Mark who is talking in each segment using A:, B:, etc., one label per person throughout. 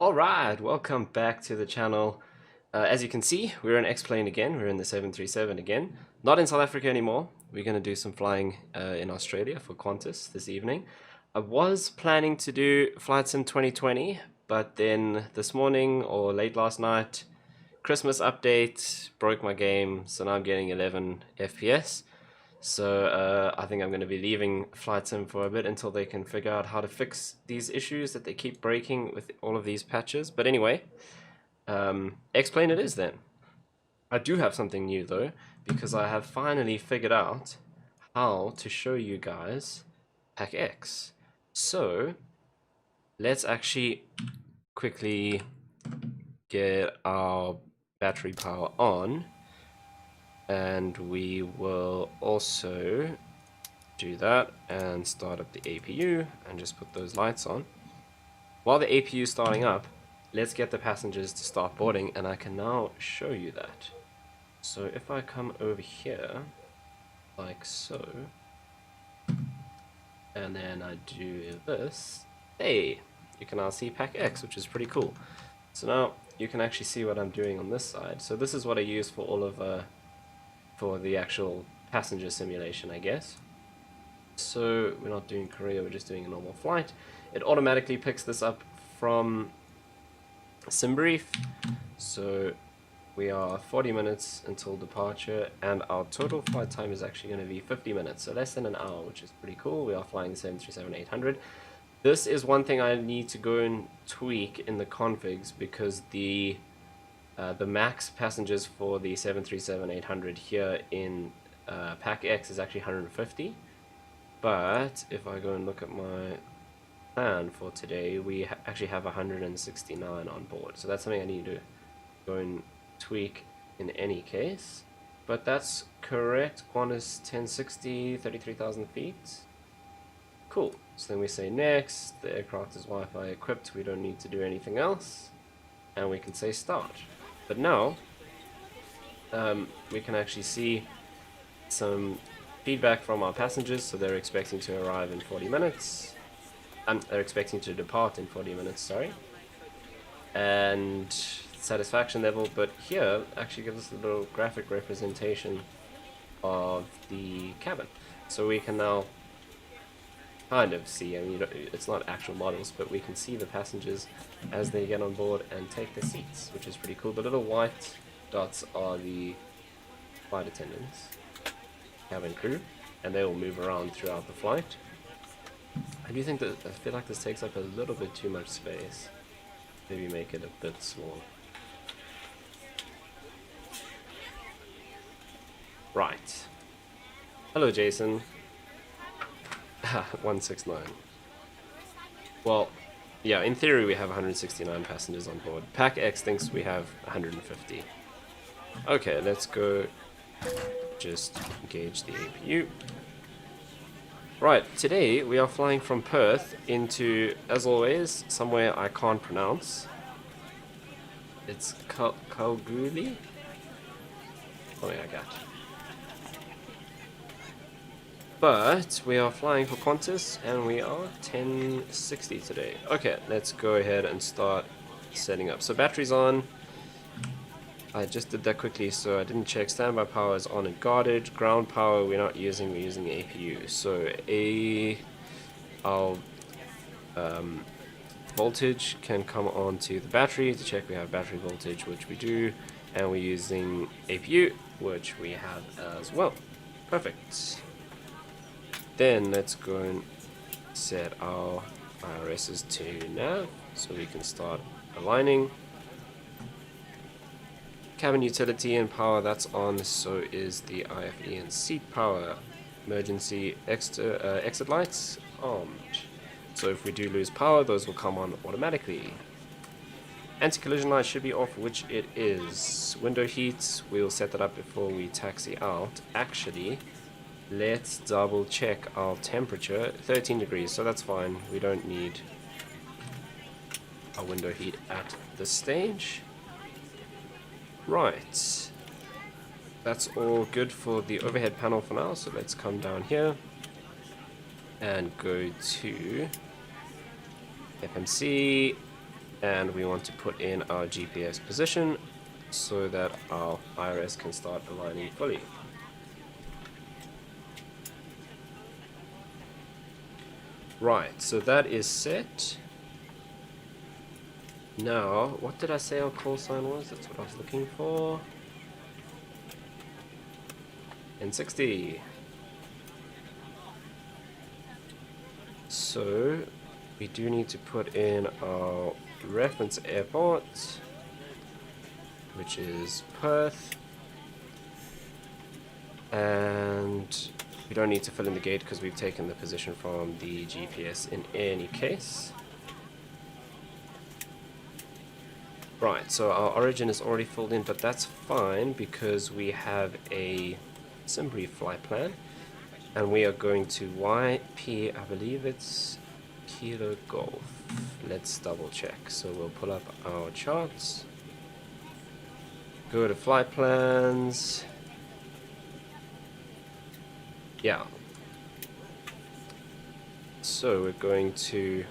A: Alright, welcome back to the channel. As you can see, we're in X-Plane again, we're in the 737 again. Not in South Africa anymore, we're going to do some flying in Australia for Qantas this evening. I was planning to do Flight Sim 2020, but then this morning or late last night, Christmas update broke my game, so now I'm getting 11 FPS. So I think I'm going to be leaving Flight Sim for a bit until they can figure out how to fix these issues that they keep breaking with all of these patches. But anyway, X-Plane it is then. I do have something new though, because I have finally figured out how to show you guys PACX. So let's actually quickly get our battery power on. And we will also do that and start up the APU and just put those lights on. While the APU is starting up, let's get the passengers to start boarding, and I can now show you that. So if I come over here, like so, and then I do this, hey, you can now see PACX, which is pretty cool. So now you can actually see what I'm doing on this side. So this is what I use for all of for the actual passenger simulation, I guess. So we're not doing Korea, we're just doing a normal flight. It automatically picks this up from SimBrief. So we are 40 minutes until departure, and our total flight time is actually going to be 50 minutes, so less than an hour, which is pretty cool. We are flying the 737-800. This is one thing I need to go and tweak in the configs, because the max passengers for the 737-800 here in PACX is actually 150. But if I go and look at my plan for today, we actually have 169 on board. So that's something I need to go and tweak in any case. But that's correct. Qantas 1060, 33,000 feet. Cool. So then we say next. The aircraft is Wi-Fi equipped. We don't need to do anything else. And we can say start. But now, we can actually see some feedback from our passengers. So they're expecting to arrive in 40 minutes. And they're expecting to depart in 40 minutes, sorry. And satisfaction level. But here, actually gives us a little graphic representation of the cabin. So we can now kind of see, I mean, it's not actual models, but we can see the passengers as they get on board and take their seats, which is pretty cool. The little white dots are the flight attendants, cabin crew, and they will move around throughout the flight. I do think that, I feel like this takes up a little bit too much space. Maybe make it a bit small. Right. Hello, Jason. 169. Well, yeah, in theory we have 169 passengers on board. PACX thinks we have 150. Okay, let's go just engage the APU. Right, today we are flying from Perth into, as always, somewhere I can't pronounce. It's Kalgoorlie? Something like that. But we are flying for Qantas, and we are 1060 today. Okay, let's go ahead and start setting up. So batteries on. I just did that quickly, so I didn't check. Standby power is on and guarded. Ground power we're not using, we're using the APU. So our voltage can come onto the battery to check we have battery voltage, which we do, and we're using APU, which we have as well. Perfect. Then let's go and set our IRSs to nav so we can start aligning. Cabin utility and power, that's on, so is the IFE and seat power. Emergency exit lights armed. So if we do lose power, those will come on automatically. Anti-collision light should be off, which it is. Window heat, we'll set that up before we taxi out. Actually, let's double check our temperature. 13 degrees, so that's fine. We don't need a window heat at this stage. Right. That's all good for the overhead panel for now, so let's come down here and go to FMC, and we want to put in our GPS position so that our IRS can start aligning fully. Right, so that is set. Now, what did I say our call sign was? That's what I was looking for. N60. So, we do need to put in our reference airport, which is Perth. And we don't need to fill in the gate because we've taken the position from the GPS in any case. Right, so our origin is already filled in, but that's fine because we have a SimBrief flight plan. And we are going to YP, I believe it's Kilo Golf. Let's double check. So we'll pull up our charts. Go to flight plans. Yeah. So we're going to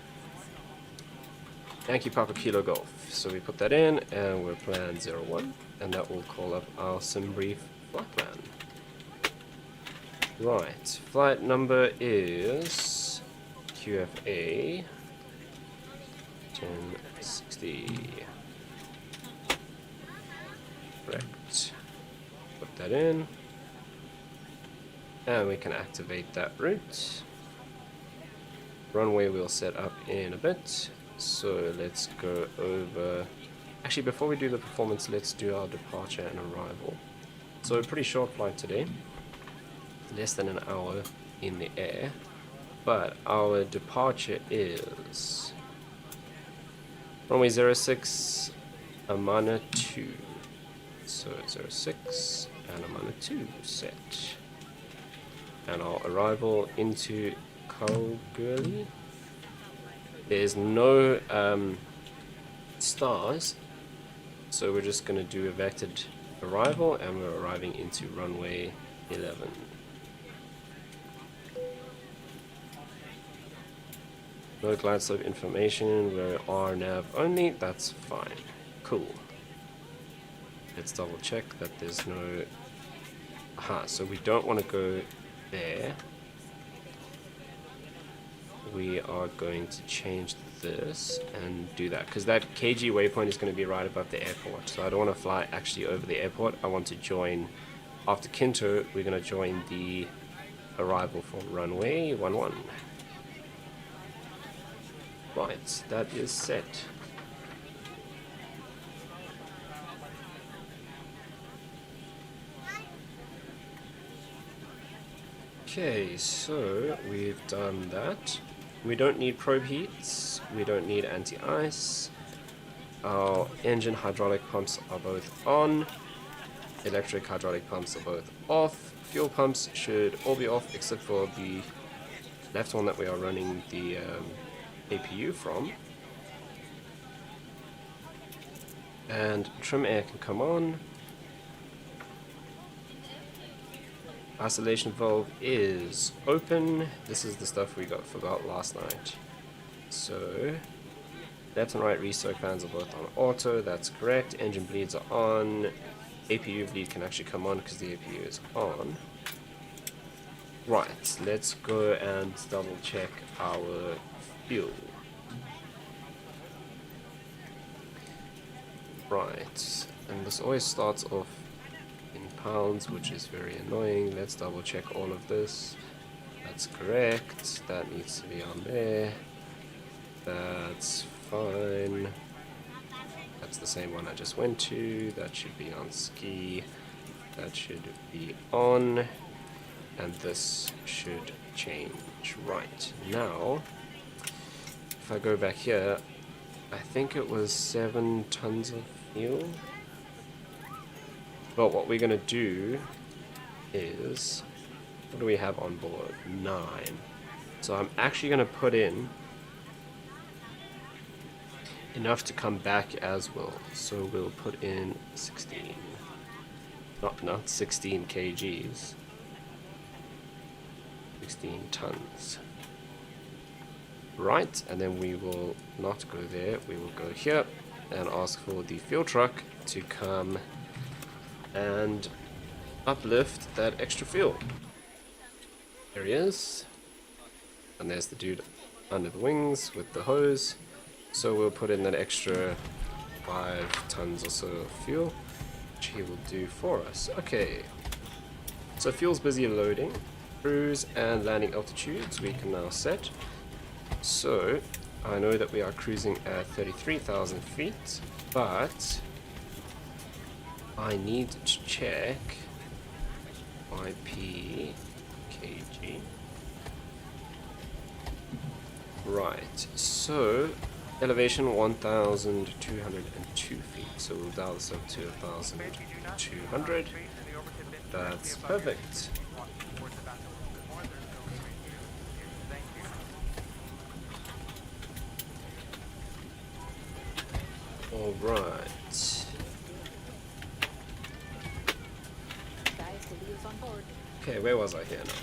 A: Yankee Papa Kilo Golf. So we put that in and we're plan 01 and that will call up our SimBrief flight plan. Right, flight number is QFA 1060. Correct. Put that in. And we can activate that route. Runway we'll set up in a bit. So let's go over... Actually, before we do the performance, let's do our departure and arrival. So a pretty short flight today. Less than an hour in the air. But our departure is... runway 06, Amana 2. So 06 and Amana 2 set. And our arrival into Kalgoorlie. There's no stars, so we're just going to do a vectored arrival, and we're arriving into runway 11. No glide slope information, we're RNAV only, that's fine. Cool. Let's double check that there's no... Aha, so we don't want to go there. We are going to change this and do that because that KG waypoint is going to be right above the airport, so I don't want to fly actually over the airport. I want to join after Kinto. We're going to join the arrival for runway 11. Right, that is set. Okay, so we've done that. We don't need probe heats, we don't need anti-ice. Our engine hydraulic pumps are both on. Electric hydraulic pumps are both off. Fuel pumps should all be off except for the left one that we are running the APU from. And trim air can come on. Isolation valve is open. This is the stuff we forgot last night. So, left and right restock fans are both on auto, that's correct. Engine bleeds are on. APU bleed can actually come on because the APU is on. Right, let's go and double check our fuel. Right, and this always starts off pounds, which is very annoying. Let's double check all of this. That's correct. That needs to be on there. That's fine. That's the same one I just went to. That should be on ski. That should be on. And this should change. Right. Now, if I go back here, I think it was 7 tons of fuel. Well, what we're going to do is, what do we have on board? 9. So I'm actually going to put in enough to come back as well. So we'll put in 16. Not 16 kgs. 16 tons. right, and then we will not go there, we will go here and ask for the fuel truck to come and uplift that extra fuel. There he is, and there's the dude under the wings with the hose. So we'll put in that extra 5 tons or so of fuel, which he will do for us. Okay, so fuel's busy loading. Cruise and landing altitudes we can now set. So I know that we are cruising at 33,000 feet, but I need to check YPKG. Right, so elevation 1,202 feet, so we'll dial this up to 1,200. That's perfect. Alright. Okay, where was I here now?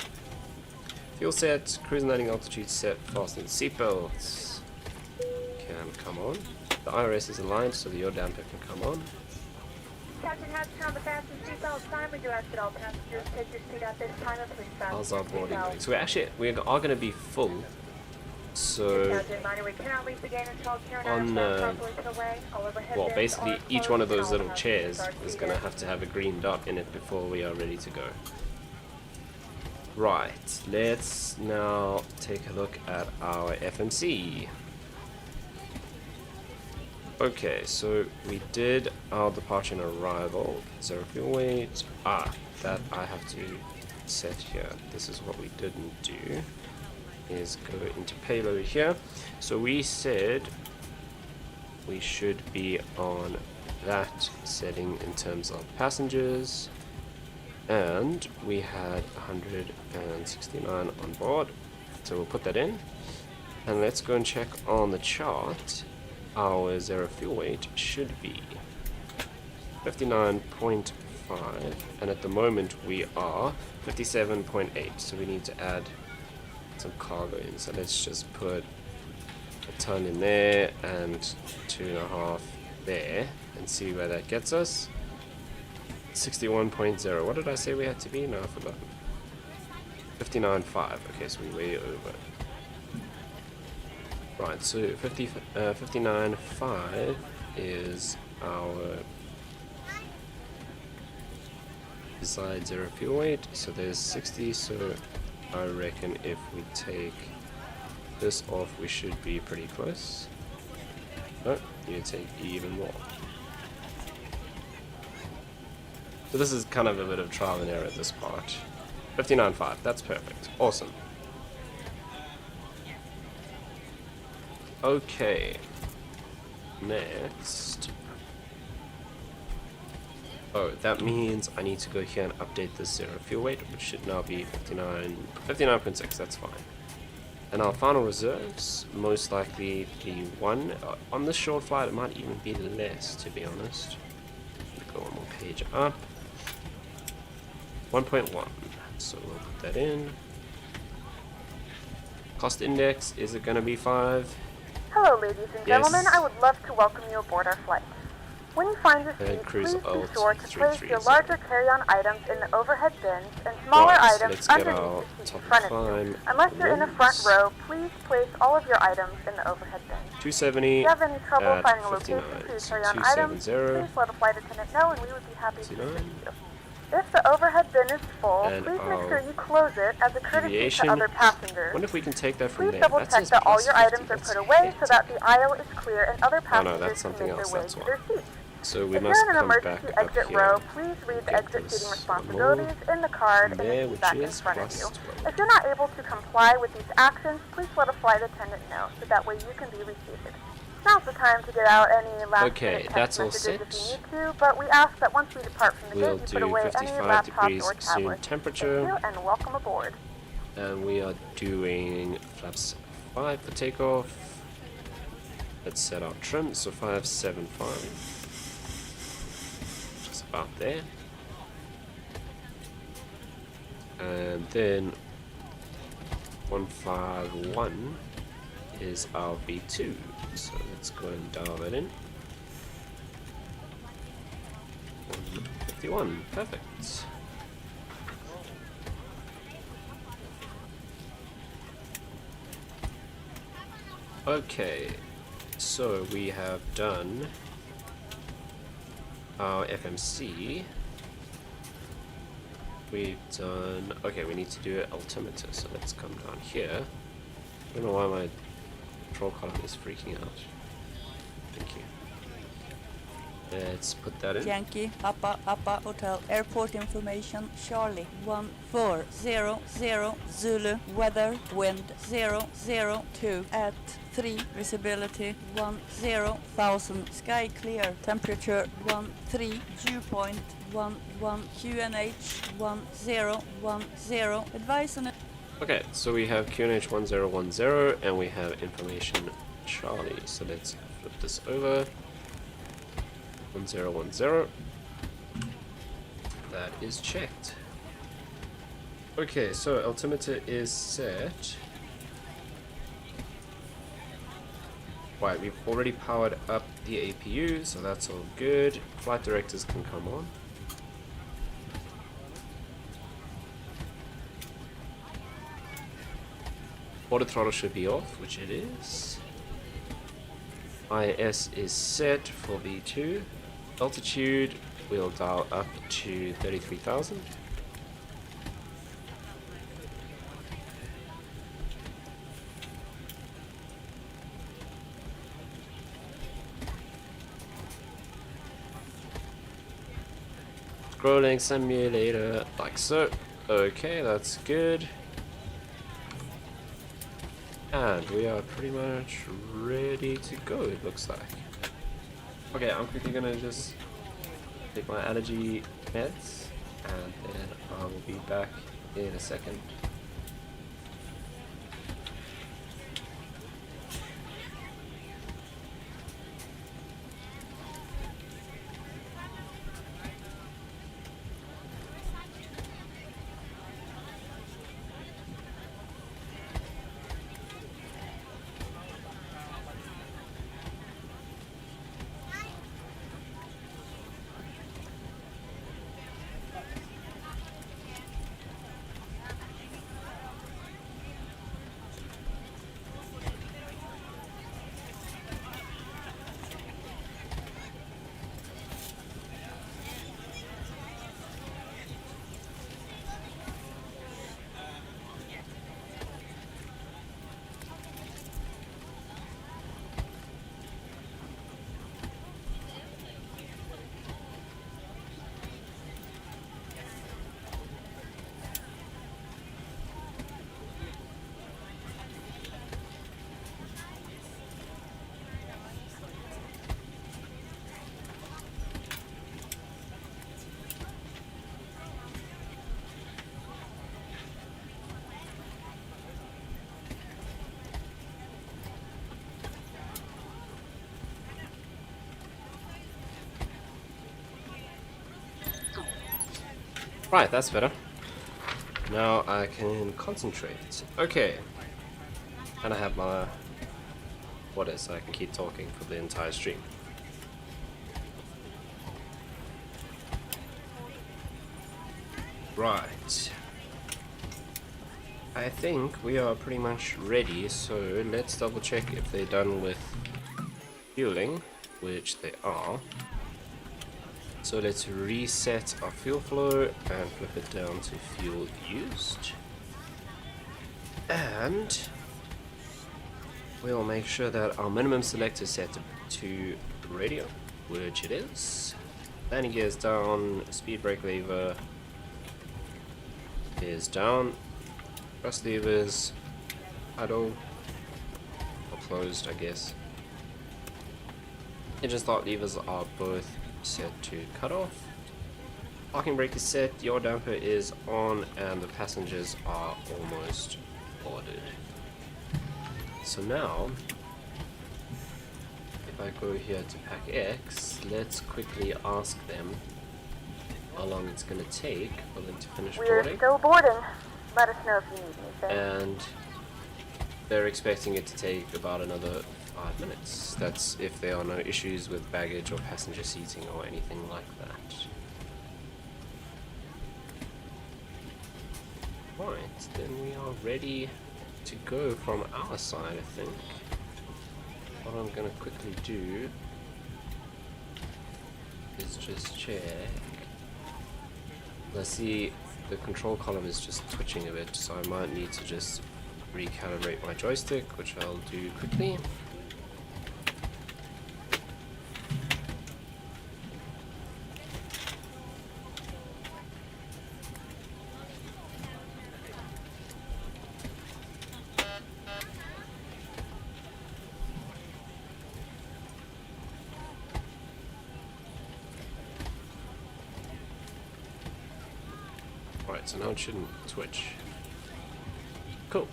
A: Fuel set, cruise and landing altitude set, fasten seatbelts. Can come on. The IRS is aligned so the yaw damper can come on.
B: Captain has turned the fasten seatbelt sign. We do ask that all passengers take your seat at this time and please fasten
A: How's our
B: your
A: boarding
B: seatbelt.
A: going? So we are going to be full. So
B: Captain, reminder, we cannot leave the gate until Karen
A: on
B: properly put away. All overhead
A: well,
B: bins
A: basically
B: are
A: each one of
B: closed
A: those
B: and all
A: little chairs
B: passengers are
A: is going to
B: seated.
A: have a green dot in it before we are ready to go. Right, let's now take a look at our FMC. Okay, so we did our departure and arrival, 0 fuel weight. That I have to set here. This is what we didn't do, is go into payload here. So we said we should be on that setting in terms of passengers, and we had 169 on board, so we'll put that in. And let's go and check on the chart. Our 0 fuel weight should be 59.5, and at the moment we are 57.8, so we need to add some cargo in. So let's just put a ton in there and 2.5 there and see where that gets us. 61.0. What did I say we had to be? No, I forgot. 59.5. Okay, so we're way over. Right, so 59.5 is our desired 0 fuel weight. So there's 60. So I reckon if we take this off, we should be pretty close. No, you take even more. So this is kind of a bit of trial and error at this part. 59.5, that's perfect. Awesome. Okay. Next. Oh, that means I need to go here and update this 0 fuel weight, which should now be 59.6, that's fine. And our final reserves, most likely be 1. On this short flight, it might even be less, to be honest. Go one more page up. 1.1. So we'll put that in. Cost index, is it going to be 5?
B: Hello, ladies and gentlemen. I would love to welcome you aboard our flight. When you find your seat,
A: cruise
B: please be
A: alt
B: sure to place
A: 330.
B: your larger carry-on items in the overhead bins and smaller
A: Right, so
B: items
A: let's get our
B: underneath the seat
A: top
B: in front
A: of
B: of you.
A: climb
B: Unless you're in the front
A: once.
B: row, please place all of your items in the overhead bins.
A: 270
B: If you have any trouble
A: at
B: finding a
A: 59.
B: location for your
A: So
B: carry-on items,
A: 270.
B: please let a flight attendant know and we would be happy to
A: 59.
B: assist you. If the overhead bin is full,
A: And
B: please make
A: our
B: sure you close it as a courtesy
A: deviation.
B: to other
A: I
B: passengers.
A: wonder if we can take that from
B: Please
A: there.
B: double
A: That
B: check
A: says
B: that all
A: plus
B: your
A: 50.
B: items are
A: That's
B: put away so that
A: hefty.
B: the aisle is clear and other
A: Oh
B: passengers
A: no, that's
B: can
A: something
B: make their
A: else,
B: way
A: that's
B: to
A: why.
B: their seats.
A: So we
B: If
A: must
B: you're in an
A: come
B: emergency
A: back up
B: exit
A: here.
B: row, please read the
A: Get
B: exit
A: this
B: seating
A: on
B: responsibilities in the card in the
A: there,
B: seat
A: which
B: back in
A: is
B: front of
A: plus
B: you.
A: 12.
B: If you're not able to comply with these actions, please let a flight attendant know so that way you can be reseated. Now's the time to get out any last-minute
A: that's
B: text
A: all
B: messages if
A: set.
B: you need to, but we ask that once we depart from the
A: We'll
B: gate, you put
A: do
B: away any
A: 55
B: laptops
A: degrees
B: or
A: assumed
B: tablets.
A: temperature.
B: Thank you, and welcome aboard.
A: And we are doing flaps 5 for takeoff. Let's set our trim, so 575. Just about there. And then 151 is our V2. So let's go and dial that in. 151, perfect. Okay, so we have done our FMC. We've done... Okay, we need to do altimeter, so let's come down here. I don't know why my control column is freaking out. Thank you. Let's put that in.
C: Yankee, Papa Hotel, airport information, Charlie, 1400, Zulu, weather, wind, 002, at 3, visibility, 10,000, sky clear, temperature, 13, dew point, 11, QNH, 1010, advice on it.
A: Okay, so we have QNH 1010 and we have information Charlie. So let's flip this over. 1010. That is checked. Okay, so altimeter is set. Right, we've already powered up the APU, so that's all good. Flight directors can come on. Auto throttle should be off, which it is. IS is set for V2. Altitude, we'll dial up to 33,000. Scrolling simulator, like so. Okay, that's good. And we are pretty much ready to go, it looks like. Okay, I'm quickly gonna just take my allergy meds, and then I will be back in a second. Right, that's better. Now I can concentrate. Okay. And I have my... What is? I can keep talking for the entire stream. Right. I think we are pretty much ready, so let's double check if they're done with fueling, which they are. So let's reset our fuel flow and flip it down to fuel used. And we'll make sure that our minimum select is set to radio, which it is. Landing gear is down, speed brake lever is down, thrust levers idle, or closed I guess. Engine start levers are both set to cut off. Parking brake is set, your damper is on, and the passengers are almost boarded. So now, if I go here to PACX, let's quickly ask them how long it's going to take for them to finish
B: We're
A: boarding.
B: still boarding. Let us know if you need anything.
A: And they're expecting it to take about another 5 minutes. That's if there are no issues with baggage or passenger seating or anything like that. Right, then we are ready to go from our side, I think. What I'm gonna quickly do is just check. I see the control column is just twitching a bit, so I might need to just recalibrate my joystick, which I'll do quickly. Alright, so now it shouldn't twitch. Cool.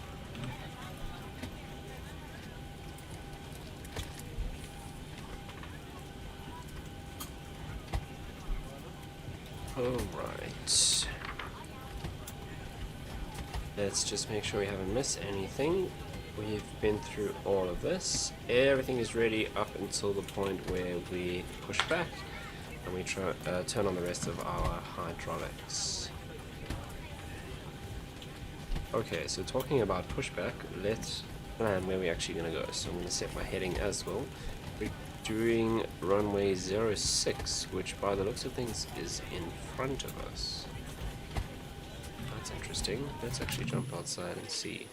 A: Alright. Let's just make sure we haven't missed anything. We've been through all of this. Everything is ready up until the point where we push back and we turn on the rest of our hydraulics. Okay, so talking about pushback, let's plan where we're actually going to go. So I'm going to set my heading as well. We're doing runway 06, which by the looks of things is in front of us. That's interesting. Let's actually jump outside and see.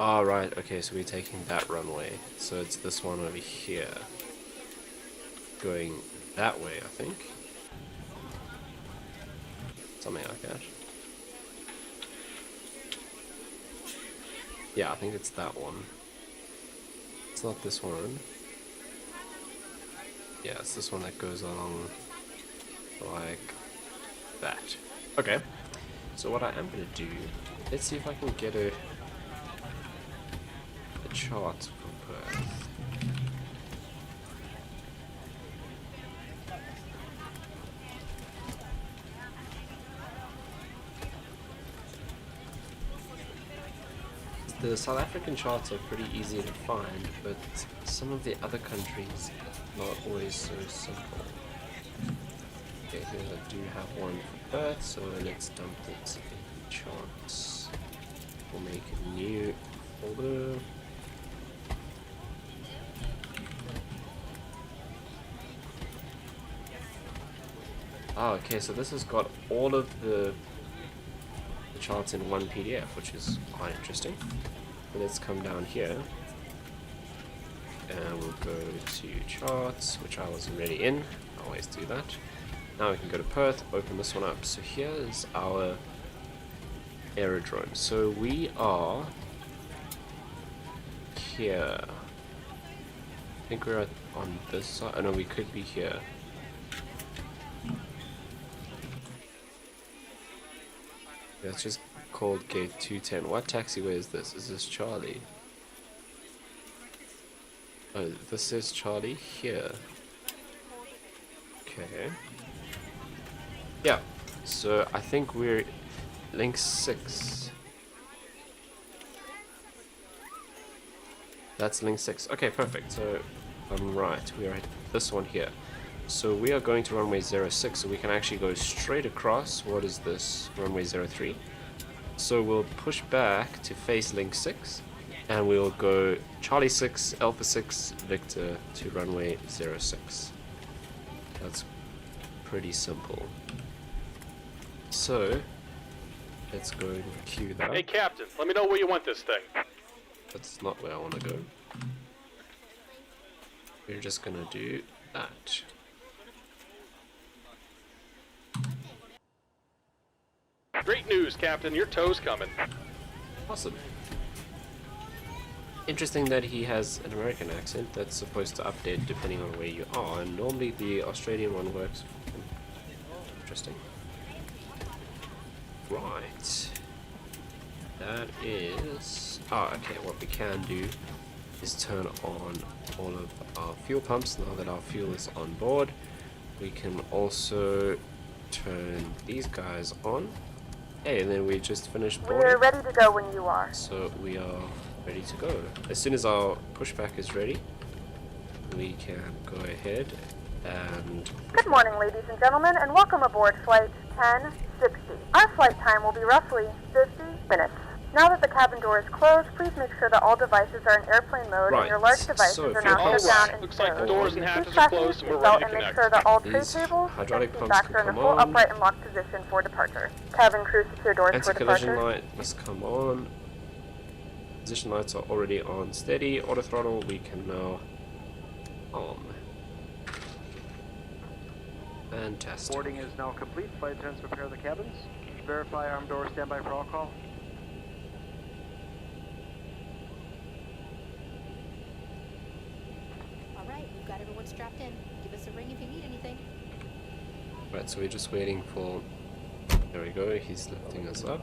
A: Ah, right, okay, so we're taking that runway. So it's this one over here. Going that way, I think. Something like that. Yeah, I think it's that one. It's not this one. Yeah, it's this one that goes along like that. Okay. So what I am going to do, let's see if I can get a chart for Perth. The South African charts are pretty easy to find, but some of the other countries are not always so simple. Okay, here I do have one for Perth, so let's dump it in charts. We'll make a new folder. Oh, okay, so this has got all of the charts in one PDF, which is quite interesting. Let's come down here and we'll go to charts, which I wasn't already in. I always do that. Now we can go to Perth, open this one up. So here's our aerodrome. So we are here. I think we're on this side. Oh no, we could be here. It's just called gate 210. What taxiway is this? Is this Charlie? Oh, this is Charlie here. Okay. Yeah, so I think we're link 6. That's link 6. Okay, perfect. So I'm right. We are at this one here. So we are going to runway 06, so we can actually go straight across. What is this? Runway 03. So we'll push back to face link 6, and we'll go Charlie 6, Alpha 6, Victor to runway 06. That's pretty simple. So let's go and queue that.
D: Hey Captain, let me know where you want this thing.
A: That's not where I want to go. We're just gonna do that.
D: Great news, Captain. Your tow's coming.
A: Awesome. Interesting that he has an American accent that's supposed to update depending on where you are, and normally the Australian one works. Interesting. Right. That is... okay, what we can do is turn on all of our fuel pumps now that our fuel is on board. We can also turn these guys on. Okay, and then we just finished
B: We're
A: boarding.
B: ready to go when you are.
A: So we are ready to go. As soon as our pushback is ready, we can go ahead and...
B: Good morning, ladies and gentlemen, and welcome aboard Flight 1060. Our flight time will be roughly 50 minutes. Now that the cabin door is closed, please make sure that all devices are in airplane mode and your large devices are now shut down and
D: Looks like the
B: stowed.
D: doors and
B: Please
D: hatches are
B: fasten your
D: closed and we're
B: seatbelt
D: ready to
B: and make
D: connect.
B: sure that all tray
A: These
B: tables
A: hydraulic
B: and
A: pumps
B: seatbacks
A: can
B: are in the
A: come
B: full
A: on.
B: upright and locked position for departure. Cabin crew secure doors for
A: Anti-collision
B: departure.
A: light must come on. Position lights are already on steady. Auto throttle we can now on. Fantastic.
E: Boarding is now complete. Flight attendants prepare the cabins. Verify arm door, standby for all call.
F: Alright, we've got everyone strapped in. Give us a ring if you need anything.
A: Right, so we're just waiting for... There we go, he's lifting us up.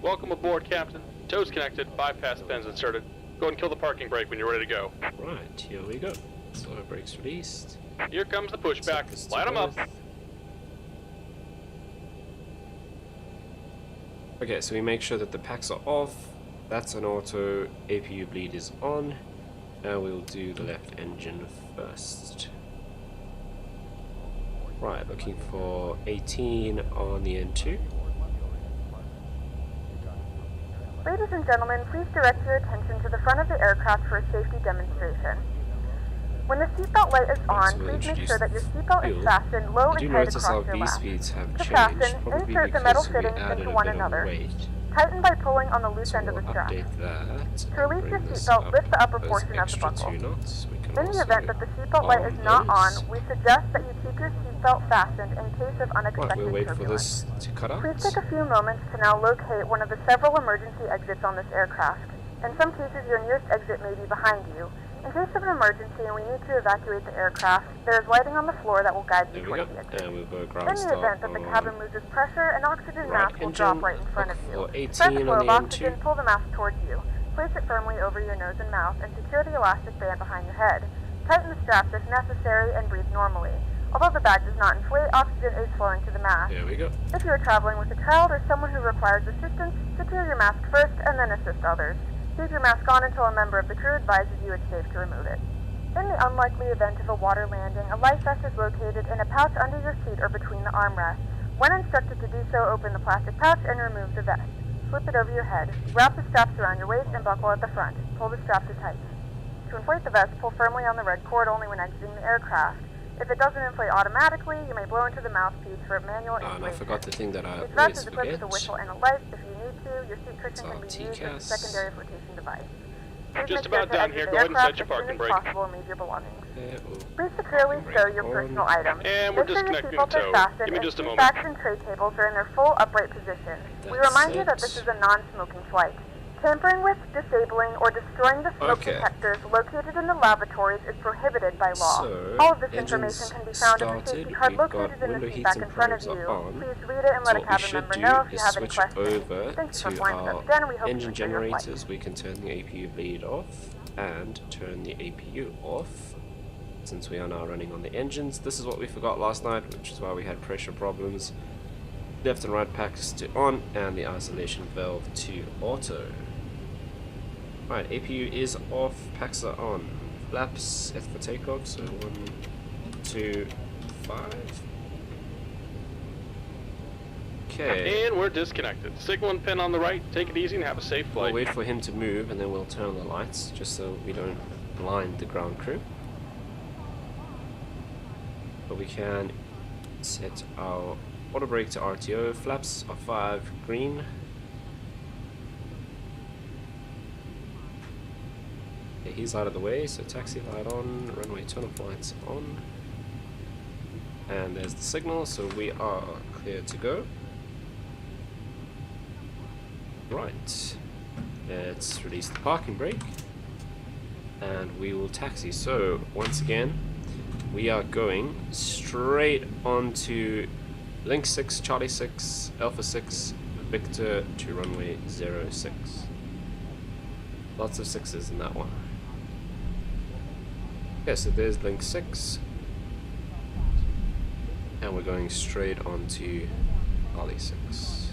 D: Welcome aboard, Captain. Toes connected, bypass pins inserted. Go ahead and kill the parking brake when you're ready to go.
A: Right, here we go. So brakes released.
D: Here comes the
A: Set
D: pushback.
A: this to
D: Light them up.
A: both. Okay, so we make sure that the packs are off. That's an auto. APU bleed is on. And we'll do the left engine first. Right, looking for 18 on the N2.
B: Ladies and gentlemen, please direct your attention to the front of the aircraft for a safety demonstration. When the seatbelt light is on,
A: So we'll
B: please make
A: introduce
B: sure that your seatbelt is
A: fuel.
B: fastened low
A: I do
B: and tight
A: notice our
B: across your
A: V
B: lap.
A: speeds have
B: To
A: changed,
B: fasten,
A: probably
B: insert the metal
A: because we
B: fittings
A: added
B: into
A: a
B: one
A: bit
B: another.
A: of weight.
B: Tighten by pulling on the loose
A: So
B: end of
A: we'll
B: the strap.
A: update that.
B: To release
A: and
B: your
A: bring this
B: seatbelt,
A: up
B: lift the upper
A: those
B: portion of the
A: extra
B: buckle.
A: 2 knots. We can
B: In the
A: also
B: event that the seatbelt light is
A: arm
B: not on,
A: those.
B: we suggest that you keep your seatbelt fastened in case of
A: Right,
B: unexpected
A: we'll wait for
B: turbulence.
A: this to cut out.
B: Please take a few moments to now locate one of the several emergency exits on this aircraft. In some cases, your nearest exit may be behind you. In case of an emergency and we need to evacuate the aircraft, there is lighting on the floor that will guide you
A: There we go.
B: towards the exit.
A: And we'll go
B: In
A: ground
B: the
A: start
B: event that the cabin
A: on
B: loses pressure, an oxygen
A: right
B: mask will
A: engine.
B: drop right in front of you.
A: Look for 18
B: Start the flow
A: on
B: of
A: the
B: oxygen,
A: N2.
B: pull the mask towards you. Place it firmly over your nose and mouth and secure the elastic band behind your head. Tighten the straps if necessary and breathe normally. Although the bag does not inflate, oxygen is flowing to the mask.
A: There we go.
B: If you are traveling with a child or someone who requires assistance, secure your mask first and then assist others. Keep your mask on until a member of the crew advises you it's safe to remove it. In the unlikely event of a water landing, a life vest is located in a pouch under your seat or between the armrests. When instructed to do so, open the plastic pouch and remove the vest. Slip it over your head. Wrap the straps around your waist and buckle at the front. Pull the strap to tight. To inflate the vest, pull firmly on the red cord only when exiting the aircraft. If it doesn't inflate automatically, you may blow into the mouthpiece for manual
A: And I
B: inflation.
A: forgot the thing that I
B: These vests
A: always
B: is equipped with a
A: forget.
B: whistle and a light. If you need to, your seat cushion
A: our
B: can be used as a
A: TCAS.
B: secondary flotation device. Please
D: Just
B: make sure
D: about
B: to
D: done
B: exit
D: here.
B: the
D: Go ahead and set
B: aircraft
D: your
B: as
D: parking
B: soon as
D: brake.
B: possible and leave your belongings.
A: There, oh,
B: Please securely
A: parking
B: stow
A: brake
B: your
A: on.
B: personal items.
D: And we're
B: Make sure your
D: disconnecting the
B: seatbelts are
D: tow.
B: fastened
D: Give me
B: and
D: just a
B: seat
D: moment.
B: backs and tray tables are in their full upright position. We
A: That's
B: remind you that this
A: it.
B: is a non-smoking flight. Tampering with, disabling, or destroying the smoke
A: Okay.
B: detectors located in the lavatories is prohibited by law.
A: So,
B: All of this
A: engines
B: information can be found in the
A: started.
B: safety card
A: We've got
B: located in the
A: window
B: seat
A: heat
B: back
A: and
B: in front of
A: probes
B: you.
A: are on.
B: Please read it and
A: So
B: let a
A: what we
B: cabin
A: should
B: member
A: do
B: know if you
A: is
B: have any
A: switch
B: questions.
A: over
B: Thanks for
A: to
B: flying with us
A: our
B: again. We hope you
A: engine
B: enjoy your flight.
A: generators. We can turn the APU bleed off and turn the APU off. Since we are now running on the engines, this is what we forgot last night, which is why we had pressure problems. Left and right packs to on and the isolation valve to auto. Right, APU is off, packs are on. Flaps set for takeoff, so 1, 2, 5. Okay.
D: And we're disconnected. Signal and pin on the right. Take it easy and have a safe
A: We'll
D: flight.
A: wait for him to move and then we'll turn on the lights just so we don't blind the ground crew. But we can set our auto brake to RTO. Flaps are 5 green. Okay, he's out of the way, so taxi light on, runway turn off lights on. And there's the signal, so we are clear to go. Right, let's release the parking brake and we will taxi. So once again, we are going straight onto Link 6, Charlie 6, Alpha 6, Victor to runway 06. Lots of 6s in that one. Okay, so there's link 6. And we're going straight on to Ollie 6.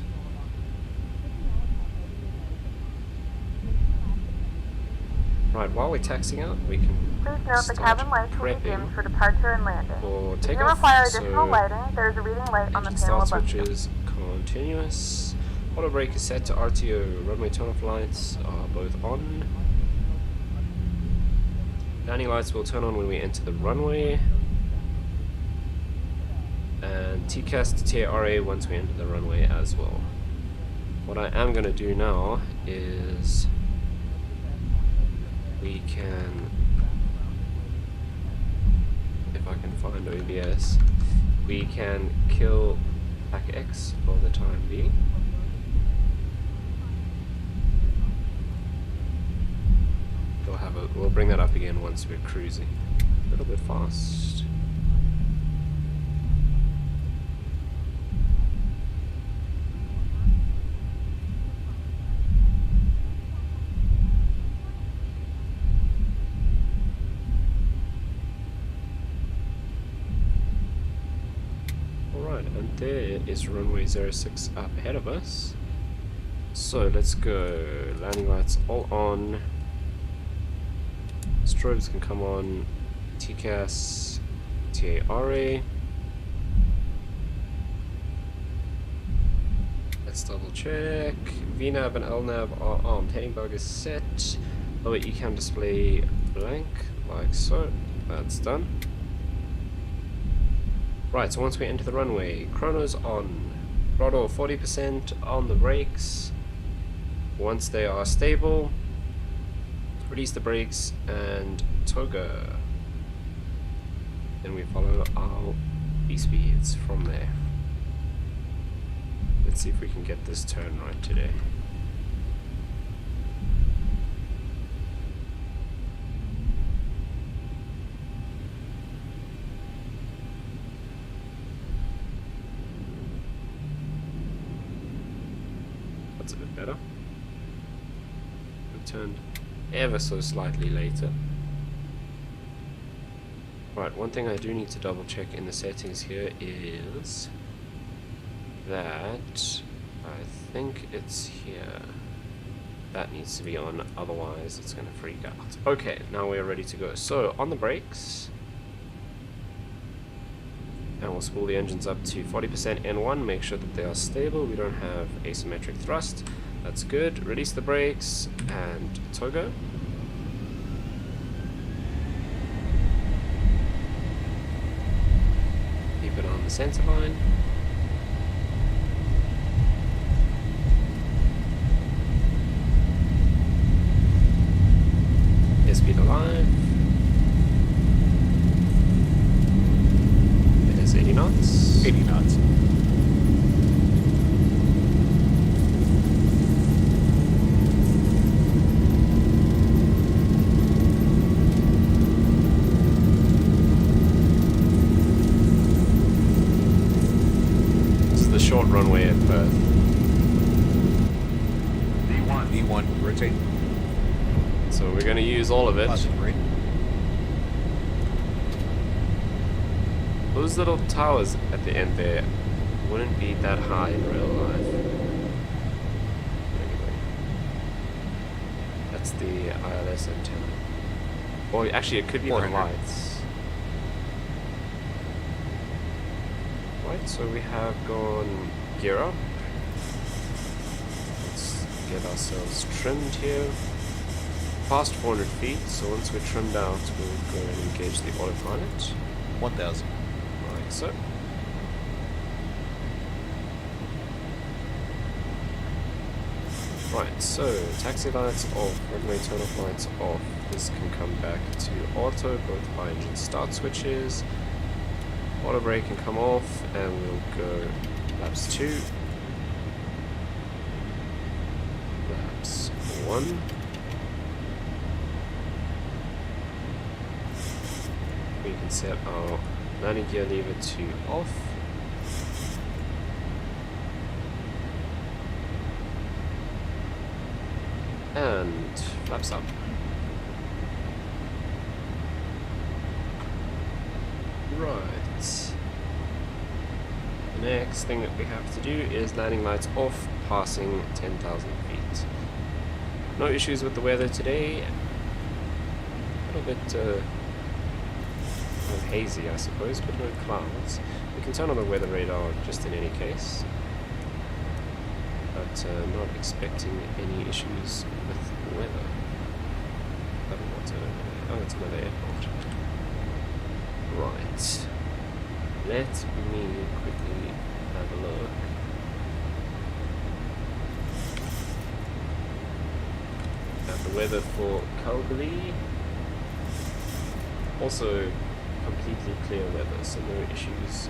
A: Right, while we're taxiing out, we can
B: Please note the
A: start
B: cabin lights will be
A: prepping
B: dimmed for departure and landing.
A: for
B: If you
A: takeoff.
B: require additional
A: So
B: lighting, there is a reading light on the
A: engine
B: panel
A: start
B: above you.
A: switches continuous. Auto brake is set to RTO. Runway turn-off lights are both on. Landing lights will turn on when we enter the runway. And TCAS to TARA once we enter the runway as well. What I am going to do now is we can, if I can find OBS, we can kill PACX for the time being. We'll bring that up again once we're cruising. A little bit fast. Alright, and there is runway 06 up ahead of us. So let's go. Landing lights all on. Strobes can come on. TCAS, TARA. Let's double check. VNAV and LNAV are armed. Heading bug is set. Lower ECAM display blank, like so. That's done. Right, so once we enter the runway, chronos on. Throttle 40% on the brakes. Once they are stable, release the brakes and toga. Then we follow our V-speeds from there. Let's see if we can get this turn right today. That's a bit better. We turned ever so slightly later. Right, one thing I do need to double check in the settings here is that I think it's here. That needs to be on, otherwise it's going to freak out. Okay, now we're ready to go. So, on the brakes, and we'll spool the engines up to 40% N1, make sure that they are stable, we don't have asymmetric thrust. That's good. Release the brakes and toga. Keep it on the center line. Airspeed alive. There's 80 knots.
G: 80 knots.
A: Short runway at Perth.
G: V1, rotate.
A: So we're going to use all of it.
G: Positive rate.
A: Those little towers at the end there wouldn't be that high in real life. Anyway. That's the ILS antenna. Or actually it could be the
G: 400.
A: lights. Right, so we have gone gear up. Let's get ourselves trimmed here. Past 400 feet, so once we're trimmed out, we'll go and engage the autopilot.
G: 1000.
A: Like so. Right, so taxi lights off, runway turn off lights off. This can come back to auto, both by engine start switches. Auto brake can come off, and we'll go laps 2, laps 1. We can set our landing gear lever to off. And flaps up. Right. The next thing that we have to do is landing lights off, passing 10,000 feet. No issues with the weather today. A little bit hazy, I suppose, but no clouds. We can turn on the weather radar just in any case. But not expecting any issues with the weather. Oh, it's another airport. Right. Let me quickly have a look. At the weather for Kalgoorlie. Also completely clear weather, so no issues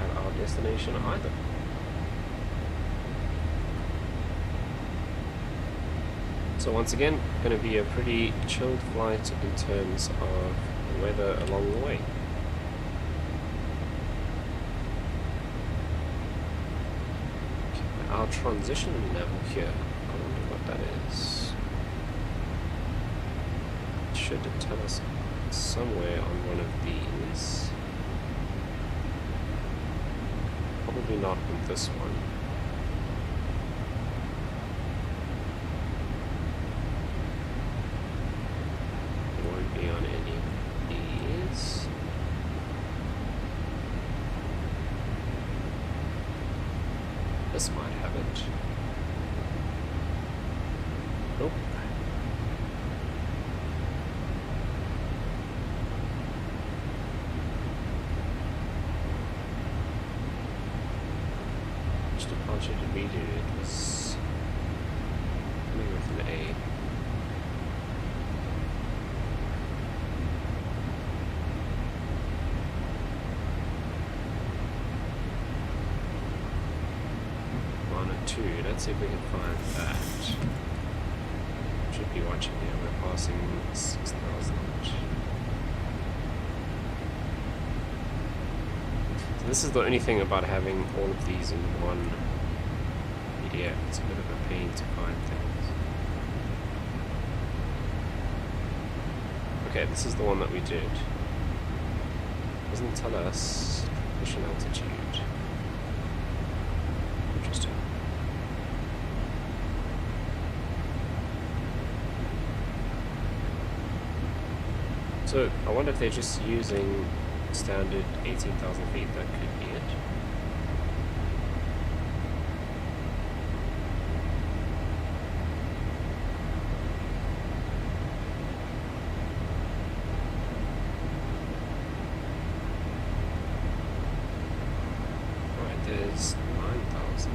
A: at our destination either. So once again, going to be a pretty chilled flight in terms of the weather along the way. Okay, our transition level here, I wonder what that is. It should tell us somewhere on one of these. Probably not on this one. Be on any of these. This might have it. Nope. Which departure did we do? It was coming with an A. Let's see if we can find that. Should be watching here. We're passing 6,000. So this is the only thing about having all of these in one PDF. It's a bit of a pain to find things. Okay, this is the one that we did. Doesn't tell us mission altitude. Interesting. So, I wonder if they're just using standard 18,000 feet, that could be it. Right, there's 9,000.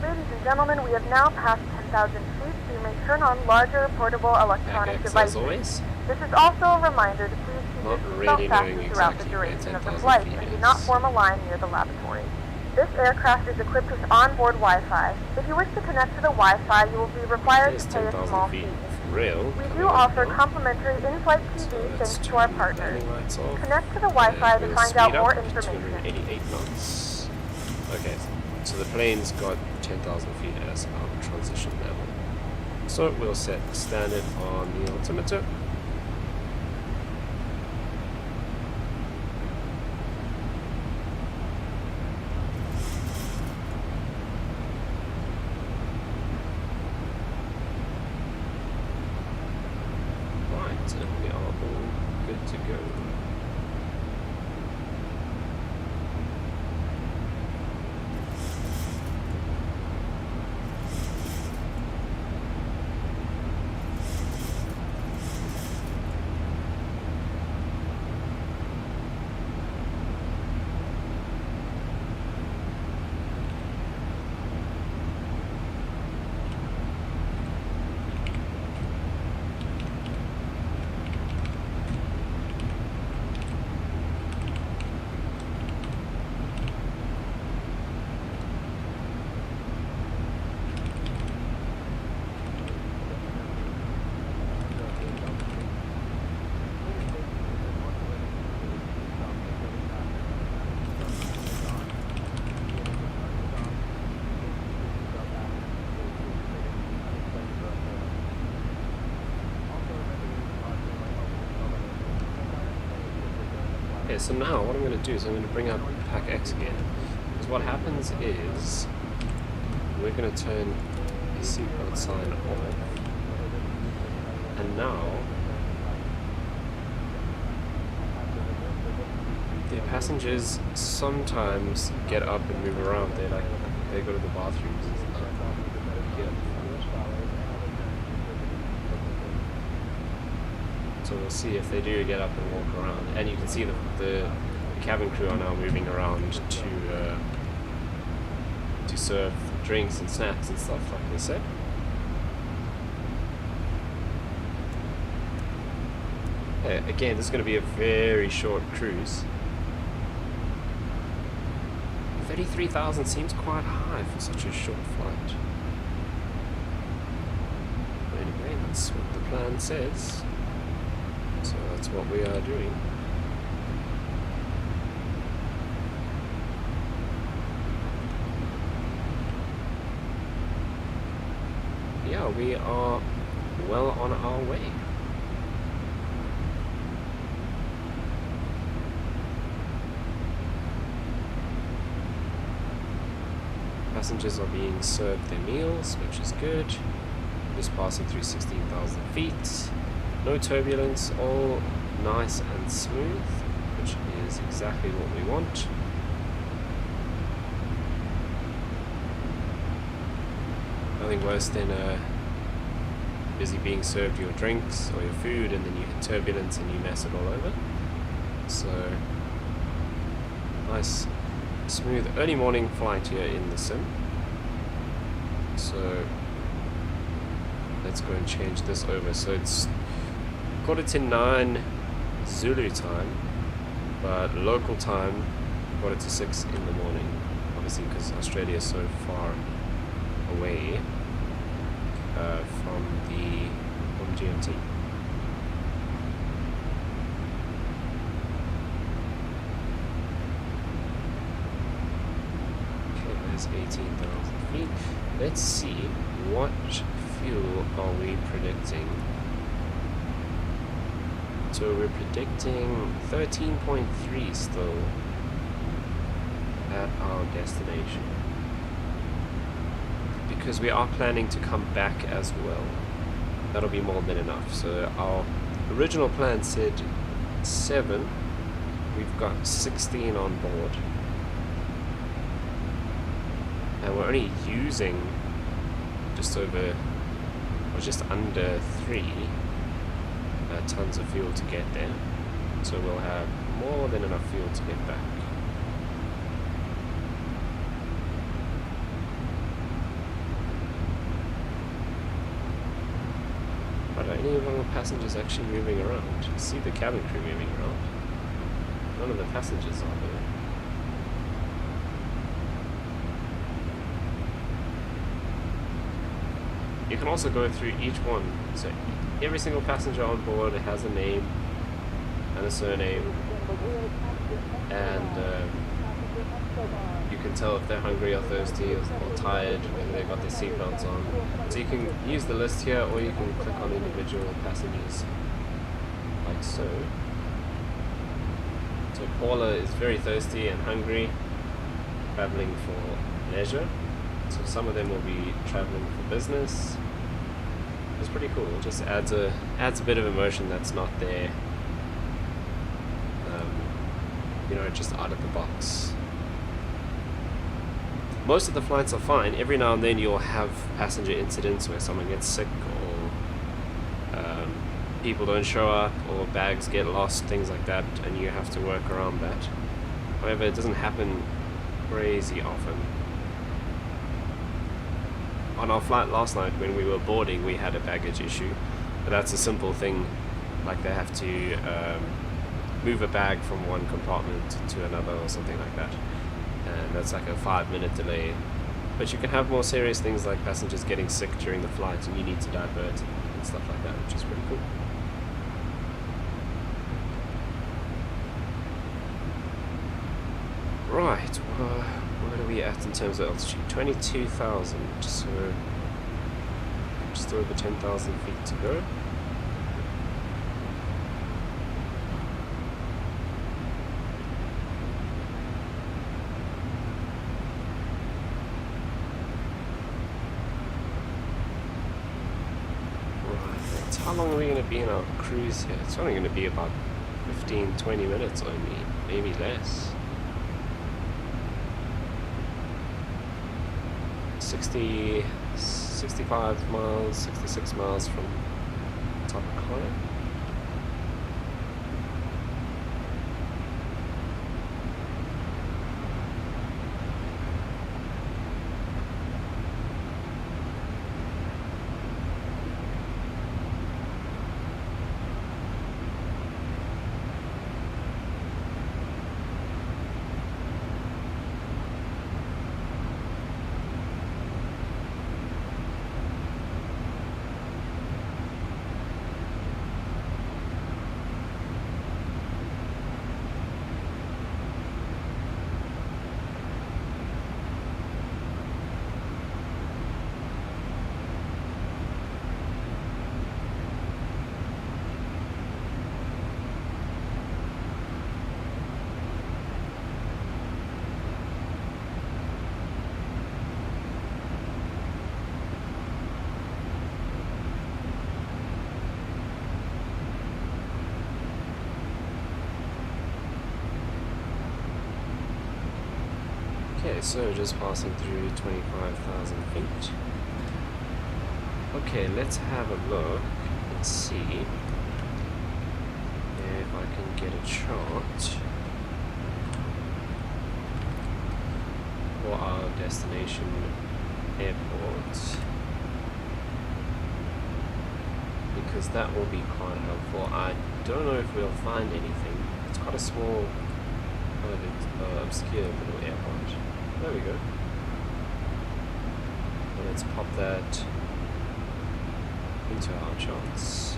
B: Ladies and gentlemen, we have now passed 10,000 feet. You may turn on larger portable electronic
A: PACX
B: devices.
A: as always.
B: This is also a reminder to please keep
A: Not
B: your
A: really
B: seatbelt
A: knowing
B: fastened throughout the
A: exactly where
B: duration of the
A: 10,000
B: flight
A: feet
B: and do
A: is.
B: not form a line near the lavatory. This aircraft is equipped with onboard Wi-Fi. If you wish to connect to the Wi-Fi, you will be required
A: There's
B: to pay a
A: 10,000
B: small
A: feet
B: fee.
A: for real.
B: We
A: coming
B: do
A: up
B: offer
A: now.
B: complimentary in-flight
A: So
B: TV
A: let's
B: thanks to our
A: turn
B: partners.
A: landing lights off.
B: Connect to the Wi-Fi to
A: We'll
B: find
A: speed
B: out
A: up
B: more
A: to
B: information.
A: 288 knots. Okay, so the plane's got 10,000 feet as our transition level. So we'll set standard on the altimeter. Right, and we are all good to go. Okay, so now what I'm going to do is I'm going to bring up PACX again. Because what happens is we're going to turn the seatbelt sign off. And now the passengers sometimes get up and move around. They go to the bathrooms and stuff. Yeah. So we'll see if they do get up and walk around. And you can see the cabin crew are now moving around to serve drinks and snacks and stuff like they said. Again, this is going to be a very short cruise. 33,000 seems quite high for such a short flight. But anyway, that's what the plan says. So that's what we are doing. Yeah, we are well on our way. Passengers are being served their meals, which is good. Just passing through 16,000 feet. No turbulence, all nice and smooth, which is exactly what we want. Nothing worse than busy being served your drinks or your food and then you hit turbulence and you mess it all over. So, nice smooth early morning flight here in the sim. So let's go and change this over. So it's 9:15 Zulu time, but local time 5:45 in the morning. Obviously because Australia is so far away from GMT. There's 18,000 feet. Let's see what fuel are we predicting. So we're predicting 13.3 still at our destination, because we are planning to come back as well. That'll be more than enough. So our original plan said 7. We've got 16 on board. And we're only using just over, or just under 3 tons of fuel to get there. So we'll have more than enough fuel to get back. Are any of our passengers actually moving around? You see the cabin crew moving around. None of the passengers are there. You can also go through each one. So every single passenger on board has a name and a surname, and you can tell if they're hungry or thirsty or tired, whether they've got their seatbelts on. So you can use the list here, or you can click on individual passengers, like so. So Paula is very thirsty and hungry, traveling for leisure. So some of them will be traveling for business. It's pretty cool. It just adds a bit of emotion that's not there. You know, just out of the box. Most of the flights are fine. Every now and then you'll have passenger incidents where someone gets sick, or people don't show up, or bags get lost, things like that, and you have to work around that. However, it doesn't happen crazy often. On our flight last night, when we were boarding, we had a baggage issue, but that's a simple thing, like they have to move a bag from one compartment to another or something like that, and that's like a 5-minute delay. But you can have more serious things like passengers getting sick during the flight and you need to divert and stuff like that, which is pretty cool. Right, what are we at in terms of altitude? 22,000, so just over 10,000 feet to go. how long are we going to be in our cruise here? It's only going to be about 15-20 minutes only, maybe less. 65 miles, 66 miles from top of Climb. Okay, so just passing through 25,000 feet. Okay, let's have a look and see if I can get a chart for our destination airport, because that will be quite helpful. I don't know if we'll find anything. It's quite a small, kind of obscure little airport. There we go. And let's pop that into our charts.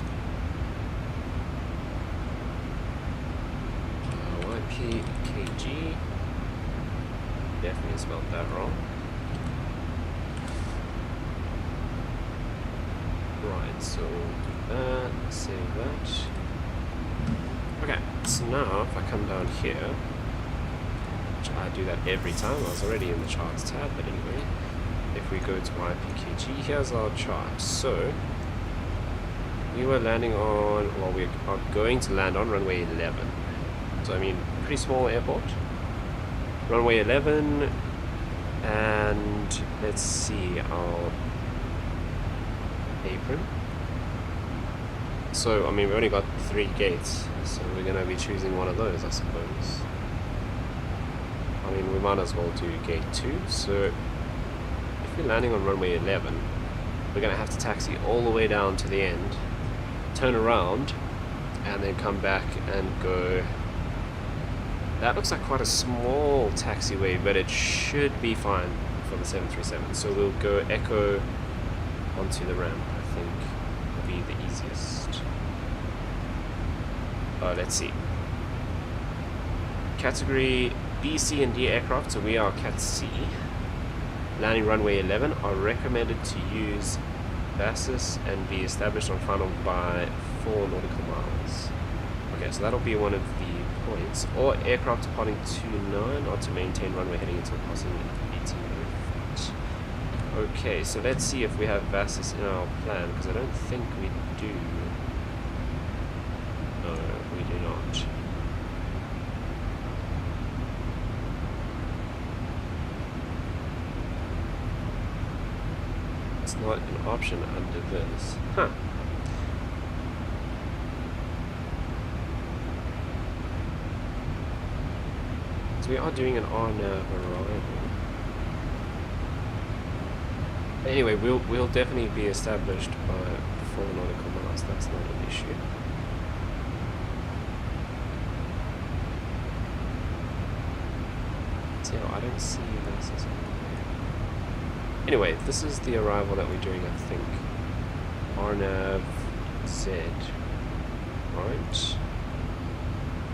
A: YPKG. Definitely spelled that wrong. Right, so do that, save that. Okay, so now if I come down here, I do that every time. I was already in the charts tab, but anyway, if we go to YPKG, here's our chart. So we were landing on, well, we are going to land on runway 11. So I mean, pretty small airport. Runway 11, and let's see our apron. So I mean, we only got 3 gates, so we're going to be choosing one of those, I suppose. I mean, we might as well do gate 2. So if we're landing on runway 11, we're going to have to taxi all the way down to the end, turn around, and then come back and go. That looks like quite a small taxiway, but it should be fine for the 737. So we'll go echo onto the ramp, I think will be the easiest. Let's see. Category B, C, and D aircraft, so we are Cat C. Landing runway 11 are recommended to use VASIS and be established on final by 4 nautical miles. Okay, so that'll be one of the points. Or aircraft departing 29 are to maintain runway heading until passing 1800 feet. Okay, so let's see if we have VASIS in our plan, because I don't think we do. No, we do not. It's not an option under this. Huh. So we are doing an RNAV arrival. Anyway, we'll definitely be established by 4 nautical miles. That's not an issue. So I don't see this. Anyway, this is the arrival that we're doing, I think. RNAV Z. Right.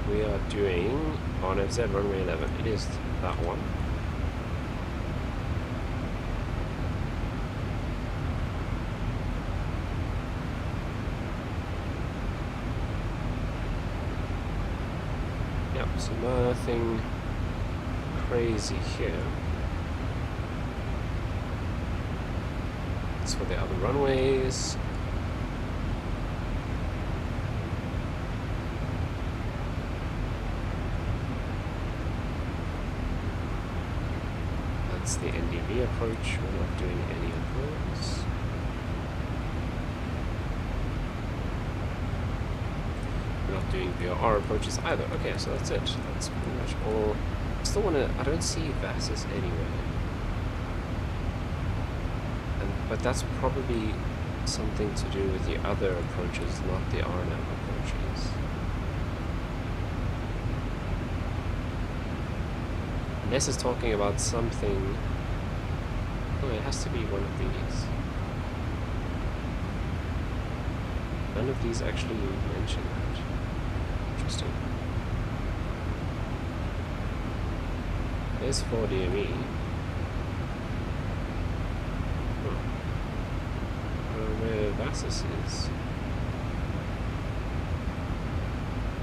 A: We are doing RNAV Z runway 11. It is that one. Yep, so nothing crazy here. As for the other runways, That's the NDV approach. We're not doing any of those. We're not doing VOR approaches either. Okay, so that's it. That's pretty much all. Still wanna. I don't see VASs anywhere. But that's probably something to do with the other approaches, not the RNAV approaches. Ness is talking about something. Oh, it has to be one of these. None of these actually mention that. Interesting. There's 4 DME. Where Vassus is.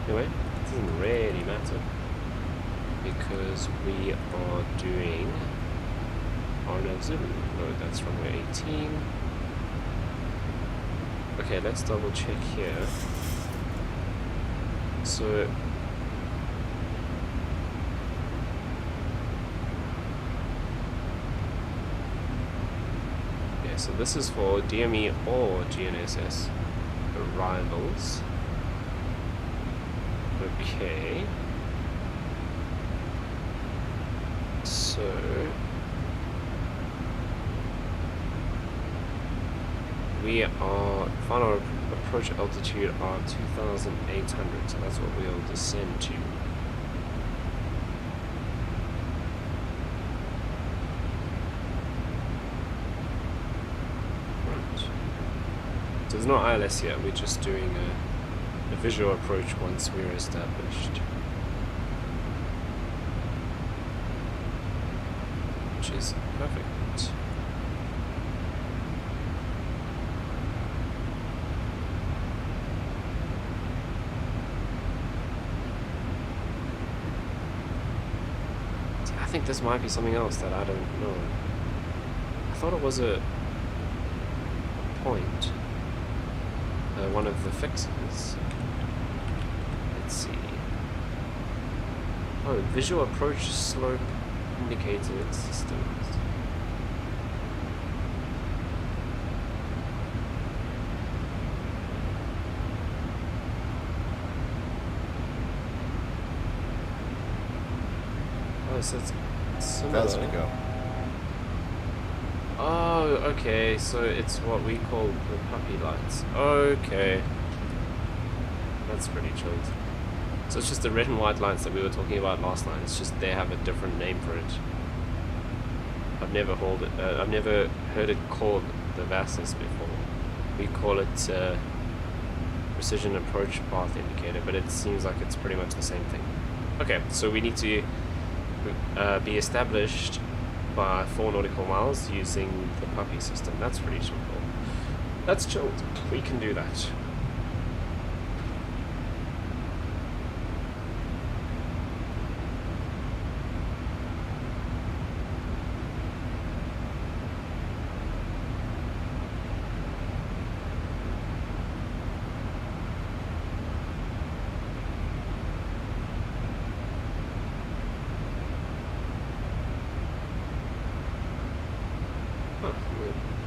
A: Anyway, it doesn't really matter because we are doing RNAV Zulu. No, that's runway 18. Okay, let's double check here. So so this is for DME or GNSS arrivals. Okay. So we are final approach altitude are 2,800, so that's what we'll descend to. So there's no ILS yet, we're just doing a visual approach once we're established. Which is perfect. I think this might be something else that I don't know. I thought it was a point. One of the fixes. Let's see. Oh, visual approach slope indicated systems. Oh, so it's similar.
G: 1,000 to go.
A: Oh, okay, so it's what we call the puppy lights. Okay. That's pretty chilled. So it's just the red and white lights that we were talking about last night. It's just they have a different name for it. I've never heard it called the VASs before. We call it precision approach path indicator, but it seems like it's pretty much the same thing. Okay, so we need to be established by 4 nautical miles using the puppy system. That's pretty simple. That's chilled. We can do that.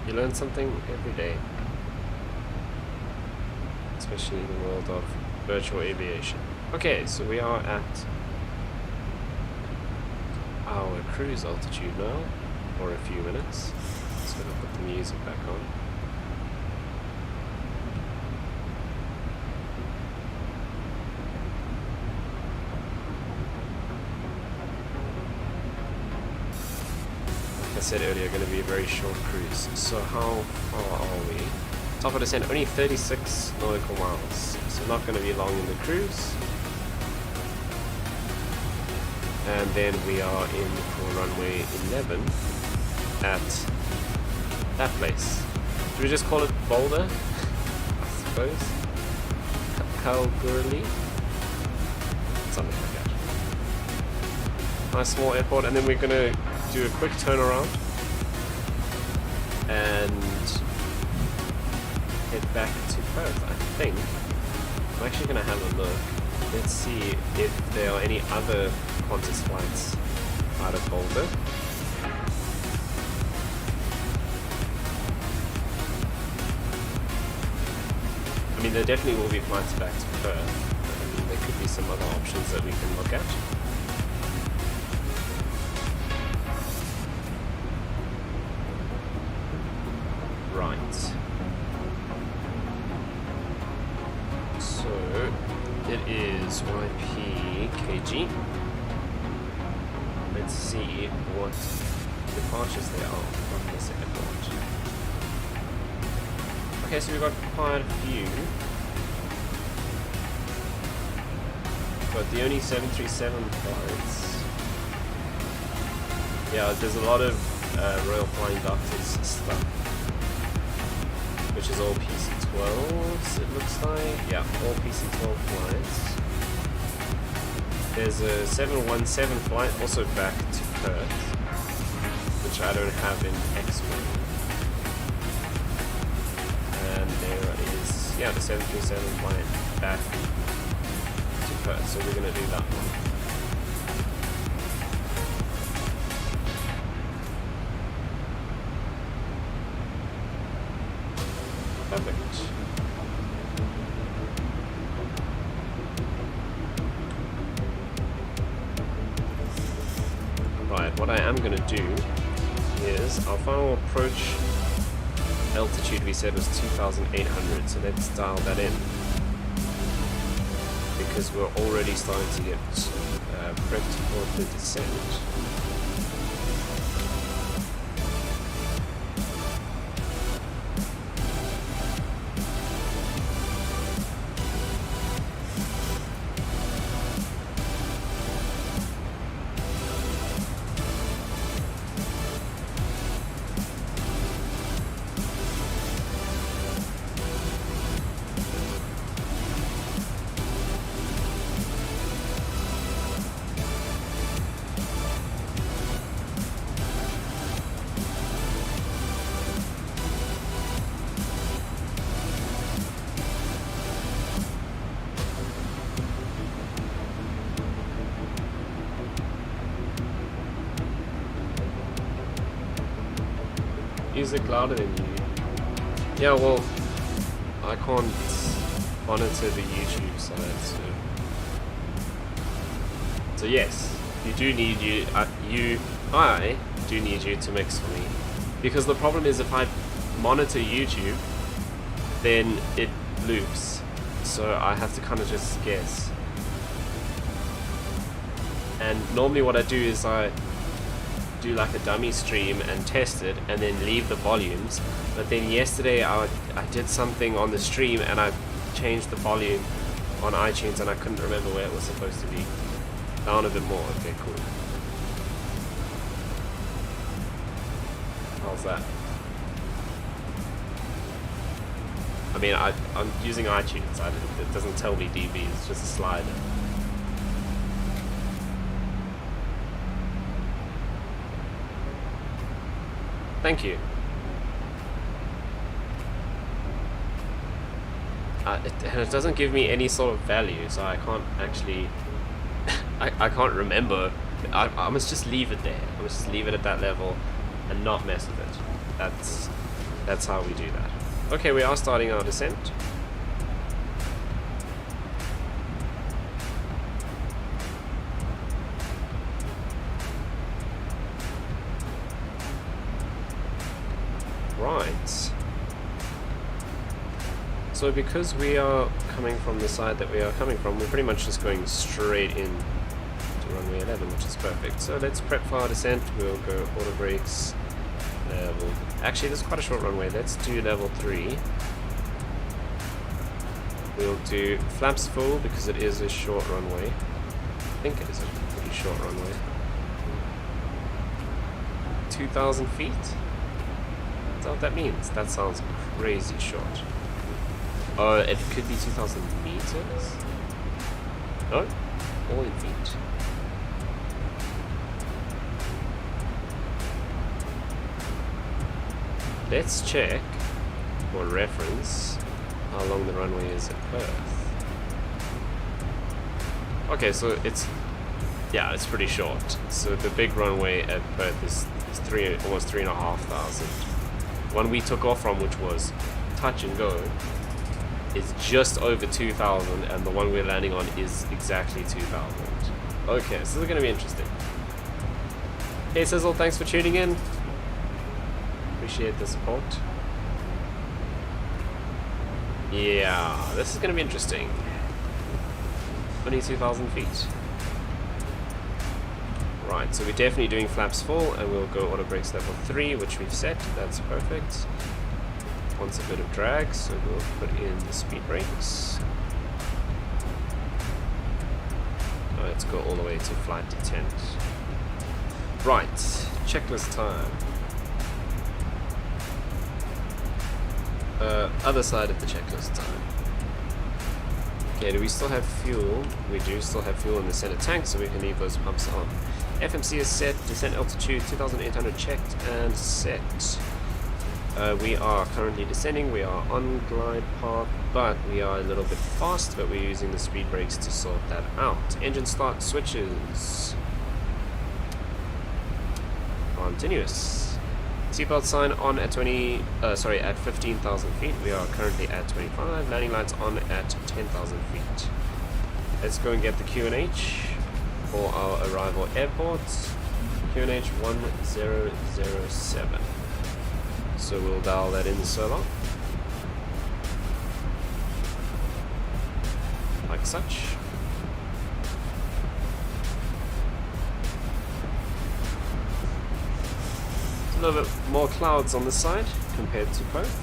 A: You learn something every day, especially in the world of virtual aviation. Okay, so we are at our cruise altitude now, for a few minutes. Just gonna put the music back on. I said earlier, going to be a very short cruise. So how far are we? Top of descent, only 36 nautical miles. So not going to be long in the cruise. And then we are in for runway 11 at that place. Should we just call it Boulder? I suppose. Kalgoorlie? Something like that. Nice small airport, and then we're going to do a quick turnaround and head back to Perth, I think. I'm actually going to have a look. Let's see if there are any other Qantas flights out of Boulder. mean, there definitely will be flights back to Perth. I mean, there could be some other options that we can look at. Right. So, it is YPKG. Let's see what departures there are from this airport. Okay, so we've got quite a few. But the only 737 flights. Yeah, there's a lot of Royal Flying Doctors stuff, which is all PC-12s, it looks like. Yeah, all PC-12 flights. There's a 717 flight also back to Perth, which I don't have in X-Wing. And there is, yeah, the 737 flight back to Perth, so we're going to do that one. Perfect. Right, what I am going to do is our final approach altitude we said was 2,800, so let's dial that in because we're already starting to get prepped for the descent. Is it louder than you? Yeah, well, I can't monitor the YouTube side, so yes, you do need I do need you to mix for me, because the problem is if I monitor YouTube, then it loops, so I have to kind of just guess. And normally what I do is I do like a dummy stream and test it and then leave the volumes, but then yesterday I did something on the stream and I changed the volume on iTunes and I couldn't remember where it was supposed to be. Down a bit more. Okay, cool. How's that? I mean, I'm using iTunes. It doesn't tell me dB, it's just a slider. Thank you. It doesn't give me any sort of value, so I can't actually... I can't remember. I must just leave it there. I must just leave it at that level and not mess with it. That's how we do that. Okay, we are starting our descent. Right. So because we are coming from the side that we are coming from, we're pretty much just going straight in to runway 11, which is perfect. So let's prep for our descent. We'll go auto brakes. Actually, this is quite a short runway. Let's do level 3. We'll do flaps full because it is a short runway. I think it is a pretty short runway. 2,000 feet? That's what that means. That sounds crazy short. Oh, it could be 2,000 meters? No? All in feet. Let's check, for reference, how long the runway is at Perth. Okay, so it's pretty short. So the big runway at Perth is almost 3,500. One we took off from, which was touch and go, is just over 2,000, and the one we're landing on is exactly 2,000. Okay, so this is going to be interesting. Hey Sizzle, thanks for tuning in. Appreciate the support. Yeah, this is going to be interesting. 22,000 feet. Right, so we're definitely doing flaps full, and we'll go auto brakes level 3, which we've set. That's perfect. Wants a bit of drag, so we'll put in the speed brakes. Let's go all the way to flight detent. Right, checklist time. Other side of the checklist time. Okay, do we still have fuel? We do still have fuel in the center tank, so we can leave those pumps on. FMC is set, descent altitude 2,800 checked and set. We are currently descending, we are on glide path, but we are a little bit fast, but we're using the speed brakes to sort that out. Engine start switches. Continuous. Seatbelt sign on at at 15,000 feet. We are currently at 25. Landing lights on at 10,000 feet. Let's go and get the QNH for our arrival airport. QNH 1007. So we'll dial that in solo. Like such. A little bit more clouds on the side compared to Perth,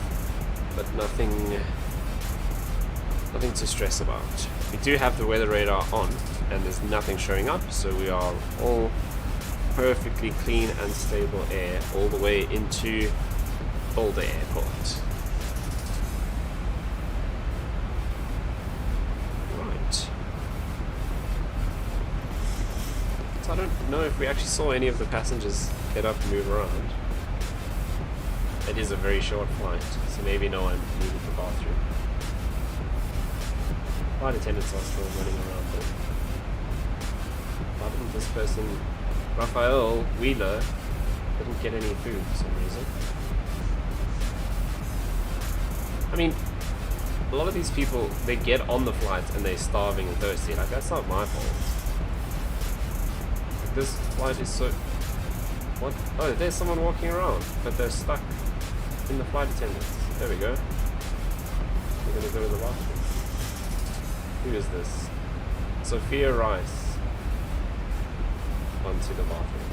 A: but nothing to stress about. We do have the weather radar on, and there's nothing showing up, so we are all perfectly clean and stable air all the way into Boulder Airport. Right. So I don't know if we actually saw any of the passengers get up and move around. It is a very short flight, so maybe no one needed the bathroom. Flight attendants are still running around though. Why didn't this person, Raphael Wheeler, didn't get any food for some reason? I mean, a lot of these people, they get on the flights and they're starving and thirsty. Like, that's not my fault. Like, this flight is so... What? Oh, there's someone walking around, but they're stuck in the flight attendants. There we go. We're gonna go to the bathroom. Who is this? Sophia Rice. Onto the bathroom.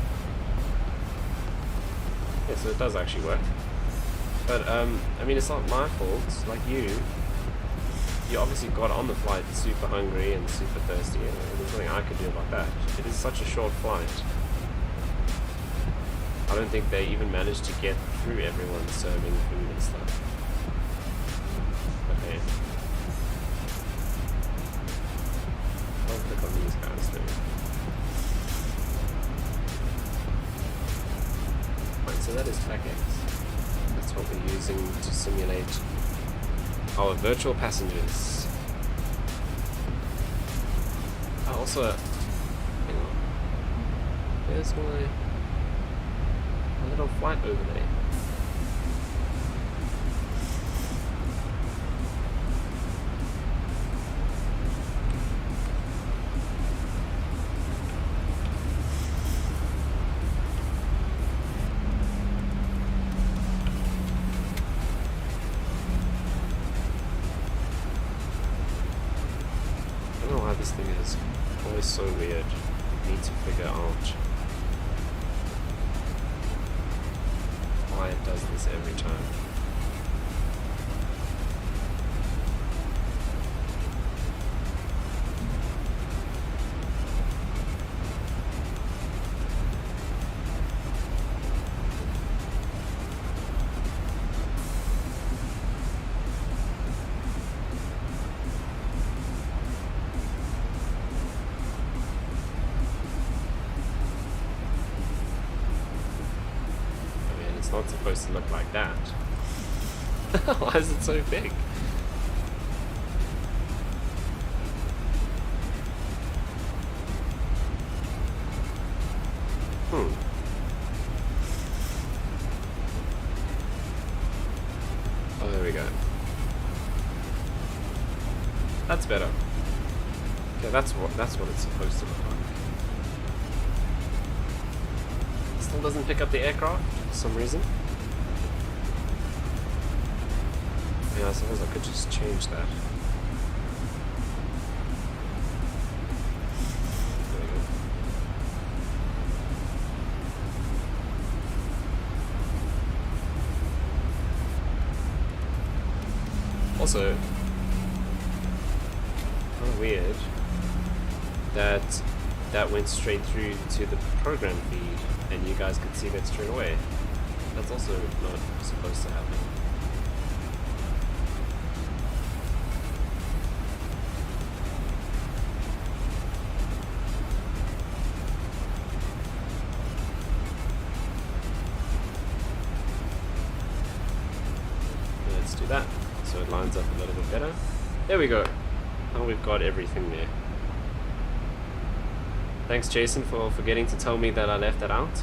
A: Yeah, so it does actually work. But, I mean, it's not my fault. Like you obviously got on the flight super hungry and super thirsty, and there's nothing I could do about that. It is such a short flight. I don't think they even managed to get through everyone serving food and stuff. Okay. I'll click on these guys too. Right, so that is PACX. That's what we're using to simulate our virtual passengers. Also, hang on. There's my little flight over there. I don't know why this thing is always so weird. I need to figure out why it does this every time. Not supposed to look like that. Why is it so big? Oh, there we go. That's better. Okay, that's what it's supposed to look like. Still doesn't pick up the aircraft for some reason. Yeah, I suppose I could just change that. There we go. Also, kind of weird that that went straight through to the program feed and you guys could see that straight away. That's also not supposed to happen. Let's do that so it lines up a little bit better. There we go. Now we've got everything there. Thanks Jason for forgetting to tell me that I left that out.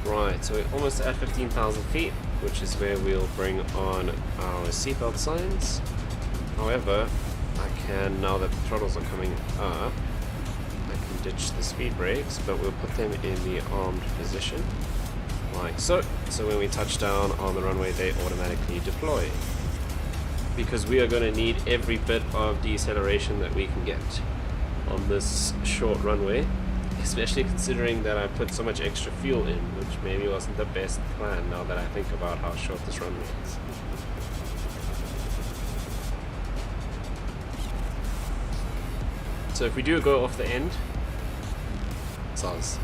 A: Right, so we're almost at 15,000 feet, which is where we'll bring on our seatbelt signs. However, I can, now that the throttles are coming up, I can ditch the speed brakes, but we'll put them in the armed position, like so. So when we touch down on the runway, they automatically deploy. Because we are going to need every bit of deceleration that we can get on this short runway, especially considering that I put so much extra fuel in, which maybe wasn't the best plan now that I think about how short this runway is. So if we do go off the end, soz.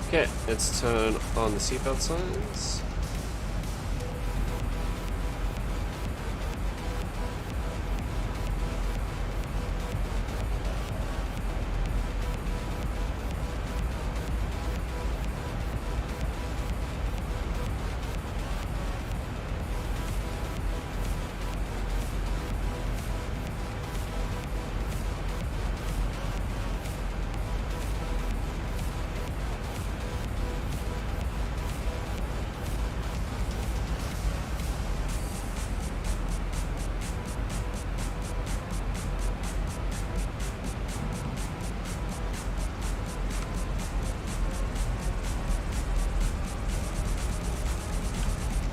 A: Okay, let's turn on the seatbelt signs.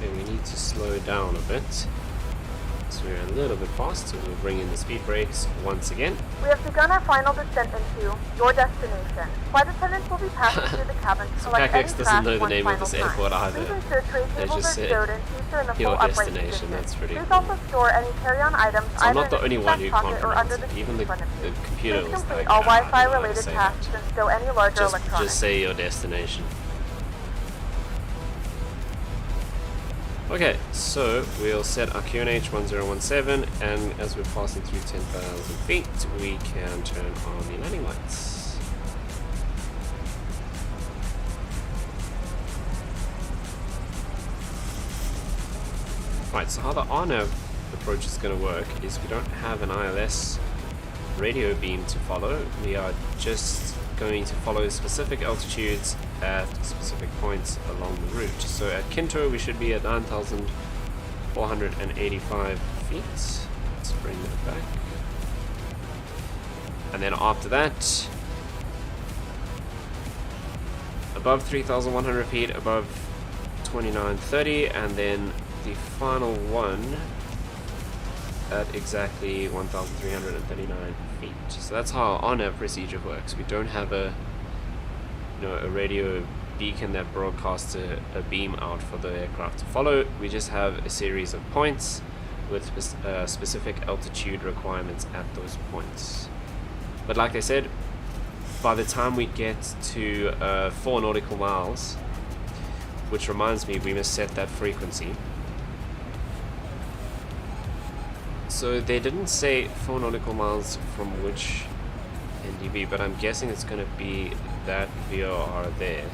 A: We need to slow down a bit. So we're a little bit fast, so we'll bring in the speed brakes once again.
B: We have begun our final descent into your destination. Flight attendants will be passing through the cabin to
A: So
B: select any
A: PACX
B: crash
A: doesn't know the
B: one
A: name of
B: final
A: this
B: time.
A: airport either.
B: Please ensure tray
A: They
B: tables
A: just
B: are
A: said
B: stowed and seats are in the
A: your
B: full upright
A: destination.
B: position.
A: That's pretty
B: Please
A: cool.
B: also store any carry-on items
A: So I'm
B: either
A: not the
B: in
A: only
B: the
A: one who
B: back pocket
A: can't
B: or under
A: pronounce
B: the
A: it. Even
B: seat in front of
A: the
B: you.
A: computer
B: Please
A: was
B: complete
A: like,
B: all
A: "Nah, I don't know how to
B: Wi-Fi-related
A: say
B: tasks
A: that."
B: and stow any larger electronics.
A: Just say your destination. Okay, so we'll set our QNH 1017, and as we're passing through 10,000 feet, we can turn on the landing lights. Right, so how the RNAV approach is going to work is we don't have an ILS radio beam to follow. We are just going to follow specific altitudes at specific points along the route. So at Kinto we should be at 9,485 feet. Let's bring that back. And then after that, above 3,100 feet, above 2930, and then the final one at exactly 1,339 feet. So that's how our RNAV procedure works. We don't have a radio beacon that broadcasts a beam out for the aircraft to follow. We just have a series of points with specific altitude requirements at those points. But like I said, by the time we get to 4 nautical miles, which reminds me, we must set that frequency. So they didn't say 4 nautical miles from which NDB, but I'm guessing it's going to be that VOR there,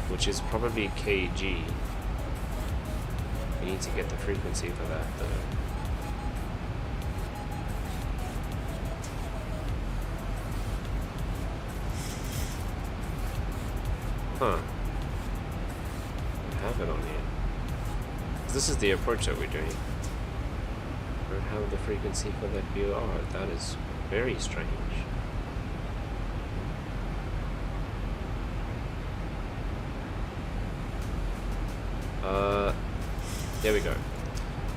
A: which is probably KG. We need to get the frequency for that though. Huh. I have it on here. This is the approach that we're doing. I don't have the frequency for that VOR. That is very strange. There we go.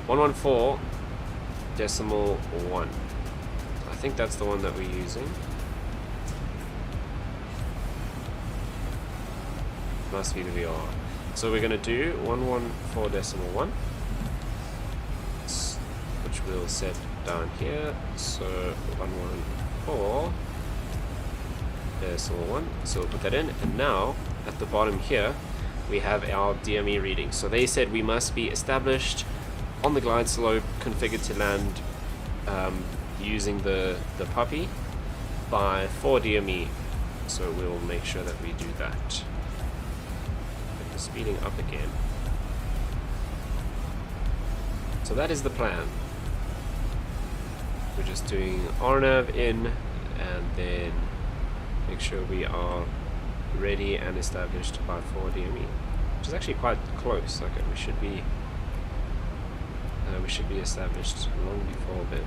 A: 114.1. I think that's the one that we're using. Must be the VOR. So we're going to do 114.1, which we'll set down here. So 114.1. So we'll put that in, and now at the bottom here we have our DME reading. So they said we must be established on the glide slope, configured to land using the puppy by 4 DME. So we'll make sure that we do that. Speeding up again. So that is the plan. We're just doing RNAV in, and then make sure we are ready and established by 4 DME, which is actually quite close. Okay, we should be established long before then.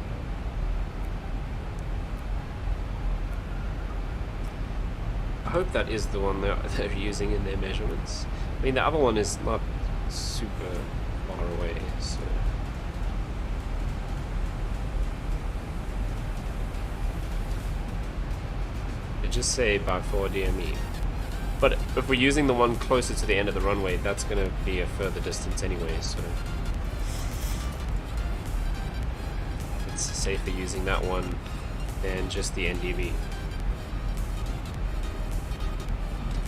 A: I hope that is the one they're using in their measurements. I mean, the other one is not super far away, so it just say by 4 DME. But if we're using the one closer to the end of the runway, that's going to be a further distance anyway, so it's safer using that one than just the NDB.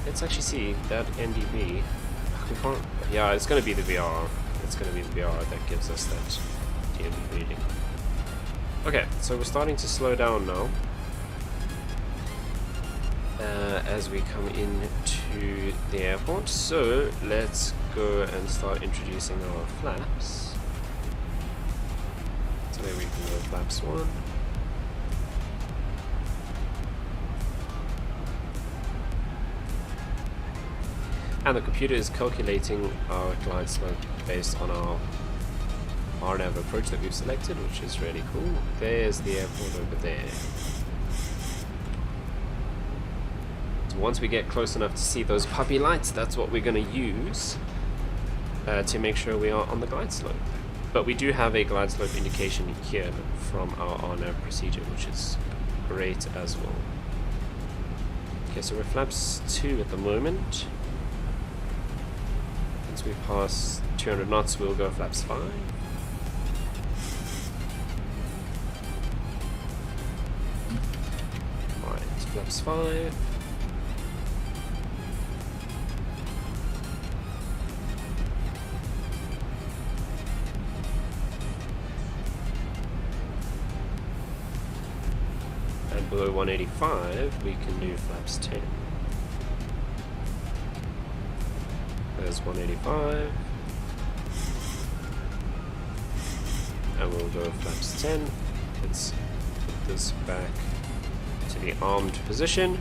A: Let's actually see that NDB. Yeah, it's going to be the VR. It's going to be the VR that gives us that DME reading. Okay, so we're starting to slow down now as we come into the airport. So let's go and start introducing our flaps. So there we can go flaps 1. And the computer is calculating our glide slope based on our RNAV approach that we've selected, which is really cool. There's the airport over there. So once we get close enough to see those puppy lights, that's what we're going to use to make sure we are on the glide slope. But we do have a glide slope indication here from our RNAV procedure, which is great as well. Okay, so we're flaps 2 at the moment. Once we pass 200 knots, we'll go flaps 5. Right, flaps 5. below 185, we can do flaps 10. There's 185. And we'll go flaps 10. Let's put this back to the armed position.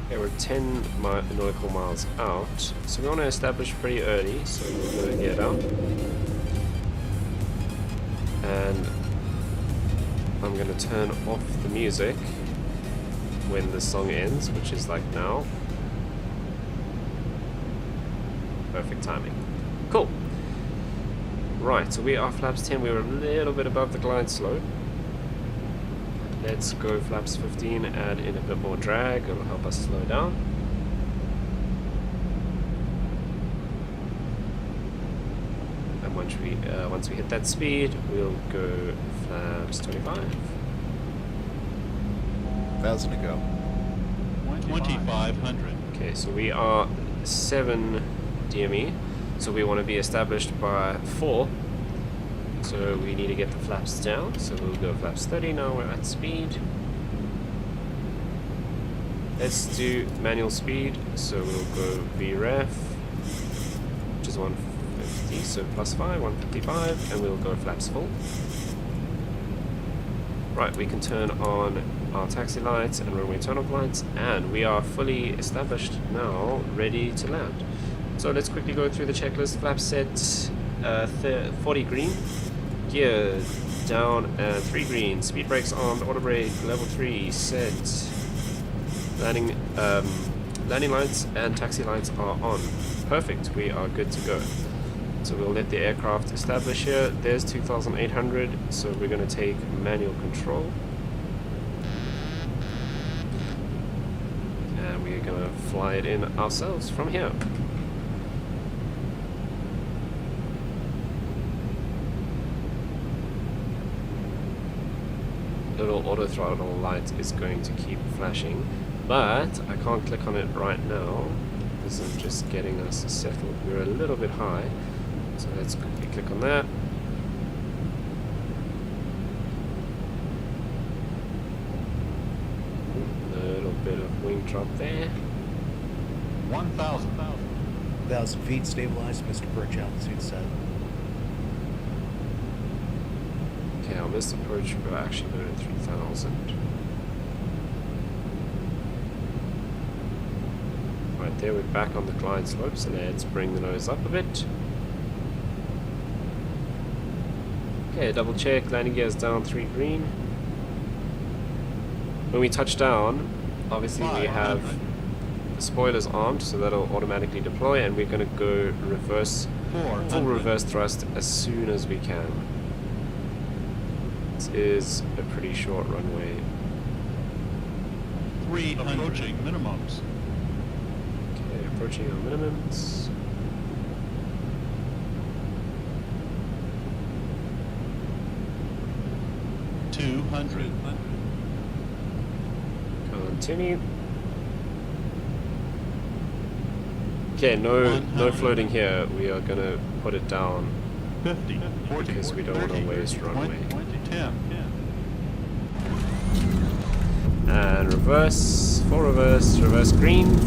A: Okay, we're 10 nautical miles out, so we want to establish pretty early, so we'll go gear down. And I'm going to turn off the music when the song ends, which is like now. Perfect timing. Cool. Right, so we are flaps 10, we were a little bit above the glide slope. Let's go flaps 15, add in a bit more drag, it'll help us slow down. And once we hit that speed, we'll go flaps 25.
G: 1,000 to go.
H: 2,500.
A: Okay, so we are 7 DME, so we want to be established by 4. So we need to get the flaps down, so we'll go flaps 30, now we're at speed. Let's do manual speed, so we'll go VREF, which is 150, so plus 5, 155, and we'll go flaps full. Right, we can turn on our taxi lights and runway turn-off lights, and we are fully established now, ready to land. So let's quickly go through the checklist. Flaps set, 40 green. Gear down and 3 green. Speed brakes on. Auto brake level 3 set. Landing lights and taxi lights are on. Perfect. We are good to go. So we'll let the aircraft establish here. There's 2,800. So we're going to take manual control. And we're going to fly it in ourselves from here. Little auto throttle light is going to keep flashing, but I can't click on it right now. This is just getting us settled. We're a little bit high, so let's quickly click on that. A little bit of wing drop there.
H: 1,000.
G: 1,000 feet stabilized, Mr. Birch, altitude set.
A: Okay, on this approach we're actually going to 3,000. Right there, we're back on the glide slope, so let's bring the nose up a bit. Okay, double check, landing gears down 3 green. When we touch down, obviously we have the spoilers armed, so that'll automatically deploy, and we're going to go reverse, full reverse thrust as soon as we can. This is a pretty short runway.
H: 3 approaching minimums.
A: Okay, approaching our minimums.
H: $200.
A: Continue. Okay, no floating here. We are gonna put it down
H: 50, 40,
A: because we don't want to waste runway.
H: 10.
A: And reverse, full reverse, reverse green.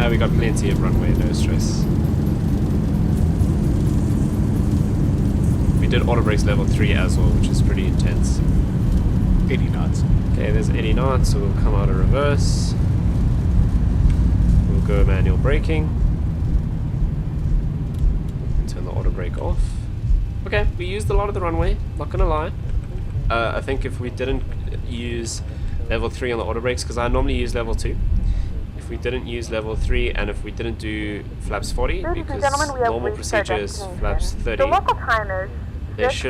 A: We got plenty of runway, no stress. We did auto brakes level 3 as well, which is pretty intense.
G: 80 knots.
A: Okay, there's 80 knots, so we'll come out of reverse. We'll go manual braking. Turn the auto brake off. Okay, we used a lot of the runway, not gonna lie. I think if we didn't use level 3 on the auto brakes, because I normally use level 2. If we didn't use level 3 and if we didn't do flaps 40, because normal procedure is flaps 30,
B: the local time is
A: this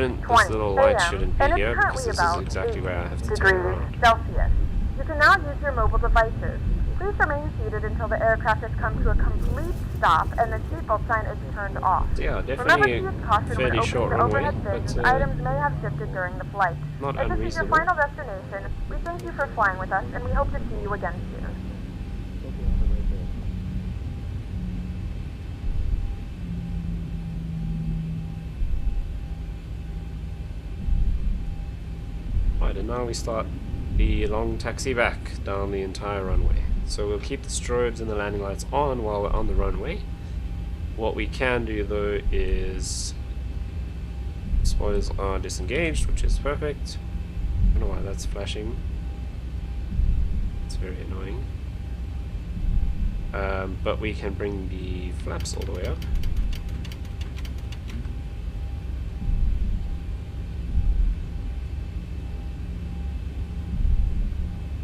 A: little light shouldn't be here, because this is exactly where I have to turn around.
B: Celsius. You can now use your mobile devices. Please remain seated until the aircraft has come to a complete stop and the seatbelt sign is turned off.
A: Yeah,
B: Remember
A: definitely
B: to use caution
A: a
B: when
A: fairly short
B: opening the
A: runway,
B: overhead bins,
A: but
B: items may have shifted during the flight.
A: not
B: If this is your
A: unreasonable.
B: final destination, we thank you for flying with us and we hope to see you again soon.
A: Right, and now we start the long taxi back down the entire runway. So we'll keep the strobes and the landing lights on while we're on the runway. What we can do though is spoilers are disengaged, which is perfect. I don't know why that's flashing. It's very annoying. But we can bring the flaps all the way up.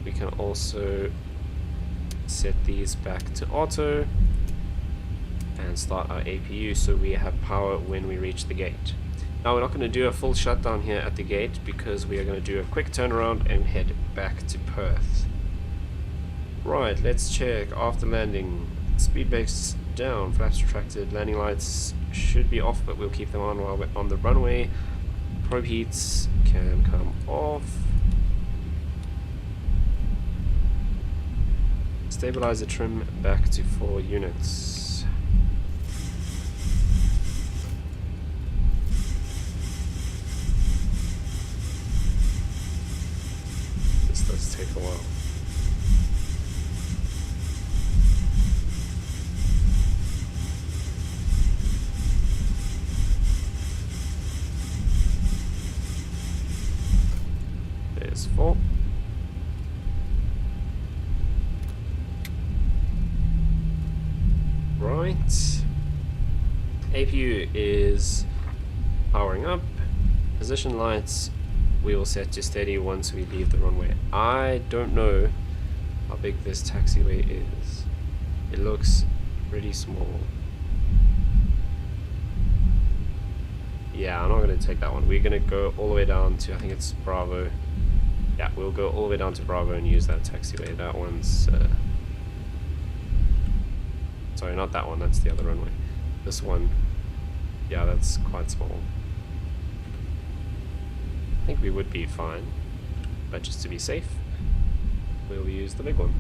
A: We can also set these back to auto and start our APU so we have power when we reach the gate. Now we're not going to do a full shutdown here at the gate because we are going to do a quick turnaround and head back to Perth. Right, let's check after landing. Speed brakes down, flaps retracted, landing lights should be off but we'll keep them on while we're on the runway. Probe heats can come off. Stabilizer trim back to 4 units. This does take a while. There's 4. Right, APU is powering up. Position lights we will set to steady once we leave the runway. I don't know how big this taxiway is. It looks pretty small. Yeah, I'm not going to take that one. We're going to go all the way down to, I think it's Bravo. Yeah, we'll go all the way down to Bravo and use that taxiway. That one's sorry, not that one, that's the other runway. This one, yeah, that's quite small. I think we would be fine, but just to be safe, we'll use the big one.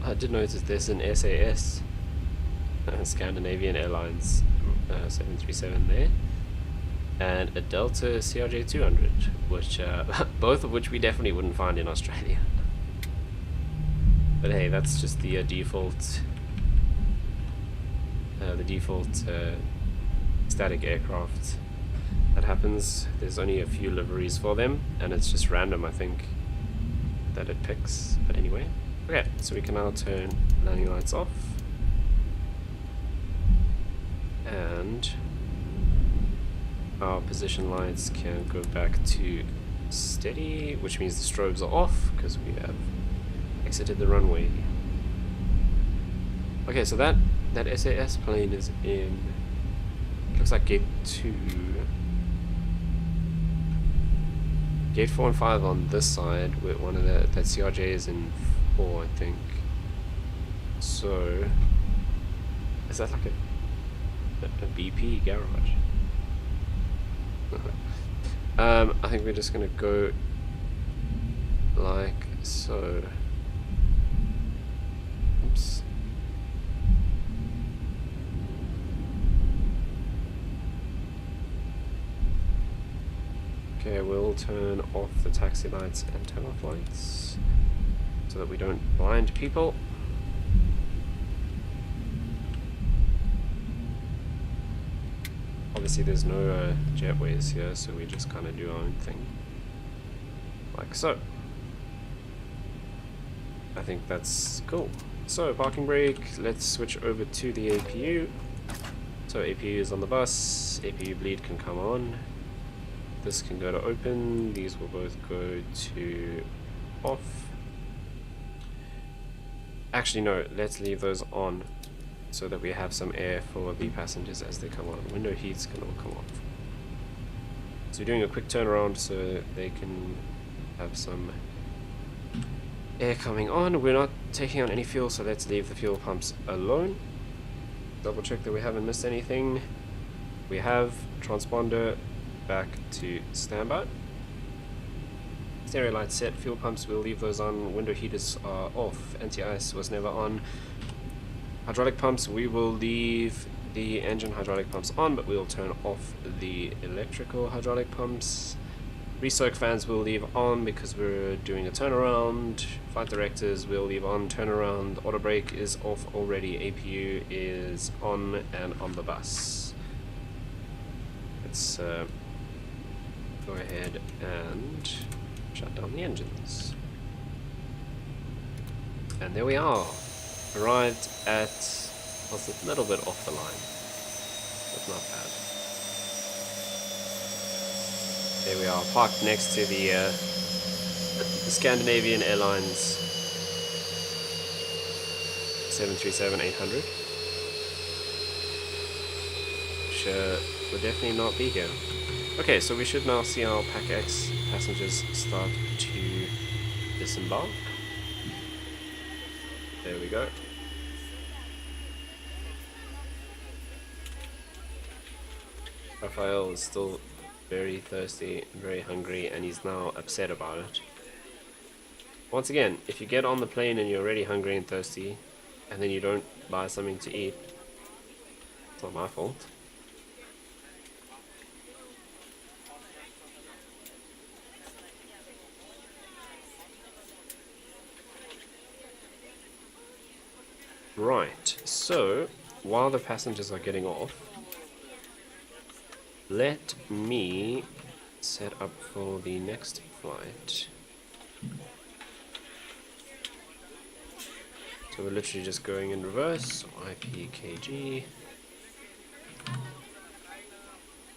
A: I did notice there's an SAS, Scandinavian Airlines 737 there, and a Delta CRJ 200, which both of which we definitely wouldn't find in Australia. But hey, that's just the default static aircraft that happens. There's only a few liveries for them, and it's just random, I think, that it picks. But anyway, okay, so we can now turn landing lights off. And our position lights can go back to steady, which means the strobes are off because we have exited the runway. Okay, so that SAS plane is in, looks like gate 2. Gate 4 and 5 on this side, with one of that CRJ is in 4, I think. So, is that like a BP garage? I think we're just gonna go like so. Oops. Okay, we'll turn off the taxi lights and turn off lights so that we don't blind people. Obviously there's no jetways here, so we just kind of do our own thing. Like so. I think that's cool. So, parking brake, let's switch over to the APU. So APU is on the bus, APU bleed can come on. This can go to open, these will both go to off. Actually no, let's leave those on, so that we have some air for the passengers as they come on. Window heats can all come off. So we're doing a quick turnaround so they can have some air coming on. We're not taking on any fuel, so let's leave the fuel pumps alone. Double check that we haven't missed anything. We have transponder back to standby. stereo lights set, fuel pumps we'll leave those on, window heaters are off, anti-ice was never on. Hydraulic pumps, we will leave the engine hydraulic pumps on, but we'll turn off the electrical hydraulic pumps. Resoak fans we'll leave on because we're doing a turnaround. Flight directors we'll leave on, turnaround. Auto brake is off already, APU is on and on the bus. Let's go ahead and shut down the engines. And there we are. Arrived at, was a little bit off the line, but not bad. There we are, parked next to the Scandinavian Airlines 737-800, which would definitely not be here. Okay, so we should now see our PACX passengers start to disembark. There we go. Raphael is still very thirsty, very hungry, and he's now upset about it. Once again, if you get on the plane and you're already hungry and thirsty, and then you don't buy something to eat, it's not my fault. Right, so while the passengers are getting off, let me set up for the next flight. So we're literally just going in reverse, YPKG.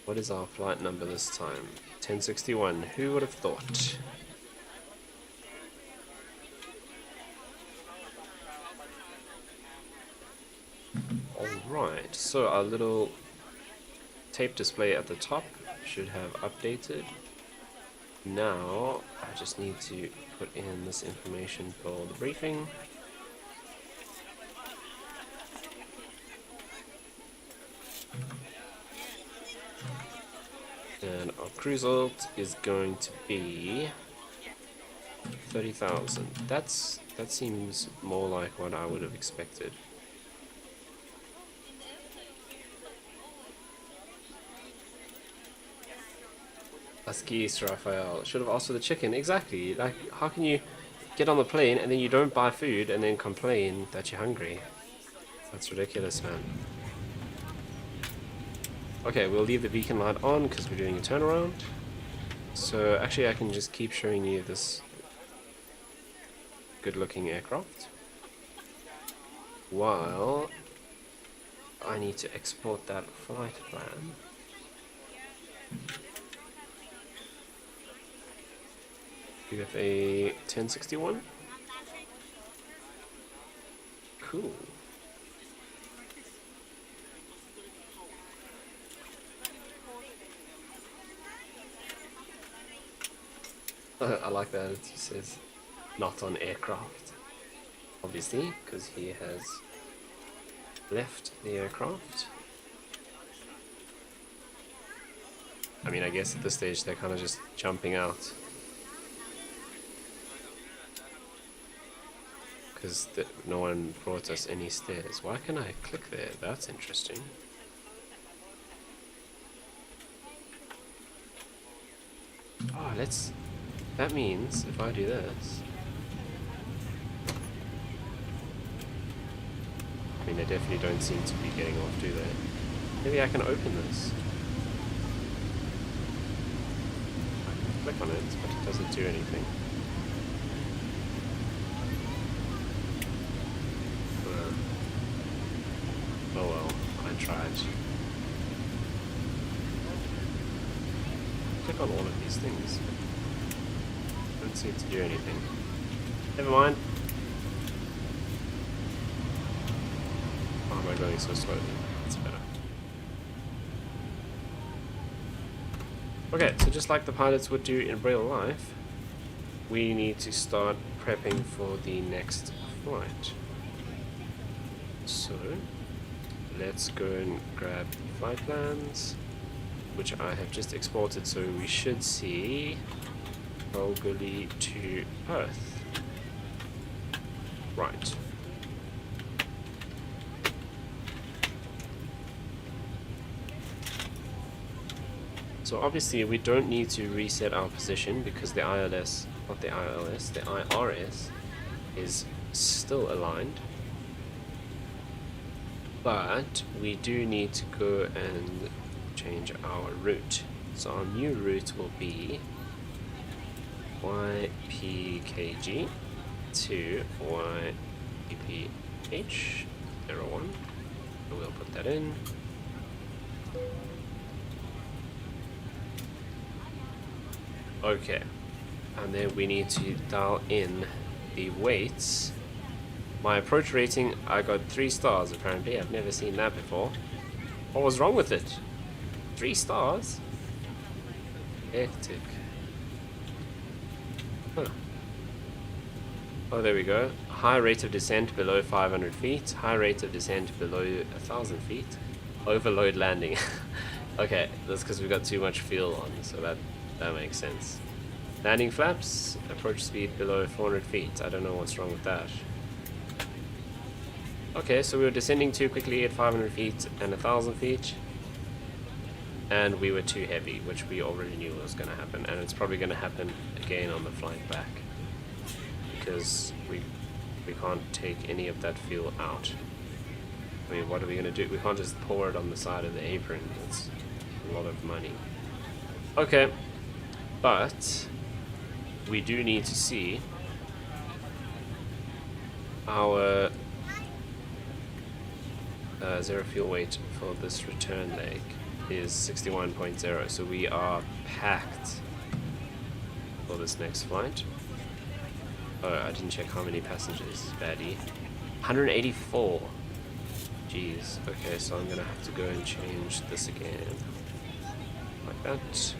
A: What is our flight number this time? 1061, who would have thought? Alright, so our little tape display at the top should have updated. Now I just need to put in this information for the briefing. And our cruise alt is going to be 30,000. That seems more like what I would have expected. Geese, Raphael. Should have asked for the chicken. Exactly. Like, how can you get on the plane and then you don't buy food and then complain that you're hungry? That's ridiculous, man. Okay, we'll leave the beacon light on because we're doing a turnaround. So actually I can just keep showing you this good looking aircraft while I need to export that flight plan. We have a 1061. Cool. I like that it says not on aircraft. Obviously, because he has left the aircraft. I mean, I guess at this stage they're kind of just jumping out. Because no one brought us any stairs. Why can I click there? That's interesting. Oh, that means if I do this, I mean, they definitely don't seem to be getting off, do they? Maybe I can open this. I can click on it, but it doesn't do anything. Oh well, I tried. Click on all of these things. Don't seem to do anything. Never mind. Why am I going so slowly? That's better. Okay, so just like the pilots would do in real life, we need to start prepping for the next flight. So let's go and grab the flight plans, which I have just exported, so we should see Kalgoorlie to Perth. Right. So obviously we don't need to reset our position because the ILS, not the ILS, the IRS is still aligned. But we do need to go and change our route. So our new route will be YPKG to YPPH 01. So we'll put that in. Okay, and then we need to dial in the weights. My approach rating, I got 3 stars apparently. I've never seen that before. What was wrong with it? 3 stars? Hectic. Huh. Oh, there we go. High rate of descent below 500 feet. High rate of descent below 1,000 feet. Overload landing. Okay, that's because we got too much fuel on, so that makes sense. Landing flaps. Approach speed below 400 feet. I don't know what's wrong with that. Okay, so we were descending too quickly at 500 feet and 1,000 feet. And we were too heavy, which we already knew was going to happen. And it's probably going to happen again on the flight back. Because we can't take any of that fuel out. I mean, what are we going to do? We can't just pour it on the side of the apron. That's a lot of money. Okay, but we do need to see our zero fuel weight for this return leg is 61.0, so we are packed for this next flight. Oh, I didn't check how many passengers, baddie. 184. Jeez. Okay, so I'm gonna have to go and change this again. Like that.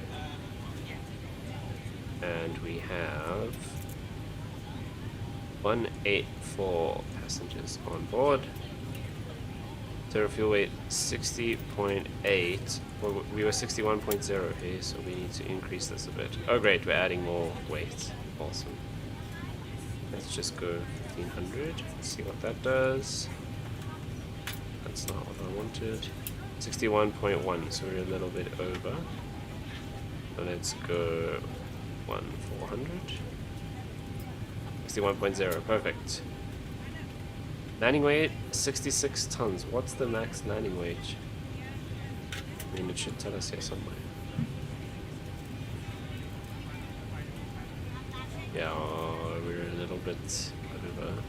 A: And we have 184 passengers on board. Zero fuel weight 60.8. Well, we were 61.0 here, so we need to increase this a bit. Oh great, we're adding more weight. Awesome. Let's just go 1500. Let's see what that does. That's not what I wanted. 61.1, so we're a little bit over. So let's go 400. 61.0, perfect. Landing weight 66 tons. What's the max landing weight? I mean, it should tell us here somewhere. Yeah, we're a little bit over.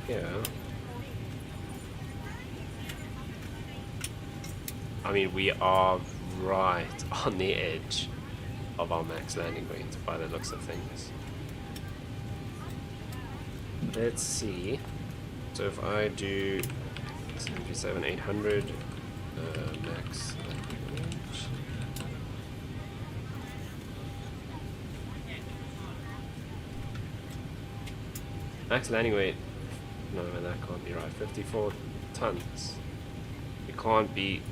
A: Yeah. I mean, we are right on the edge of our max landing weight by the looks of things. Let's see. So if I do 737-800 max landing weight. Max landing weight. No, that can't be right. 54 tons. It can't be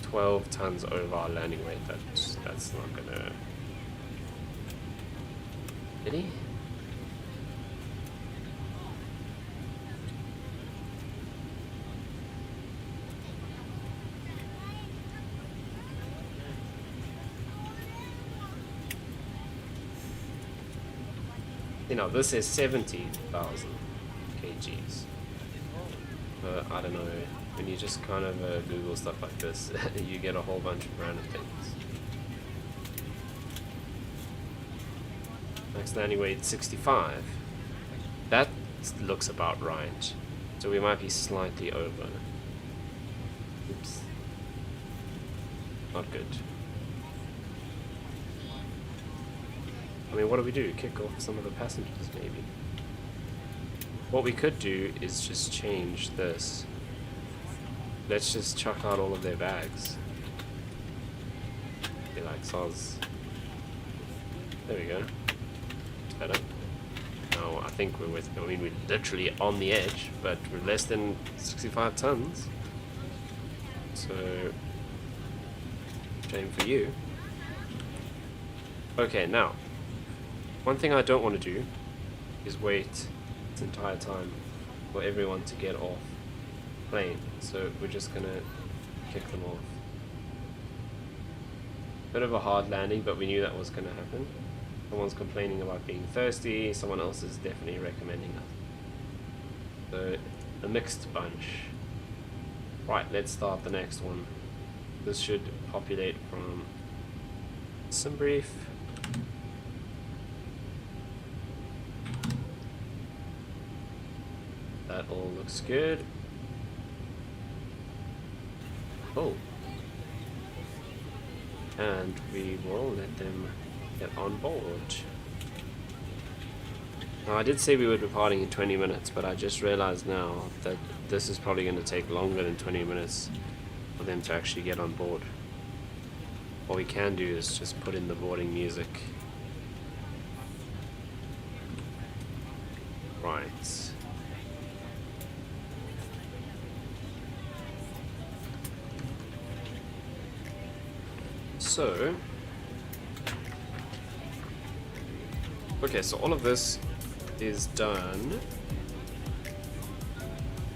A: 12 tons over our landing weight. That's not gonna. Really? You know, this is 70,000 kgs. I don't know, when you just kind of Google stuff like this, you get a whole bunch of random things. Max landing weight 65. That looks about right. So we might be slightly over. Oops. Not good. I mean, what do we do? Kick off some of the passengers, maybe? What we could do is just change this. Let's just chuck out all of their bags. Be like, soz. There we go. It's better. Now, I think we're literally on the edge, but we're less than 65 tons. So, shame for you. Okay, now, one thing I don't want to do is wait this entire time for everyone to get off plane. So we're just gonna kick them off. Bit of a hard landing, but we knew that was gonna happen. Someone's complaining about being thirsty, someone else is definitely recommending us. So, a mixed bunch. Right, let's start the next one. This should populate from some brief. That all looks good. Oh. And we will let them get on board. Now, I did say we were departing in 20 minutes, but I just realized now that this is probably going to take longer than 20 minutes for them to actually get on board. What we can do is just put in the boarding music. Right. So, okay, so all of this is done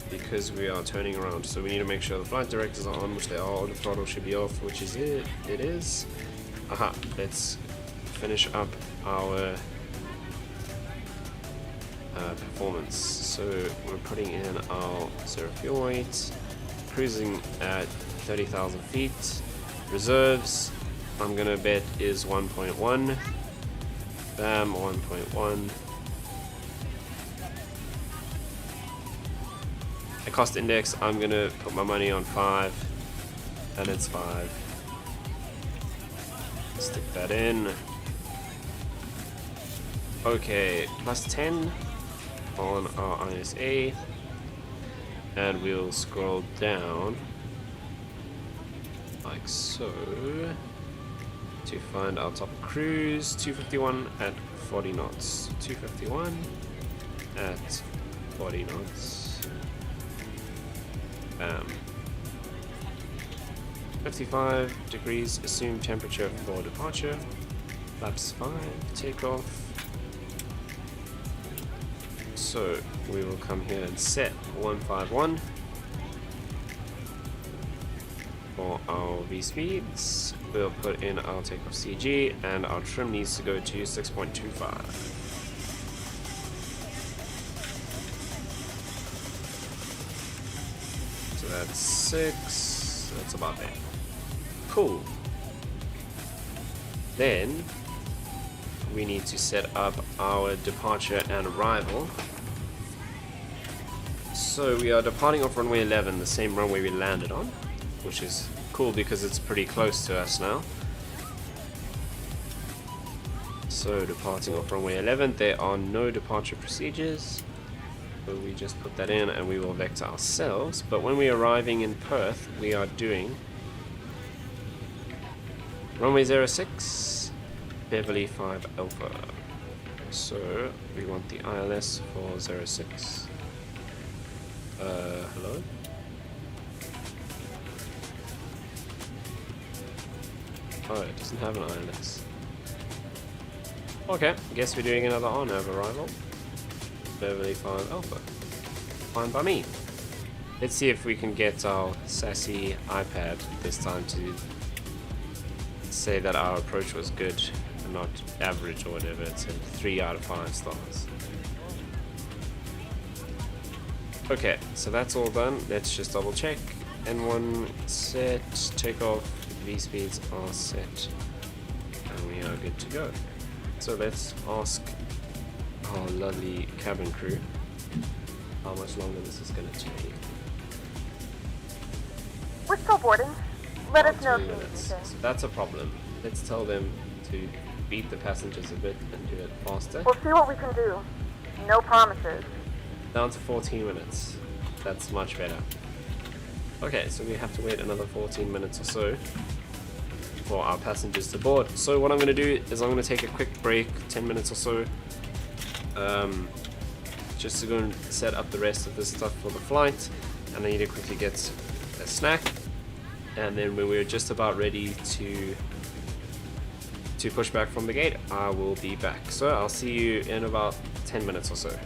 A: because we are turning around. So we need to make sure the flight directors are on, which they are. The throttle should be off, which is it. It is. Aha, let's finish up our performance. So we're putting in our zero fuel weight, cruising at 30,000 feet. Reserves, I'm gonna bet is 1.1. Bam, 1.1. The cost index, I'm gonna put my money on 5, and it's 5. Stick that in. Okay, plus 10 on our ISA, and we'll scroll down like so to find our top cruise. 251 at 40 knots. 251 at 40 knots. Bam. 55 degrees assumed temperature for departure. Flaps 5, takeoff. So we will come here and set 151 for our V speeds. We'll put in our takeoff CG, and our trim needs to go to 6.25. So that's 6. That's about there. Cool. Then we need to set up our departure and arrival. So we are departing off runway 11, the same runway we landed on, which is cool because it's pretty close to us now. So departing off runway 11, there are no departure procedures. So we just put that in and we will vector ourselves. But when we are arriving in Perth, we are doing runway 06, Beverly 5 Alpha. So we want the ILS for 06. Hello? Oh, it doesn't have an ILS. Okay, guess we're doing another on-over arrival. Beverly 5 Alpha. Fine by me. Let's see if we can get our sassy iPad this time to say that our approach was good and not average or whatever. It's a 3 out of 5 stars. Okay, so that's all done. Let's just double check. N1 set, takeoff, V speeds are set, and we are good to go. So let's ask our lovely cabin crew how much longer this is going to take.
B: We're still boarding. Let us know if
A: 2
B: you need
A: minutes.
B: anything.
A: So that's a problem. Let's tell them to beat the passengers a bit and do it faster.
B: We'll see what we can do. No promises.
A: Down to 14 minutes. That's much better. Okay, so we have to wait another 14 minutes or so for our passengers to board. So what I'm going to do is I'm going to take a quick break, 10 minutes or so, just to go and set up the rest of this stuff for the flight. And I need to quickly get a snack. And then when we're just about ready to to Pushback from the gate, I will be back. So I'll see you in about 10 minutes or so.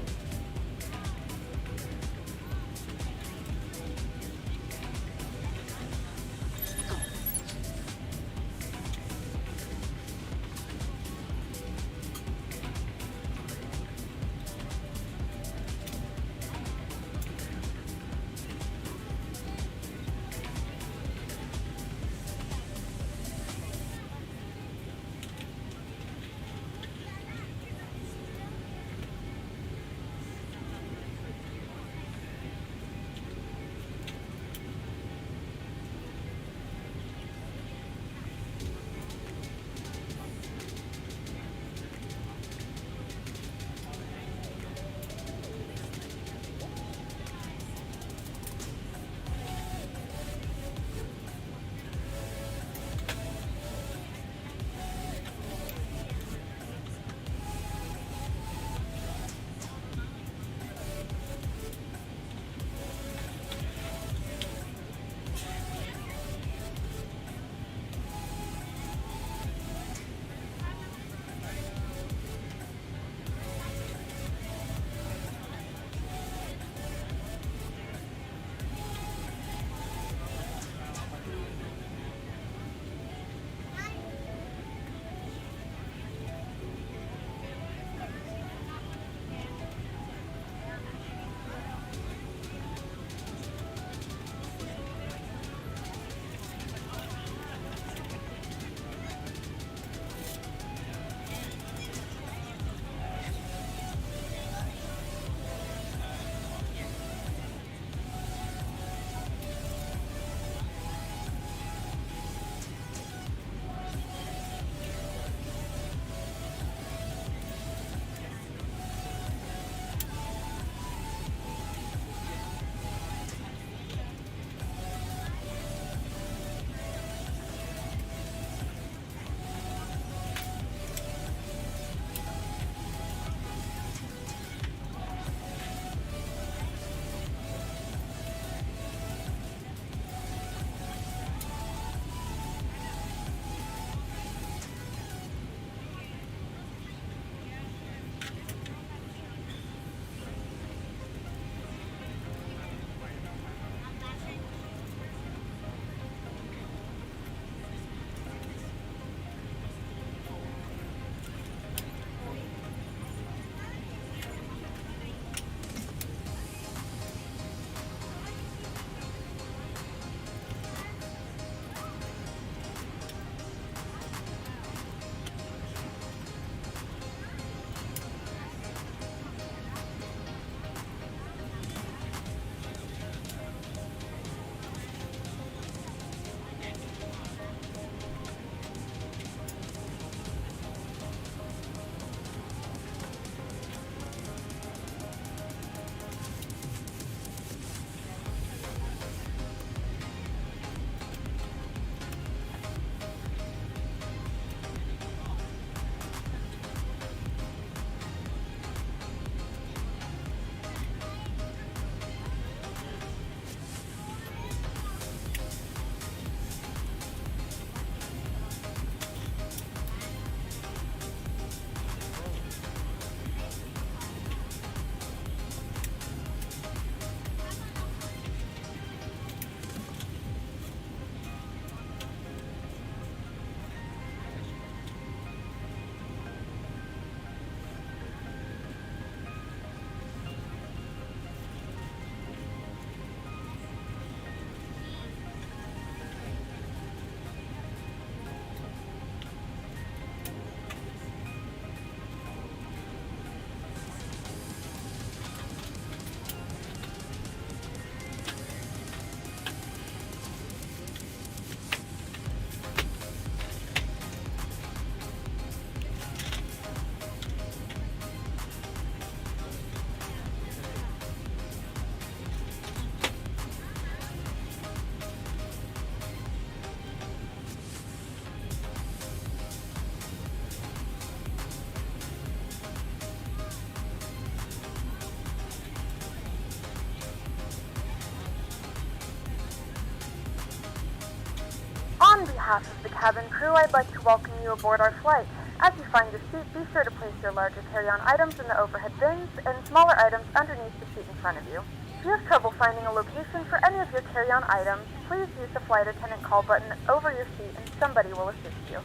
B: behalf of the cabin crew, I'd like to welcome you aboard our flight. As you find your seat, be sure to place your larger carry-on items in the overhead bins and smaller items underneath the seat in front of you. If you have trouble finding a location for any of your carry-on items, please use the flight attendant call button over your seat and somebody will assist you.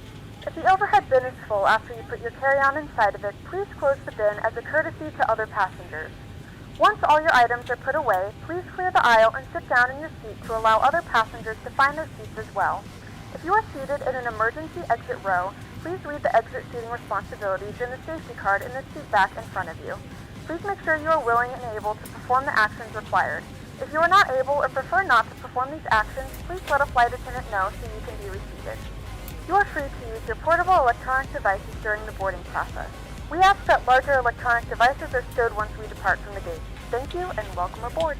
B: If the overhead bin is full after you put your carry-on inside of it, please close the bin as a courtesy to other passengers. Once all your items are put away, please clear the aisle and sit down in your seat to allow other passengers to find their seats as well. If you are seated in an emergency exit row, please read the exit seating responsibilities in the safety card in the seat back in front of you. Please make sure you are willing and able to perform the actions required. If you are not able or prefer not to perform these actions, please let a flight attendant know so you can be reseated. You are free to use your portable electronic devices during the boarding process. We ask that larger electronic devices are stowed once we depart from the gate. Thank you and welcome aboard.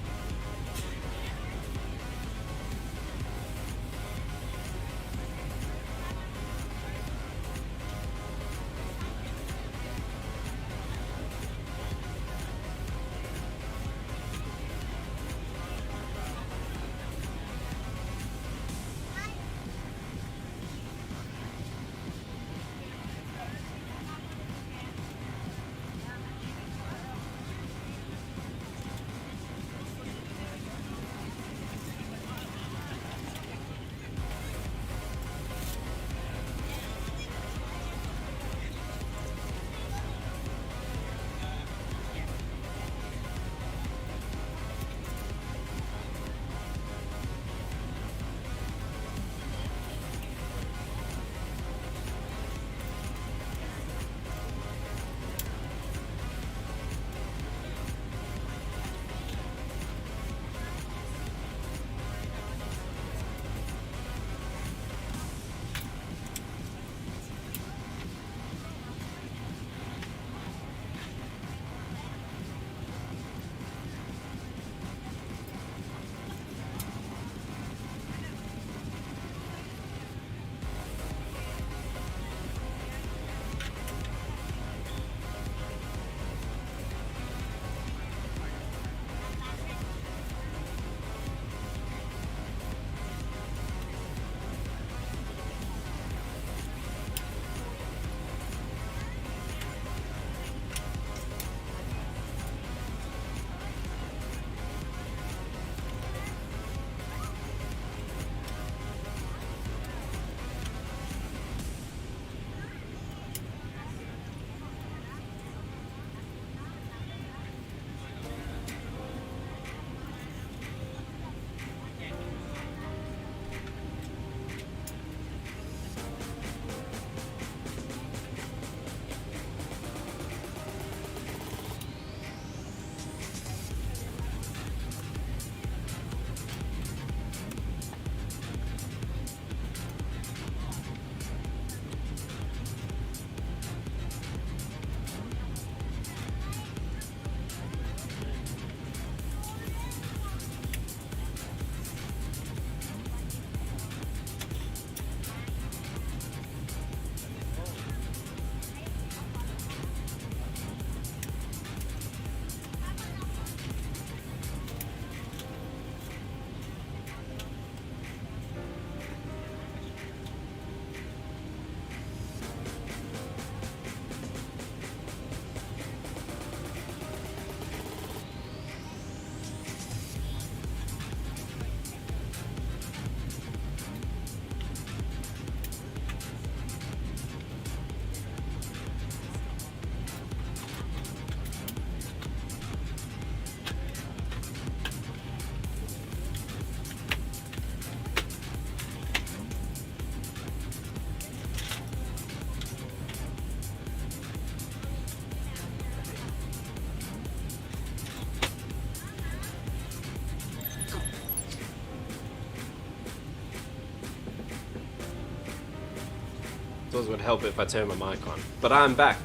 A: Those would help if I turn my mic on. But I'm back.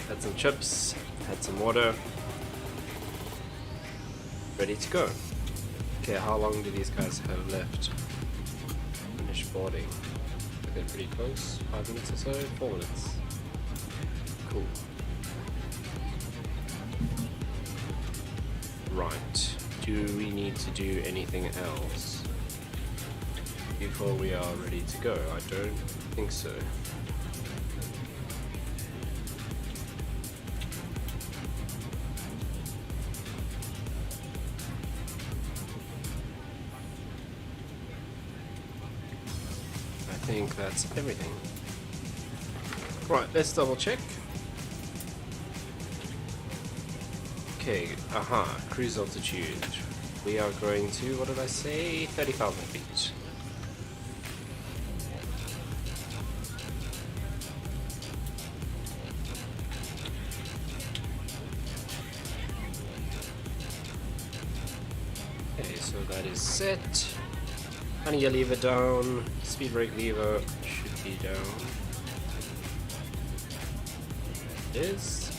A: Had some chips, had some water. Ready to go. Okay, how long do these guys have left? Finish boarding. They're pretty close. 5 minutes or so? 4 minutes. Cool. Right. Do we need to do anything else? before we are ready to go? I don't think so. I think that's everything. Right, let's double check. Okay, cruise altitude. We are going to, what did I say? 30,000 feet. Okay, so that is set. Honey gear lever down. Speed brake lever should be down. It is.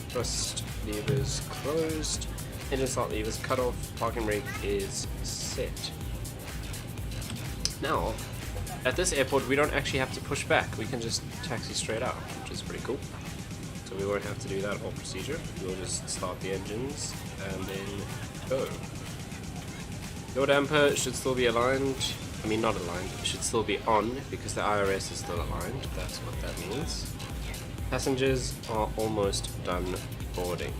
A: Thrust levers closed. Engine start levers cut off. Parking brake is set. Now, at this airport we don't actually have to push back. We can just taxi straight out, which is pretty cool. So we won't have to do that whole procedure. We'll just start the engines and then go. Your damper should still be aligned. I mean, not aligned. It should still be on because the IRS is still aligned. That's what that means. Passengers are almost done boarding.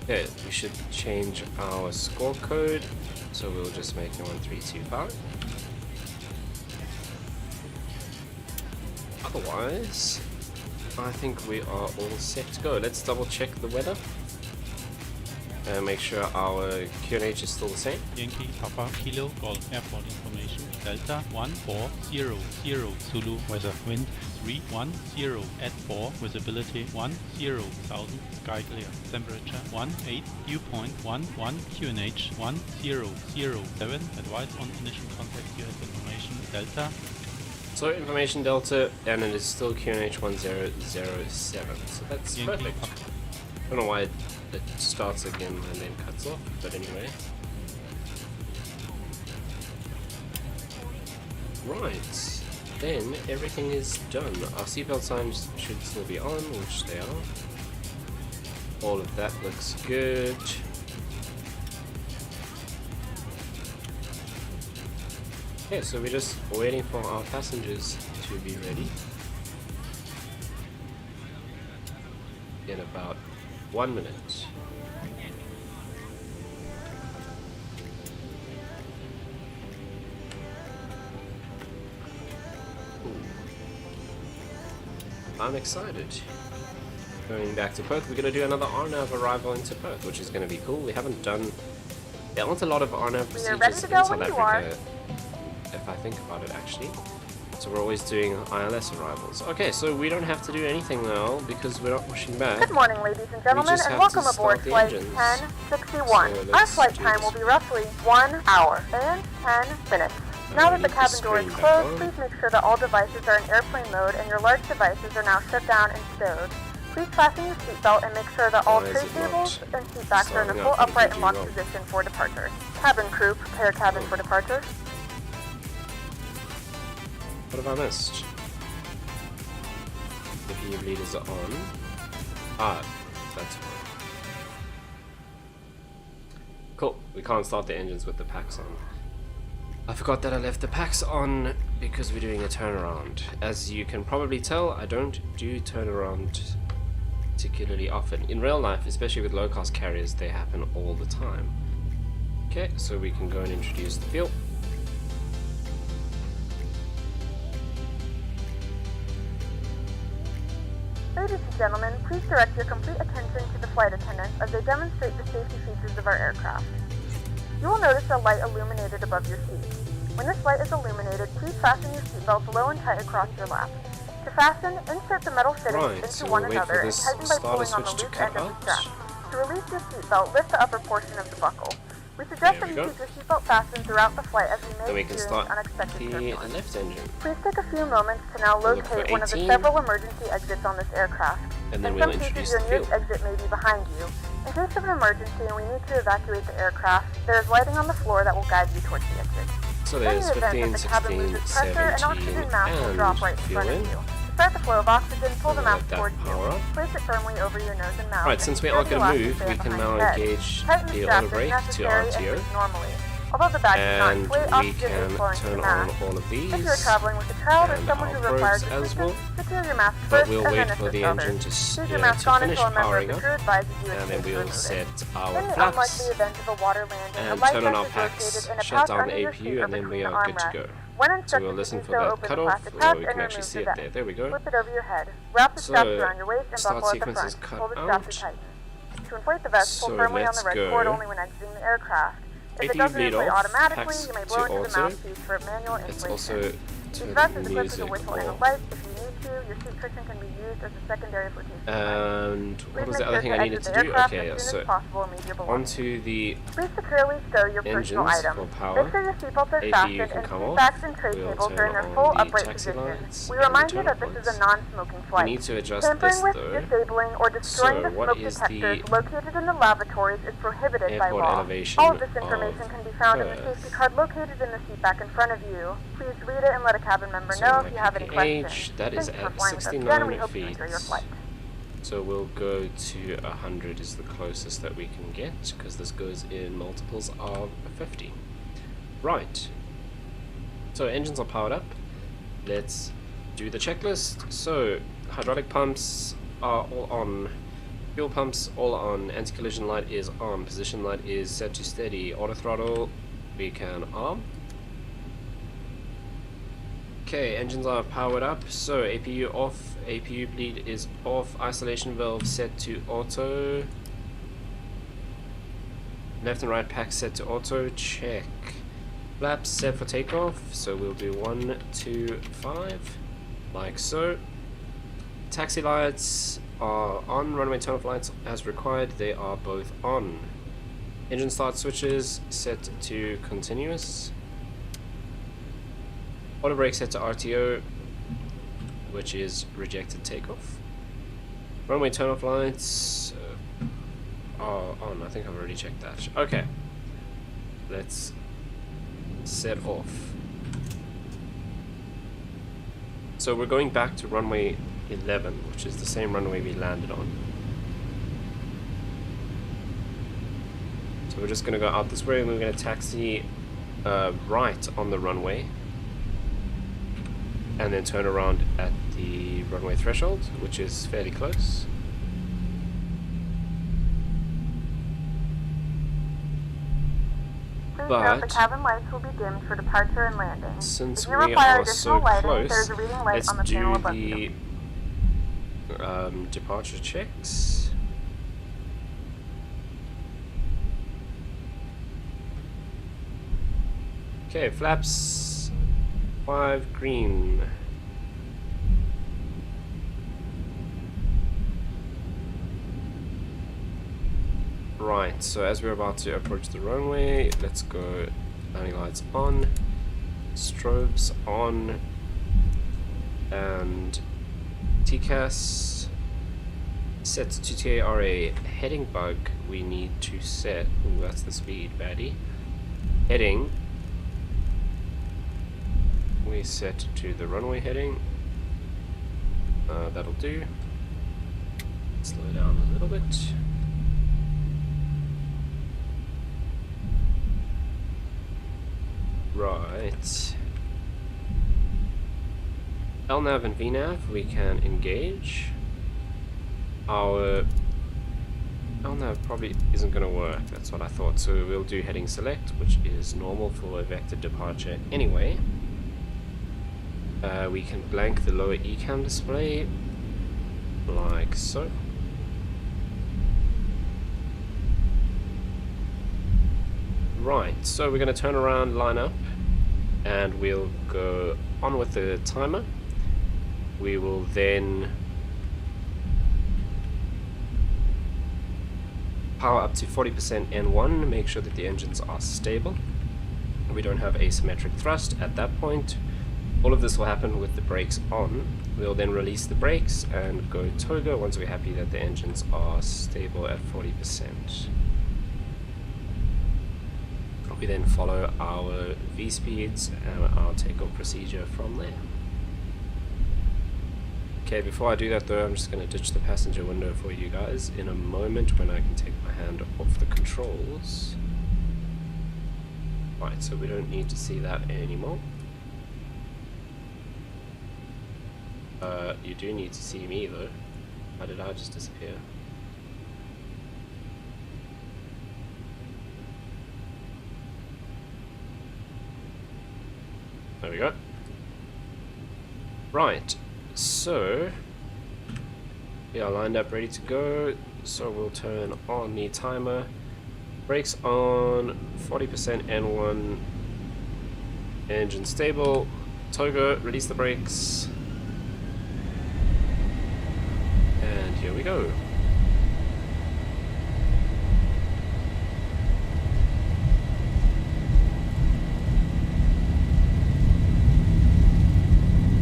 A: Okay, we should change our score code. So we'll just make it 1325. Otherwise, I think we are all set to go. Let's double check the weather. And make sure our QNH is still the same.
I: Yankee Papa Kilo Golf Airport information. Delta 1400 Zulu weather wind 310 at 4 visibility 10,000 sky clear temperature 18 dew point 11 QNH 1007 advice on initial contact US information Delta.
A: So information Delta and it is still QNH 1007. So that's
I: Yankee
A: perfect.
I: Papa.
A: I don't know why it starts again and then cuts off, but anyway. Right, then everything is done. Our seatbelt signs should still be on, which they are. All of that looks good. Okay, so we're just waiting for our passengers to be ready. In about 1 minute. I'm excited. Going back to Perth, we're going to do another RNAV arrival into Perth, which is going to be cool. We haven't done... There aren't a lot of RNAV procedures in South Africa, if I think about it actually. So we're always doing ILS arrivals. Okay, so we don't have to do anything now because we're not pushing back.
B: Good morning, ladies and gentlemen, and welcome aboard Flight 1061.
A: So
B: Our flight time will be roughly 1 hour and 10 minutes. Now that the cabin door is closed, please make sure that all devices are in airplane mode and your large devices are now shut down and stowed. Please fasten your seatbelt and make sure that all tray tables and seat backs are in a full upright and locked position for departure. Cabin crew, prepare cabin for departure.
A: What have I missed? The PU leaders are on. Ah, that's fine. Cool. We can't start the engines with the PACX on. I forgot that I left the PACX on because we're doing a turnaround. As you can probably tell, I don't do turnaround particularly often. In real life, especially with low-cost carriers, they happen all the time. Okay, so we can go and introduce the fuel.
B: Ladies and gentlemen, please direct your complete attention to the flight attendants as they demonstrate the safety features of our aircraft. You will notice a light illuminated above your seat. When this light is illuminated, please fasten your seatbelts low and tight across your lap. To fasten, insert the metal fittings into one another and tighten by pulling on the loose end of the strap. To release your seatbelt, lift the upper portion of the buckle. We suggest that you keep your seatbelt fastened throughout the flight as we may experience unexpected turbulence.
A: Left engine.
B: Please take a few moments to now locate one of the several emergency exits on this aircraft.
A: And then
B: In
A: we'll
B: some
A: introduce
B: cases,
A: the
B: your
A: fuel.
B: nearest exit may be behind you. In case of an emergency and we need to evacuate the aircraft, there is lighting on the floor that will guide you towards the exit.
A: So
B: In
A: there's
B: the event
A: 15,
B: that the cabin
A: 16,
B: loses pressure, an
A: 17,
B: oxygen mask will drop right in
A: fuel
B: front
A: in.
B: of you. To start the flow of oxygen, pull the
A: We'll
B: mask
A: let that
B: towards
A: power
B: you.
A: up.
B: Place it firmly over your nose and mouth.
A: Right,
B: and
A: since we
B: secure
A: aren't
B: the
A: going to
B: elastic
A: move,
B: band
A: we can
B: behind
A: now
B: your head.
A: engage
B: Tighten the
A: the
B: strap
A: auto
B: as
A: brake to
B: necessary and
A: RTO.
B: move normally. Although the badge is
A: And
B: not way
A: we
B: oxygen
A: can
B: is flowing to the
A: turn on
B: mask.
A: all of these.
B: If you're traveling with a child or
A: and
B: someone
A: our
B: who requires
A: probes as
B: assistance,
A: well.
B: secure your mask
A: But
B: first
A: we'll
B: and
A: wait
B: then
A: for the
B: assist
A: engine
B: others.
A: to
B: Leave your mask
A: finish
B: on until a member of
A: powering
B: the
A: up,
B: crew advises you
A: and
B: it's
A: then
B: safe to
A: we'll
B: remove it.
A: set our
B: In the
A: flaps
B: unlikely event of a water landing, a
A: and
B: life
A: turn on our
B: vest is
A: packs,
B: located in a
A: shut
B: pouch
A: down
B: under your seat
A: APU,
B: or
A: and then we
B: between the
A: are good to
B: armrests.
A: go.
B: When
A: So
B: instructed
A: we'll
B: to
A: listen
B: do
A: for
B: so,
A: that
B: open the
A: cutoff,
B: plastic
A: or
B: pouch
A: we
B: and
A: can actually
B: remove
A: see
B: the
A: it
B: vest.
A: there. There we go.
B: Slip it over your head. Wrap the straps
A: So,
B: around your waist and
A: start
B: buckle at the
A: sequence is
B: front.
A: cut
B: Pull the straps
A: out.
B: tight. To inflate the vest, pull
A: So
B: firmly on
A: let's
B: the red
A: go.
B: cord only when exiting the aircraft. If it
A: APU
B: doesn't
A: bleed
B: inflate
A: off,
B: automatically,
A: packs
B: you may
A: to
B: blow into the
A: auto.
B: mouthpiece for manual
A: It's
B: inflation.
A: also
B: This
A: turn
B: vest is
A: the
B: equipped with a
A: music
B: whistle and a
A: off.
B: light. If you need to, your seat cushion can be used as a secondary flotation device.
A: And what
B: Please
A: was
B: make
A: the other
B: sure
A: thing
B: to
A: I needed
B: exit
A: to
B: the
A: do?
B: aircraft
A: Okay,
B: as soon
A: so
B: as possible and leave your belongings.
A: onto the
B: Please securely stow your personal
A: engines
B: items.
A: for power.
B: Make sure your seatbelts are
A: APU
B: fastened
A: can
B: and
A: come
B: seat
A: off.
B: backs and tray
A: We'll
B: tables
A: turn
B: are in their
A: on
B: full
A: the
B: upright
A: taxi
B: position.
A: lights
B: We
A: and
B: remind you
A: return
B: that this is a
A: points.
B: non-smoking
A: We
B: flight.
A: need to adjust
B: Tampering
A: this
B: with,
A: though.
B: disabling, or destroying
A: So,
B: the
A: what
B: smoke
A: is
B: detectors
A: the
B: located in the lavatories is prohibited by
A: airport
B: law.
A: elevation
B: All of this
A: of
B: information can be found in the
A: Perth?
B: safety card located in the seat back in front of you. Please read it and let a cabin member
A: So
B: know if you have any
A: YPPH,
B: questions.
A: that is
B: Thank you for
A: at
B: flying with us
A: 69
B: again. We hope you
A: feet.
B: enjoy your flight.
A: So we'll go to 100 is the closest that we can get, because this goes in multiples of 50. Right. So engines are powered up. Let's do the checklist. So hydraulic pumps are all on. Fuel pumps all on. Anti-collision light is on. Position light is set to steady. Auto throttle we can arm. Okay, engines are powered up. So APU off. APU bleed is off. Isolation valve set to auto. Left and right pack set to auto. Check. Flaps set for takeoff. So we'll do 1, 2, 5, like so. Taxi lights are on. Runway turn-off lights as required. They are both on. Engine start switches set to continuous. Auto brake set to RTO, which is rejected takeoff. Runway turn-off lights are on. I think I've already checked that. Okay. Let's set off. So we're going back to runway 11, which is the same runway we landed on. So we're just going to go out this way, and we're going to taxi right on the runway, and then turn around at the runway threshold, which is fairly close.
B: Please
A: But
B: note the cabin lights will be dimmed for departure and landing.
A: since
B: If you
A: we
B: require
A: are
B: additional
A: so
B: lighting,
A: close,
B: there's a reading light
A: let's
B: on the
A: do
B: panel above you.
A: the departure checks. Okay, flaps 5 green. Right, so as we're about to approach the runway, let's go. Landing lights on, strobes on, and TCAS set to TARA. Heading bug we need to set. Ooh, that's the speed, baddie. Heading we set to the runway heading. That'll do. Slow down a little bit. Right. LNAV and VNAV we can engage. Our LNAV probably isn't going to work, that's what I thought, so we'll do heading select, which is normal for a vector departure anyway. We can blank the lower ECAM display, like so. Right, so we're going to turn around, line up, and we'll go on with the timer. We will then power up to 40% N1, make sure that the engines are stable. We don't have asymmetric thrust at that point. All of this will happen with the brakes on. We'll then release the brakes and go toga once we're happy that the engines are stable at 40%. We then follow our V-speeds and our takeoff procedure from there. Okay, before I do that though, I'm just going to ditch the passenger window for you guys in a moment when I can take my hand off the controls. Right, so we don't need to see that anymore. You do need to see me though. How did I just disappear? There we go. Right, so we are lined up, ready to go. So we'll turn on the timer. Brakes on, 40% N1, engine stable. Togo, release the brakes. And here we go.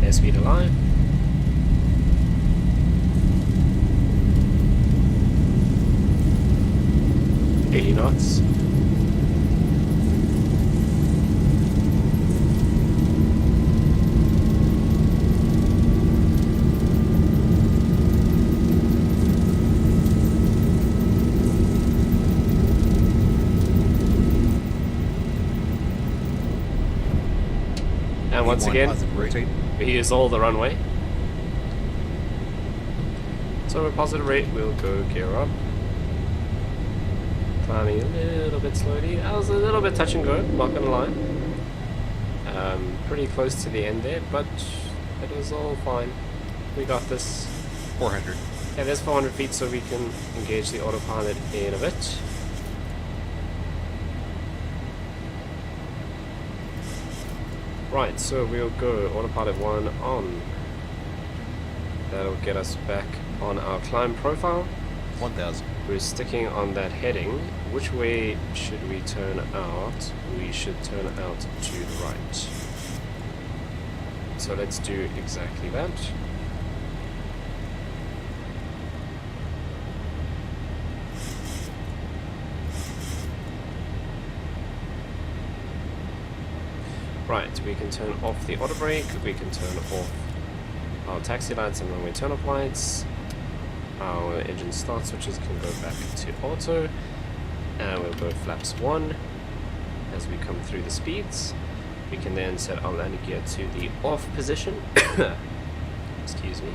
A: Airspeed alive. Knots. And once again, we use all the runway. So at positive rate, we'll go gear up. Climbing a little bit slowly. I was a little bit touch and go, not gonna lie. Pretty close to the end there, but it was all fine. We got this.
G: 400.
A: Yeah, there's 400 feet, so we can engage the autopilot in a bit. Right, so we'll go autopilot 1 on. That'll get us back on our climb profile.
G: 1000.
A: We're sticking on that heading. Which way should we turn out? We should turn out to the right. So let's do exactly that. Right, we can turn off the auto brake, we can turn off our taxi lights and runway turn off lights. Our engine start switches can go back to auto, and we'll go flaps 1 as we come through the speeds. We can then set our landing gear to the off position. Excuse me.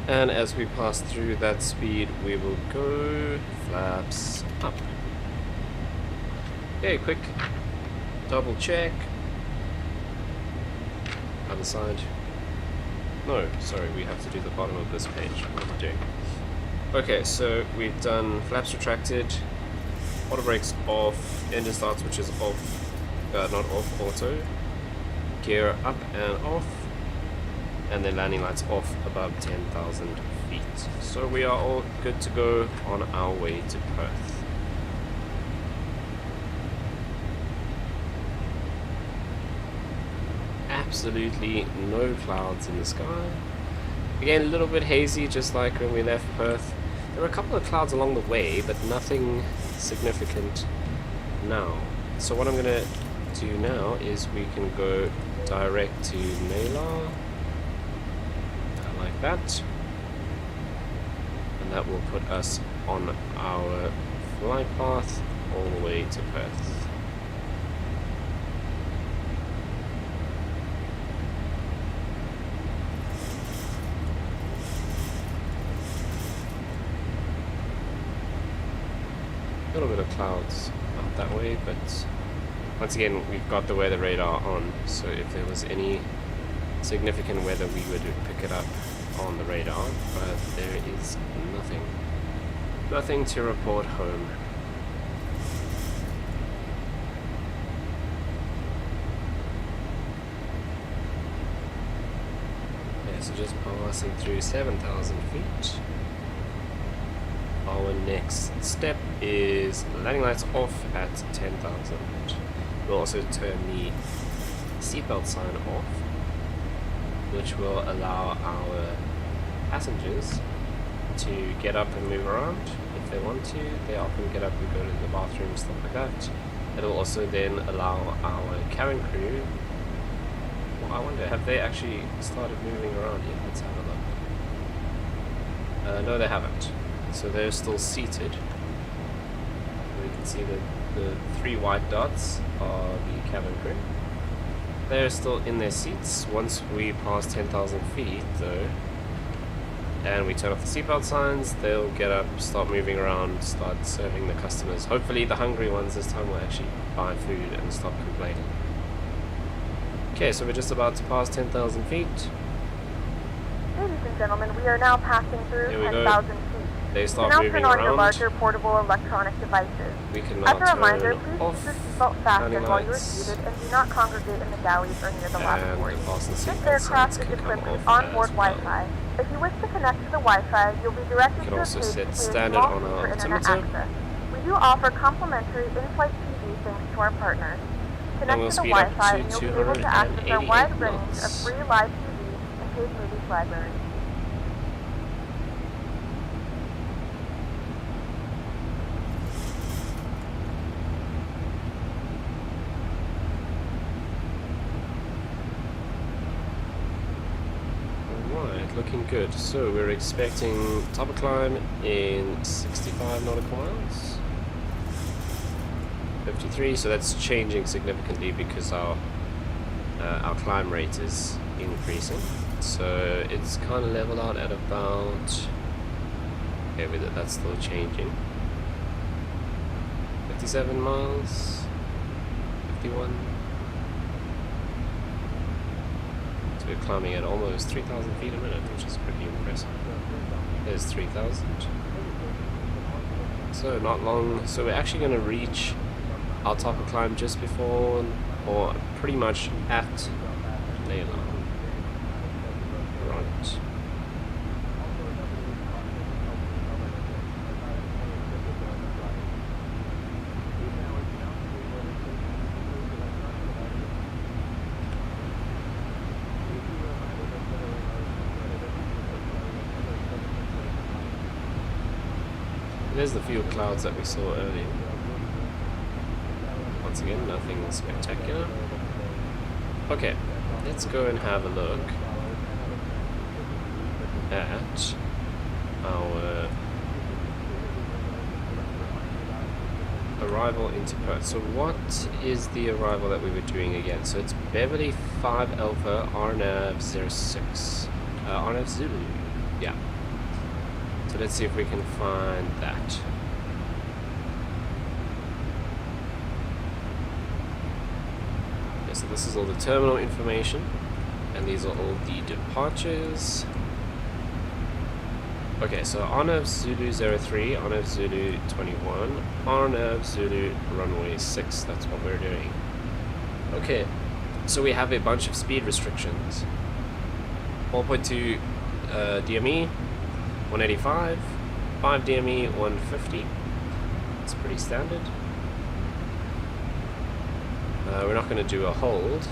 A: And as we pass through that speed, we will go flaps up. Okay, quick double check. Other side. No, sorry, we have to do the bottom of this page. What am I doing? Okay, so we've done flaps retracted, auto brakes off, engine start switches off, not off, auto, gear up and off, and then landing lights off above 10,000 feet. So we are all good to go on our way to Perth. Absolutely no clouds in the sky. Again, a little bit hazy, just like when we left Perth. There were a couple of clouds along the way, but nothing significant now. So what I'm going to do now is we can go direct to Nalar, like that. And that will put us on our flight path all the way to Perth. A little bit of clouds out that way, but once again we've got the weather radar on, so if there was any significant weather we would pick it up on the radar, but there is nothing to report home. Yeah, so just passing through 7,000 feet. Our next step is landing lights off at 10,000. We'll also turn the seatbelt sign off, which will allow our passengers to get up and move around if they want to. They often get up and go to the bathroom, stuff like that. It'll also then allow our cabin crew, well, I wonder, have they actually started moving around yet? Let's have a look. No, they haven't. So they're still seated. We can see the the 3 white dots are the cabin crew. They're still in their seats. Once we pass 10,000 feet though, and we turn off the seatbelt signs, they'll get up, start moving around, start serving the customers. Hopefully the hungry ones this time will actually buy food and stop complaining. Okay, so we're just about to pass 10,000 feet.
B: Ladies and gentlemen, we are now passing through
A: Here we go.
B: 10,000 feet.
A: They
B: You
A: start
B: can now
A: moving
B: turn on your
A: around.
B: larger portable electronic devices.
A: We can
B: As
A: now
B: a reminder,
A: turn
B: please
A: off
B: keep your seatbelt fastened
A: landing
B: while you are
A: lights,
B: seated and do not congregate in the galleys or near the
A: and
B: lavatories.
A: the fasten
B: This
A: seatbelt
B: aircraft
A: signs
B: is
A: can come
B: equipped with
A: off
B: onboard
A: as well.
B: Wi-Fi. If you wish to connect to the Wi-Fi, you'll be directed
A: You can
B: to a
A: also
B: page
A: set
B: with a
A: standard
B: small
A: on
B: fee
A: our
B: for internet
A: altimeter.
B: access. We do offer complimentary in-flight TV thanks to our partners. Connect
A: we'll
B: to the
A: speed up
B: Wi-Fi
A: to
B: and you'll be able to access our
A: 288
B: wide range of
A: knots.
B: free live TV and paid movies library.
A: Alright, looking good. So we're expecting top of climb in 65 nautical miles. 53, so that's changing significantly because our climb rate is increasing. So it's kind of leveled out at about, okay, with it, that's still changing. 57 miles, 51. So we're climbing at almost 3,000 feet a minute, which is pretty impressive. There's 3,000. So not long, so we're actually going to reach our top of climb just before, or pretty much at Layla. Right. There's the few clouds that we saw earlier. Once again, nothing spectacular. Okay, let's go and have a look at our arrival into Perth. So what is the arrival that we were doing again? So it's Beverly 5 Alpha RNAV 06. RNAV Zulu. Yeah. So let's see if we can find that. Okay, so this is all the terminal information, and these are all the departures. Okay, so RNAV Zulu 03, RNAV Zulu 21, RNAV Zulu runway 6, that's what we're doing. Okay, so we have a bunch of speed restrictions. 4.2 DME, 185, 5 DME, 150. It's pretty standard. We're not going to do a hold.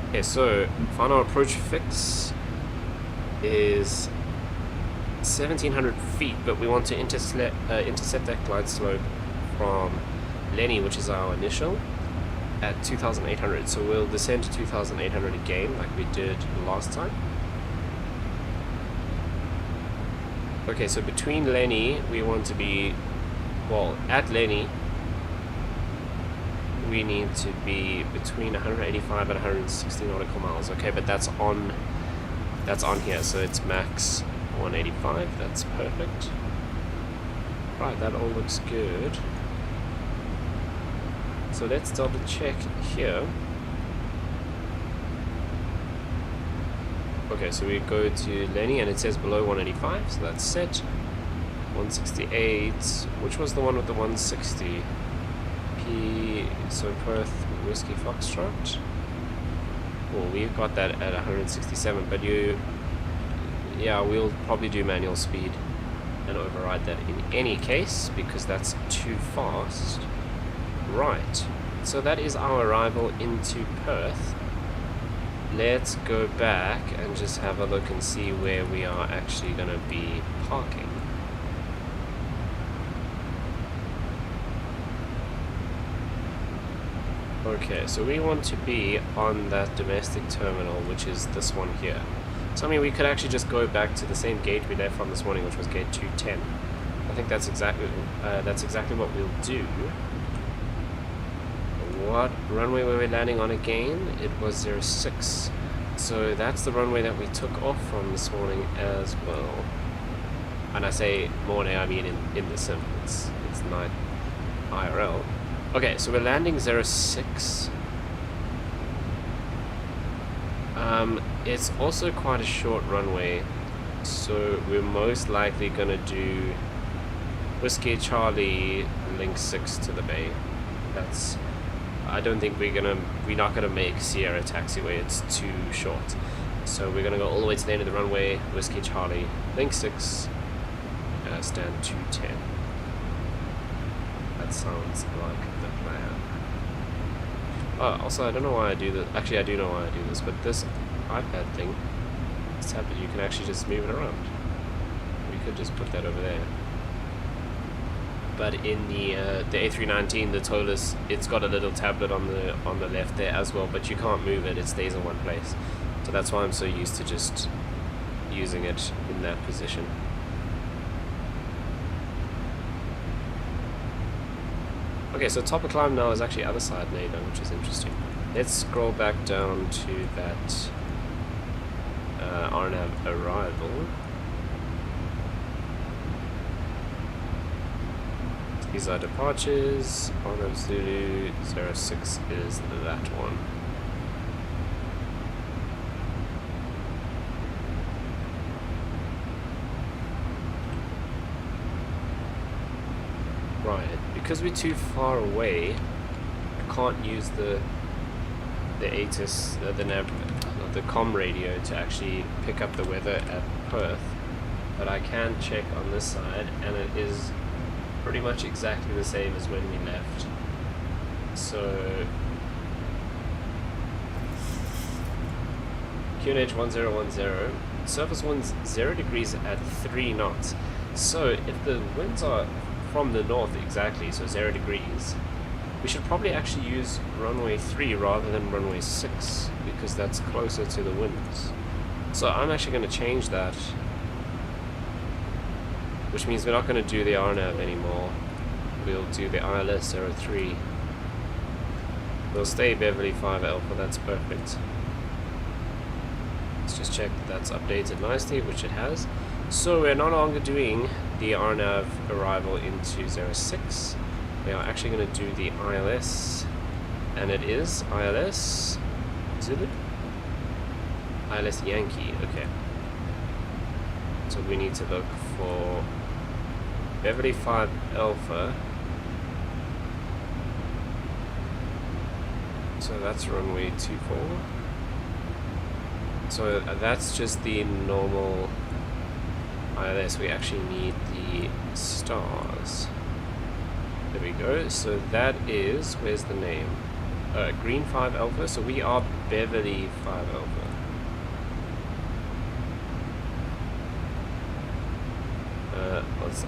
A: Okay, so final approach fix is 1,700 feet, but we want to intercept that glide slope from Lenny, which is our initial, at 2,800. So we'll descend to 2,800 again, like we did last time. Okay, so between Lenny, we want to be, well, at Lenny, we need to be between 185 and 160 nautical miles. Okay, but that's on here, so it's max 185. That's perfect. Right, that all looks good. So let's double check here. Okay, so we go to Lenny and it says below 185, so that's set. 168, which was the one with the 160? So Perth Whiskey Foxtrot. Well, we've got that at 167, but yeah, we'll probably do manual speed and override that in any case, because that's too fast. Right, so that is our arrival into Perth. Let's go back and just have a look and see where we are actually going to be parking. Okay, so we want to be on that domestic terminal, which is this one here. So I mean, we could actually just go back to the same gate we left from this morning, which was gate 210. I think that's exactly what we'll do. What runway were we landing on again? It was 06. So that's the runway that we took off from this morning as well. And I say morning, I mean in the sim. It's night IRL. Okay, so we're landing 06. It's also quite a short runway, so we're most likely gonna do Whiskey Charlie Link 6 to the bay. I don't think we're not gonna make Sierra Taxiway, it's too short. So we're gonna go all the way to the end of the runway, Whiskey Charlie Link 6, stand 210. That sounds like the plan. Oh, also I don't know why I do this. Actually, I do know why I do this, but this iPad thing, this tablet, you can actually just move it around. We could just put that over there. But in the A319, the TOLUS, it's got a little tablet on the left there as well, but you can't move it. It stays in one place. So that's why I'm so used to just using it in that position. Okay, so top of climb now is actually other side NADA, which is interesting. Let's scroll back down to that RNAV arrival. These are departures. RNAV Zulu 06 is that one. Right, because we're too far away, I can't use the ATIS, the comm radio to actually pick up the weather at Perth, but I can check on this side, and it is pretty much exactly the same as when we left. So QNH 1010, surface winds 0 degrees at 3 knots. So if the winds are from the north exactly, so 0 degrees, we should probably actually use runway 3 rather than runway 6, because that's closer to the winds. So I'm actually going to change that, which means we're not going to do the RNAV anymore. We'll do the ILS 03. We'll stay Beverly 5 Alpha, that's perfect. Let's just check that that's updated nicely, which it has. So we're no longer doing the RNAV arrival into 06. We are actually going to do the ILS, and it is ILS Zulu? ILS Yankee, okay. So we need to look for Beverly 5 Alpha. So that's runway 24. So that's just the normal ILS. We actually need the stars. There we go. So that is, where's the name? Green 5 Alpha. So we are Beverly 5 Alpha.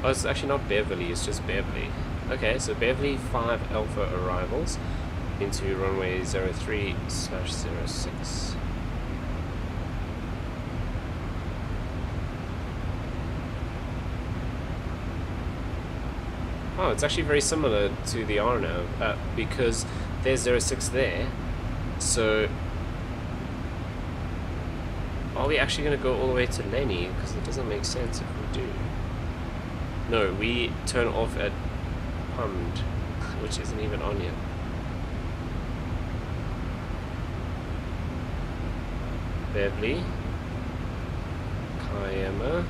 A: It's actually not Beverly, it's just Beverly. Okay, so Beverly 5 Alpha arrivals into runway 03/06. Oh, it's actually very similar to the RNAV, because there's 06 there. So are we actually going to go all the way to Lenny? Because it doesn't make sense if we do. No, we turn off at Pund, which isn't even on yet. Beverly, Kiama.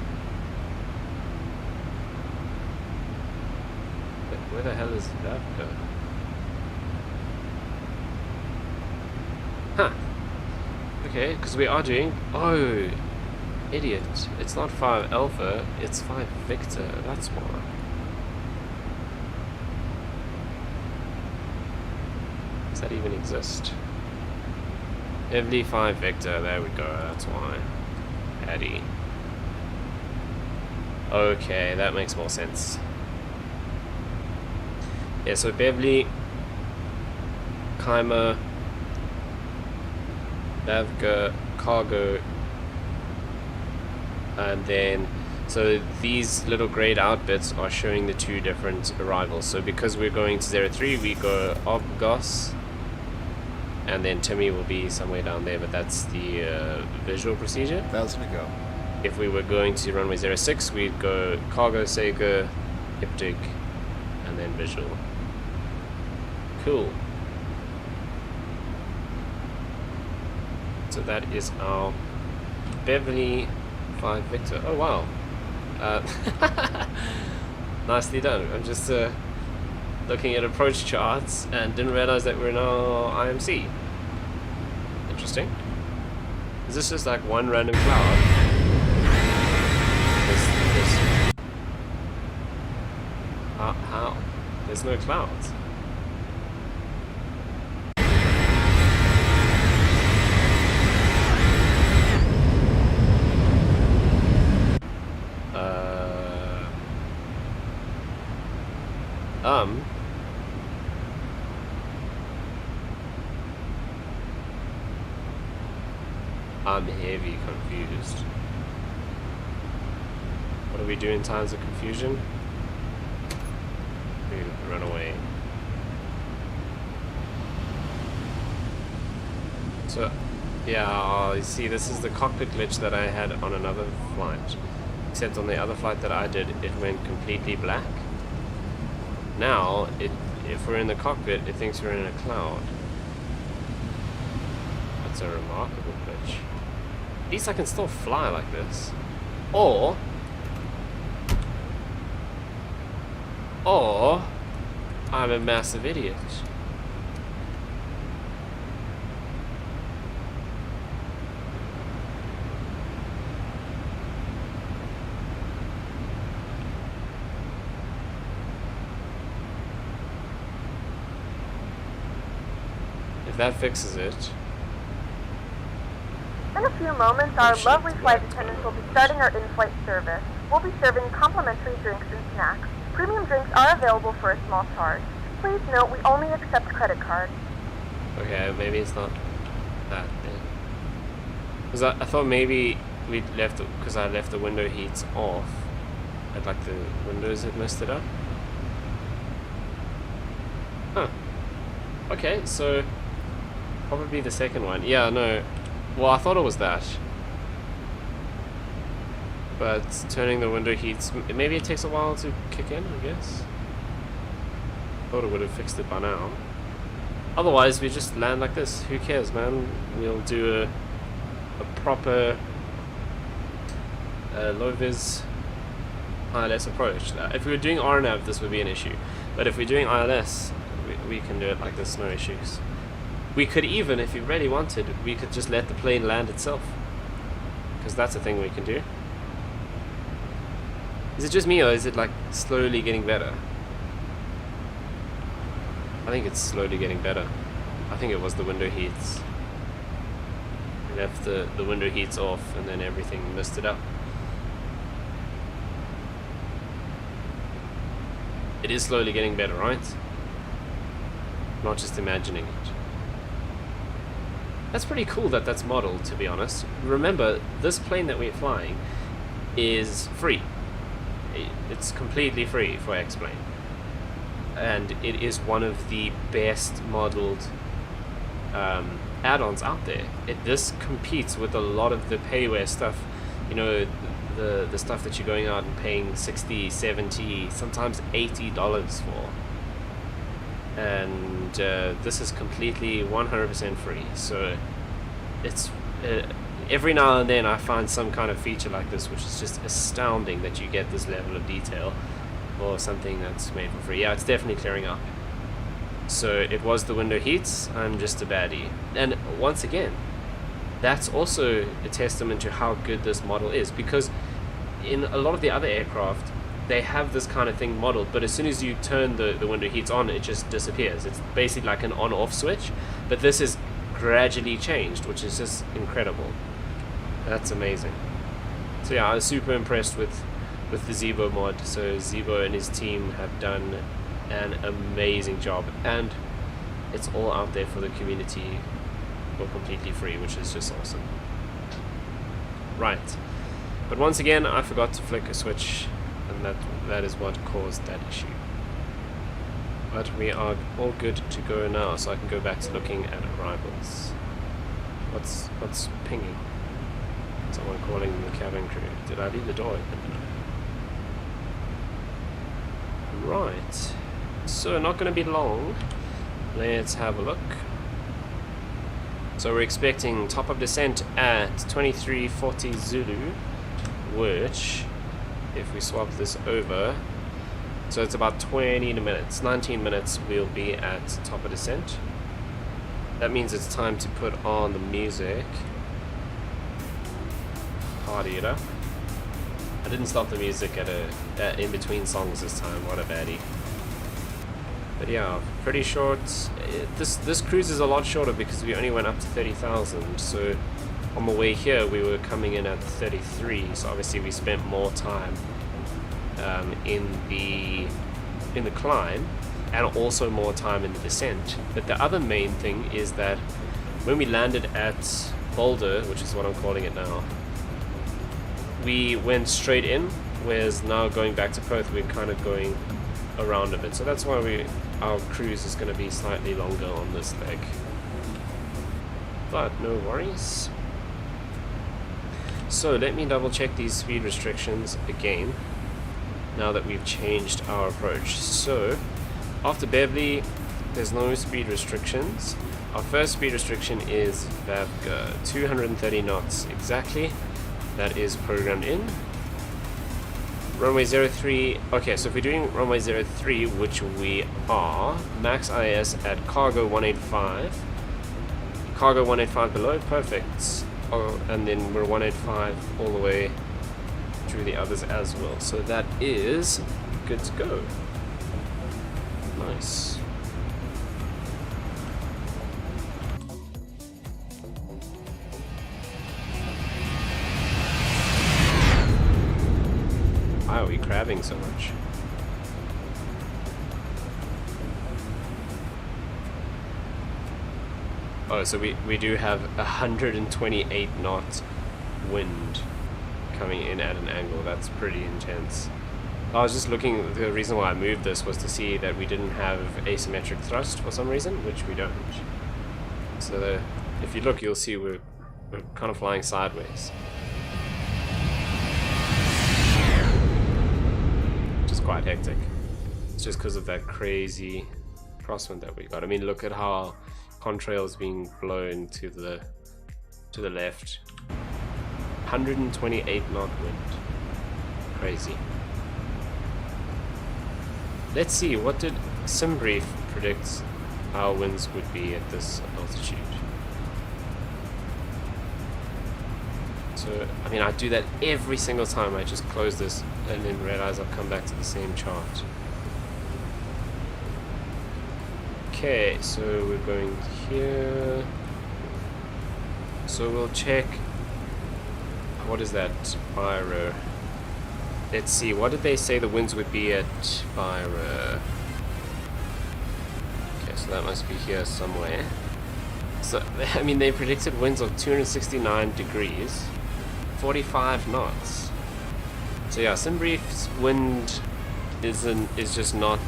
A: Where the hell is that go? Huh. Okay, because we are doing... Oh, idiot. It's not 5 Alpha, it's 5 Victor. That's why. Does that even exist? Beverly 5 Victor, there we go, that's why. Eddie. Okay, that makes more sense. Yeah, so Beverly, Kaima, Navga, Cargo, and then So these little grayed out bits are showing the two different arrivals. So because we're going to 03, we go Obgos, and then Timmy will be somewhere down there, but that's the visual procedure.
J: 1,000 to go.
A: If we were going to runway 06, we'd go Cargo, Sega, Hiptic, and then visual. Cool. So that is our Beverly 5 Victor. Oh wow. Nicely done. I'm just looking at approach charts and didn't realize that we're now IMC. Interesting. Is this just like one random cloud? How? There's no clouds. I'm heavy confused. What do we do in times of confusion? We run away. So, yeah, you see, this is the cockpit glitch that I had on another flight. Except on the other flight that I did, it went completely black. Now, if we're in the cockpit, it thinks we're in a cloud. That's a remarkable glitch. At least I can still fly like this. Or I'm a massive idiot. If that fixes it.
B: In a few moments, our lovely flight attendants will be starting our in-flight service. We'll be serving complimentary drinks and snacks. Premium drinks are available for a small charge. Please note we only accept credit cards.
A: Okay, maybe it's not that then. Because I thought maybe we left, because I left the window heats off. I'd like the windows had messed it up. Huh. Okay, so probably the second one. Yeah, no. Well, I thought it was that. But turning the window heats, maybe it takes a while to kick in, I guess. Thought it would have fixed it by now. Otherwise, we just land like this. Who cares, man? We'll do a proper low-vis ILS approach. If we were doing RNAV, this would be an issue. But if we're doing ILS, we can do it like this, no issues. We could even, if you really wanted, we could just let the plane land itself. Because that's a thing we can do. Is it just me, or is it like slowly getting better? I think it's slowly getting better. I think it was the window heats. We left the window heats off and then everything messed it up. It is slowly getting better, right? Not just imagining it. That's pretty cool that that's modeled, to be honest. Remember, this plane that we're flying is free. It's completely free for X-Plane. And it is one of the best modeled add-ons out there. This competes with a lot of the payware stuff. You know, the stuff that you're going out and paying $60, $70, sometimes $80 for. And this is completely 100% free. So it's every now and then I find some kind of feature like this, which is just astounding that you get this level of detail for something that's made for free. Yeah, it's definitely clearing up. So it was the window heats. I'm just a baddie. And once again, that's also a testament to how good this model is, because in a lot of the other aircraft, they have this kind of thing modeled, but as soon as you turn the window heats on, it just disappears. It's basically like an on-off switch, but this is gradually changed, which is just incredible. That's amazing. So yeah, I was super impressed with the ZIBO mod. So ZIBO and his team have done an amazing job, and it's all out there for the community for completely free, which is just awesome. Right. But once again, I forgot to flick a switch, and that is what caused that issue. But we are all good to go now, so I can go back to looking at arrivals. What's pinging? Someone calling the cabin crew. Did I leave the door open? Right. So not going to be long. Let's have a look. So we're expecting top of descent at 2340 Zulu, which, if we swap this over, so it's about 20 minutes, 19 minutes we'll be at top of descent. That means it's time to put on the music. Party it up. I didn't stop the music at in between songs this time, what a baddie. But yeah, pretty short. This cruise is a lot shorter because we only went up to 30,000. So on the way here we were coming in at 33. So obviously we spent more time in the climb and also more time in the descent. But the other main thing is that when we landed at Boulder, which is what I'm calling it now, we went straight in, whereas now going back to Perth we're kind of going around a bit. So that's why our cruise is going to be slightly longer on this leg. But no worries. So let me double check these speed restrictions again, now that we've changed our approach. So after Beverly, there's no speed restrictions. Our first speed restriction is VAVGA, 230 knots exactly. That is programmed in. Runway 03, okay, so if we're doing runway 03, which we are, max IS at cargo 185. Cargo 185 below, perfect. Oh, and then we're 185 all the way through the others as well. So that is good to go. Nice. Why are we crabbing so much? Oh, so we do have 128 knot wind coming in at an angle. That's pretty intense. I was just looking, the reason why I moved this was to see that we didn't have asymmetric thrust for some reason, which we don't. So if you look, you'll see we're kind of flying sideways. Quite hectic. It's just because of that crazy crosswind that we got. I mean, look at how contrail is being blown to the left. 128 knot wind. Crazy. Let's see, what did SimBrief predict our winds would be at this altitude? So, I mean, I do that every single time. I just close this and then realize I've come back to the same chart. Okay, so we're going here. So we'll check. What is that? Byra. Let's see, what did they say the winds would be at Byra? Okay, so that must be here somewhere. So, I mean, they predicted winds of 269 degrees. 45 knots. So yeah, SimBrief's wind is just not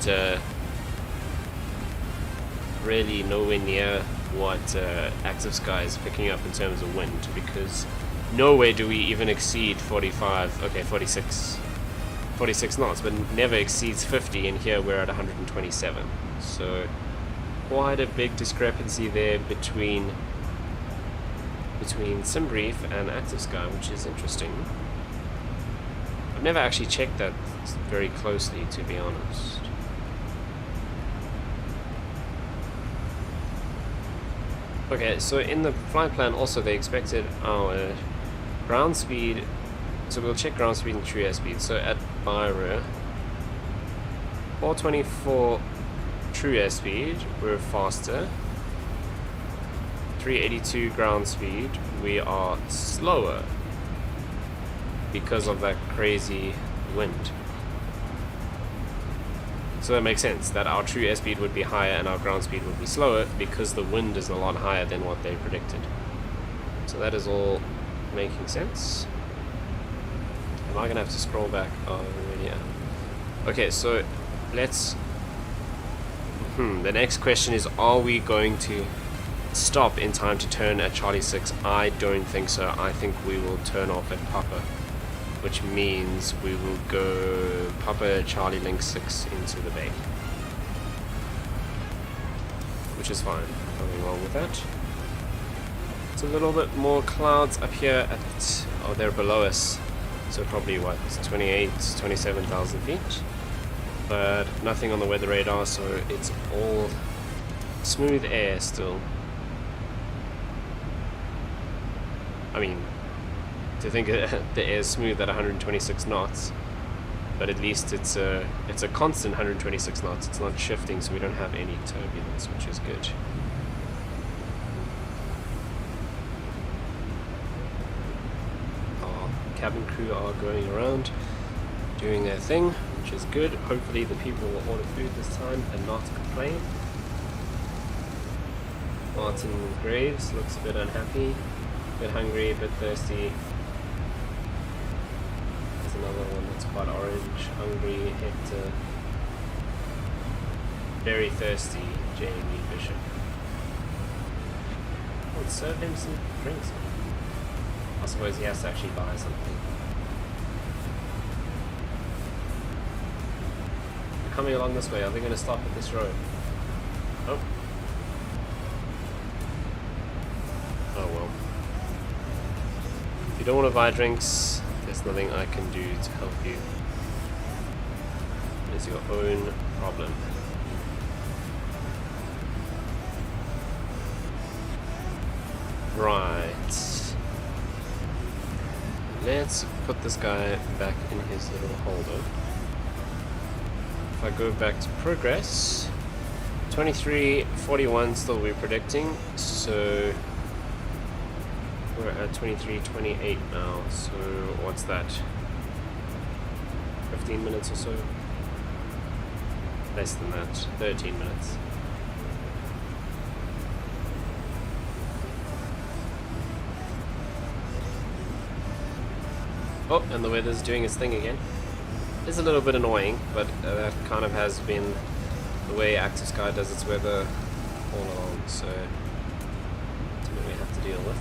A: really nowhere near what Active Sky is picking up in terms of wind, because nowhere do we even exceed 45, okay, 46 knots, but never exceeds 50, and here we're at 127. So quite a big discrepancy there between SimBrief and Active Sky, which is interesting. I've never actually checked that very closely, to be honest. Okay, so in the flight plan also they expected our ground speed, so we'll check ground speed and true airspeed. So at Byra, 424 true airspeed, we're faster. 382 ground speed, we are slower because of that crazy wind. So that makes sense that our true airspeed would be higher and our ground speed would be slower because the wind is a lot higher than what they predicted. So that is all making sense. Am I gonna have to scroll back? Oh, really? Yeah. Okay, so let's. The next question is: are we going to stop in time to turn at Charlie 6? I don't think so. I think we will turn off at Papa, which means we will go Papa Charlie Link 6 into the bay, which is fine. Nothing wrong with that. It's a little bit more clouds up here at, oh, they're below us, so probably what, 27,000 feet, but nothing on the weather radar, so it's all smooth air still. I mean, to think the air is smooth at 126 knots, but at least it's a constant 126 knots. It's not shifting, so we don't have any turbulence, which is good. Our cabin crew are going around doing their thing, which is good. Hopefully the people will order food this time and not complain. Martin Graves looks a bit unhappy. Bit hungry, a bit thirsty. There's another one that's quite orange. Hungry, Hector. Very thirsty, Jamie Bishop. Let's serve him some drinks. I suppose he has to actually buy something. They're coming along this way. Are they going to stop at this road? Oh. Oh well. If you don't want to buy drinks, there's nothing I can do to help you. It's your own problem. Right. Let's put this guy back in his little holder. If I go back to progress, 23:41 still we're predicting, so we're at 23:28 now, so what's that? 15 minutes or so? Less than that, 13 minutes. Oh, and the weather's doing its thing again. It's a little bit annoying, but that kind of has been the way Active Sky does its weather all along, so something we have to deal with.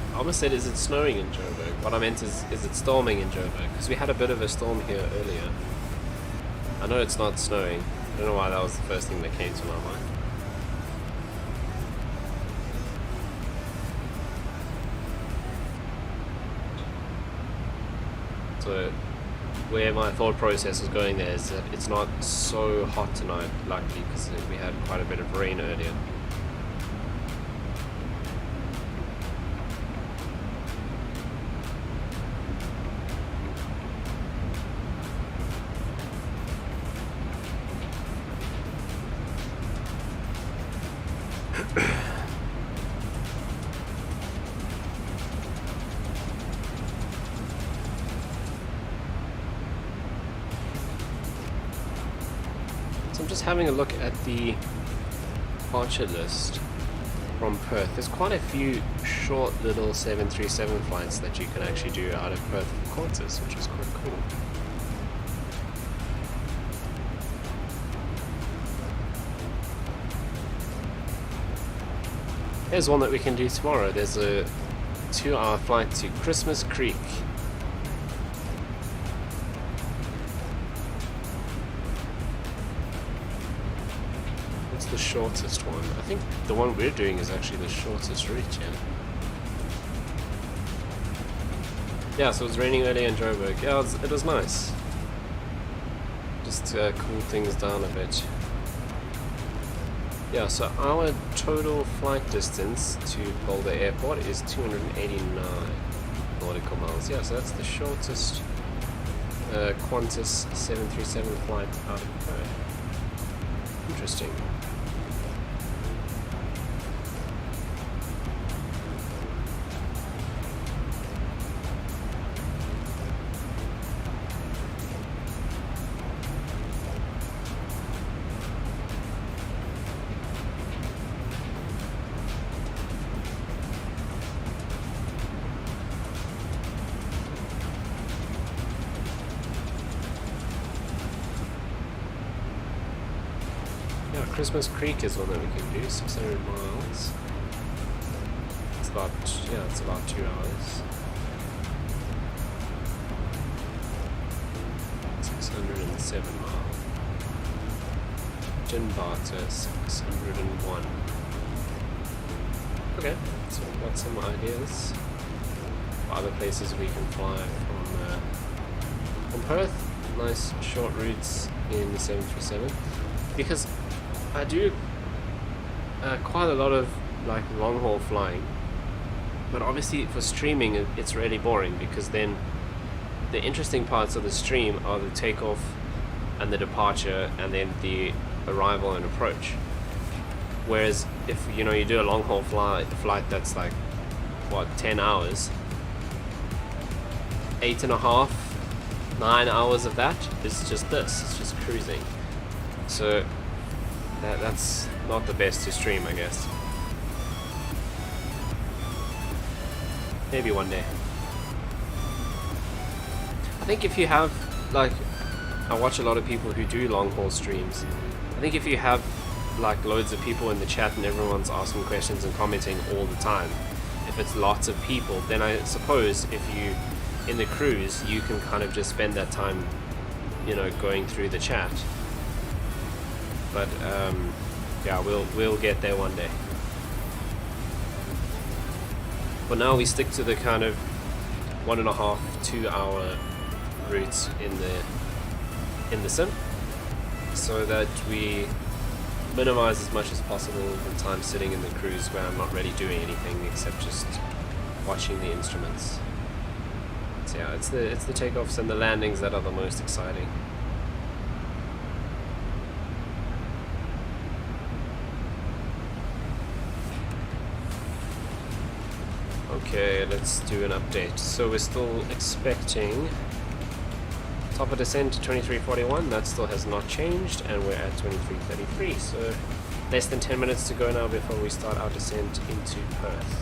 A: I almost said, is it snowing in Joburg? What I meant is it storming in Joburg? Because we had a bit of a storm here earlier. I know it's not snowing. I don't know why that was the first thing that came to my mind. So, where my thought process was going there is that it's not so hot tonight, luckily, because we had quite a bit of rain earlier. So I'm just having a look at the departure list from Perth. There's quite a few short little 737 flights that you can actually do out of Perth from Qantas, which is quite cool. Here's one that we can do tomorrow. There's a 2-hour flight to Christmas Creek. What's the shortest one? I think the one we're doing is actually the shortest route, yeah. Yeah, so it was raining earlier in Joburg. Yeah, it was nice. Just to cool things down a bit. Yeah, so our total flight distance to Boulder Airport is 289 nautical miles. Yeah, so that's the shortest Qantas 737 flight out of Perth. interesting. Yeah, Christmas Creek is one that we can do, 600 miles. It's about, yeah, it's about 2 hours. 607 miles. Jinbata, 601. Okay, so we've got some ideas for other places we can fly from Perth. Nice short routes in the 737. Because I do quite a lot of like long haul flying, but obviously for streaming it's really boring, because then the interesting parts of the stream are the takeoff and the departure and then the arrival and approach. Whereas if you do a long haul flight that's like what, 10 hours, 8.5, 9 hours of that is just this, it's just cruising. So that's not the best to stream, I guess. Maybe one day. I think if you have, like, I watch a lot of people who do long haul streams. I think if you have like loads of people in the chat and everyone's asking questions and commenting all the time, if it's lots of people, then I suppose if you in the cruise you can kind of just spend that time going through the chat. But yeah, we'll get there one day. For now we stick to the kind of 1.5 to 2 hour routes in the sim, so that we minimize as much as possible the time sitting in the cruise where I'm not really doing anything except just watching the instruments. So yeah, it's the takeoffs and the landings that are the most exciting. Okay, let's do an update. So we're still expecting top of descent to 2341, that still has not changed, and we're at 2333, so less than 10 minutes to go now before we start our descent into Perth.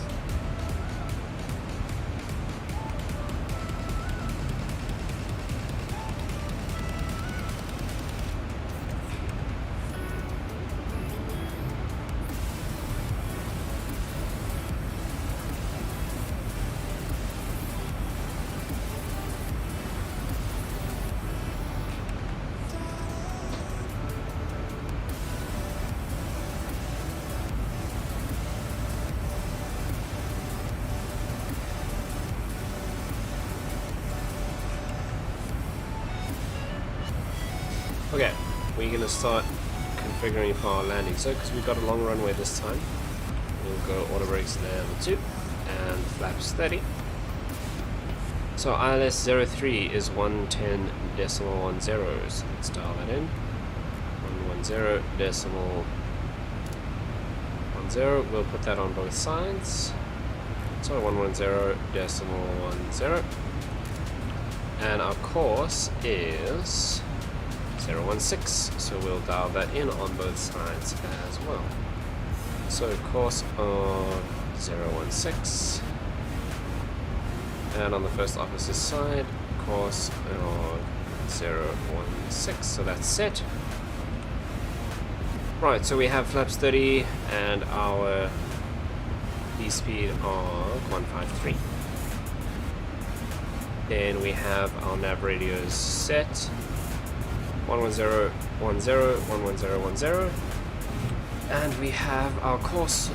A: Okay, we're going to start configuring for our landing. So, because we've got a long runway this time, we'll go auto brakes level 2 and flaps 30. So ILS 03 is 110.10, so let's dial that in. 110.10, we'll put that on both sides. So 110.10. And our course is 016, so we'll dial that in on both sides as well. So course on 016, and on the first officer's side, course on 016, so that's set. Right, so we have flaps 30 and our V-speed of 153. Then we have our nav radios set. 110.10, 110.10, and we have our course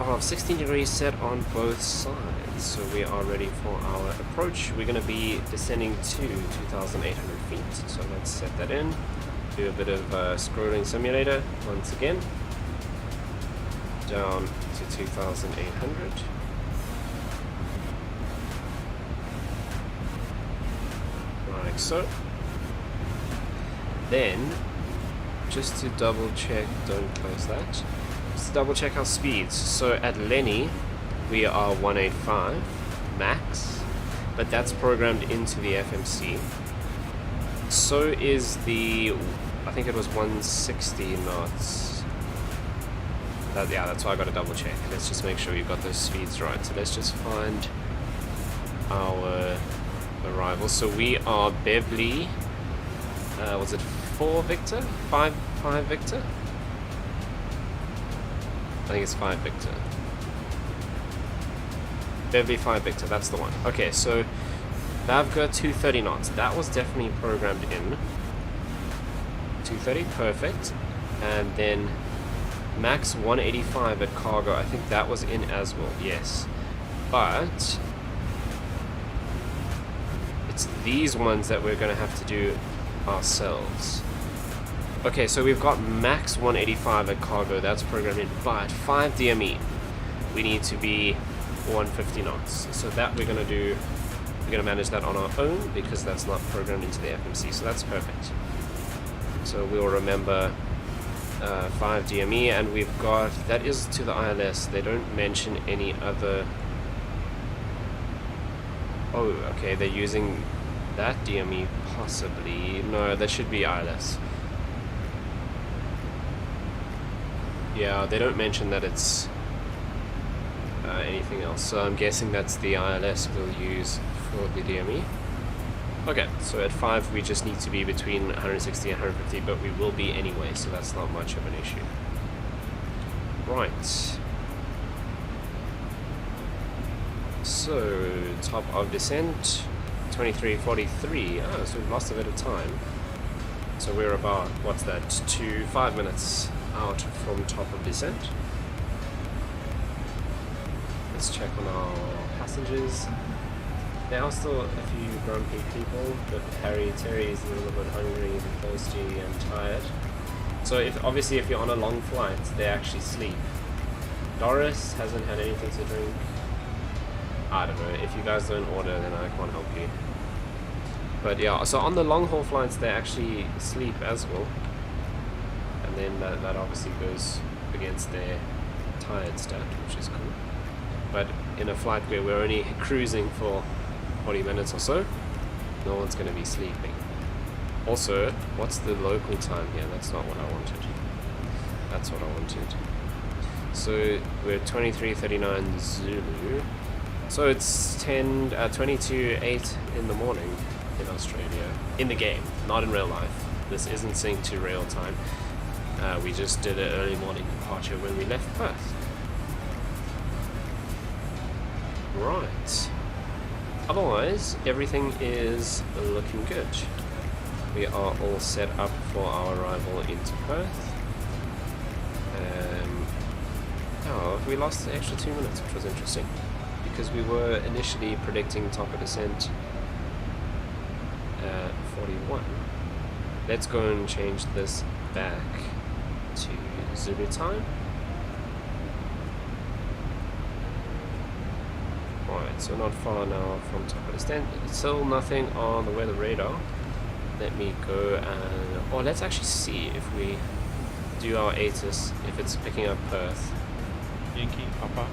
A: of 16 degrees set on both sides, so we are ready for our approach. We're going to be descending to 2,800 feet, so let's set that in. Do a bit of scrolling simulator once again, down to 2,800. Like so. Then just to double check, don't close that. Just to double check our speeds. So at Lenny, we are 185 max, but that's programmed into the FMC. So is the, I think it was 160 knots. Yeah, that's why I got to double check. Let's just make sure you've got those speeds right. So let's just find our arrival. So we are Beverly. Was it 4 Victor? 5 Victor? I think it's 5 Victor. Beverly 5 Victor, that's the one. Okay, so Bavga 230 knots. That was definitely programmed in. 230, perfect. And then max 185 at cargo. I think that was in as well, yes. But it's these ones that we're going to have to do ourselves. Okay, so we've got max 185 at cargo, that's programmed in, but 5 DME we need to be 150 knots. So that we're going to manage that on our own because that's not programmed into the FMC, so that's perfect. So we'll remember 5 DME, and we've got, that is to the ILS, they don't mention any other. Oh, okay, they're using that DME possibly. No, that should be ILS. Yeah, they don't mention that it's anything else, so I'm guessing that's the ILS we'll use for the DME. Okay, so at 5 we just need to be between 160 and 150, but we will be anyway, so that's not much of an issue. Right. So, top of descent, 23:43. Oh, so we've lost a bit of time. So we're about, what's that, 5 minutes out from top of descent. Let's check on our passengers. There are still a few grumpy people, but Terry is a little bit hungry and thirsty and tired. So obviously if you're on a long flight, they actually sleep. Doris hasn't had anything to drink. I don't know, if you guys don't order, then I can't help you. But yeah, so on the long haul flights, they actually sleep as well. And then that obviously goes against their tired stat, which is cool. But in a flight where we're only cruising for 40 minutes or so, no one's going to be sleeping. Also, what's the local time here? That's not what I wanted. That's what I wanted. So we're 23:39 Zulu. So it's 22:08 in the morning in Australia. In the game, not in real life. This isn't synced to real time. We just did an early morning departure when we left Perth. Right. Otherwise, everything is looking good. We are all set up for our arrival into Perth. Oh, we lost the extra 2 minutes, which was interesting, because we were initially predicting top of descent 41. Let's go and change this back to Zulu time. Right, so not far now from top of descent. Still nothing on the weather radar. Let me go and... or let's actually see if we do our ATIS, if it's picking up Perth.
I: Yankee Papa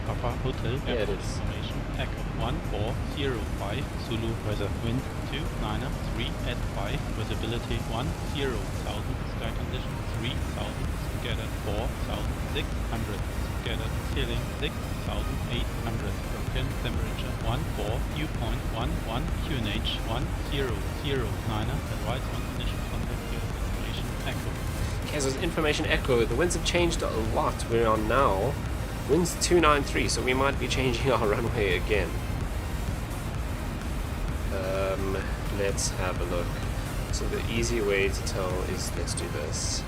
I: Hotel.
A: Yeah, it is.
I: Information Echo 1405 Zulu weather wind 293 at 5 visibility 10,000 sky condition 3,000 scattered 4,600 scattered ceiling 6,800 broken temperature 14 dew point 11 QNH 1009 advice on initial contact with information Echo.
A: Okay, so information Echo. The winds have changed a lot. We're on now winds 293, so we might be changing our runway again. Let's have a look. So the easy way to tell is, let's do this.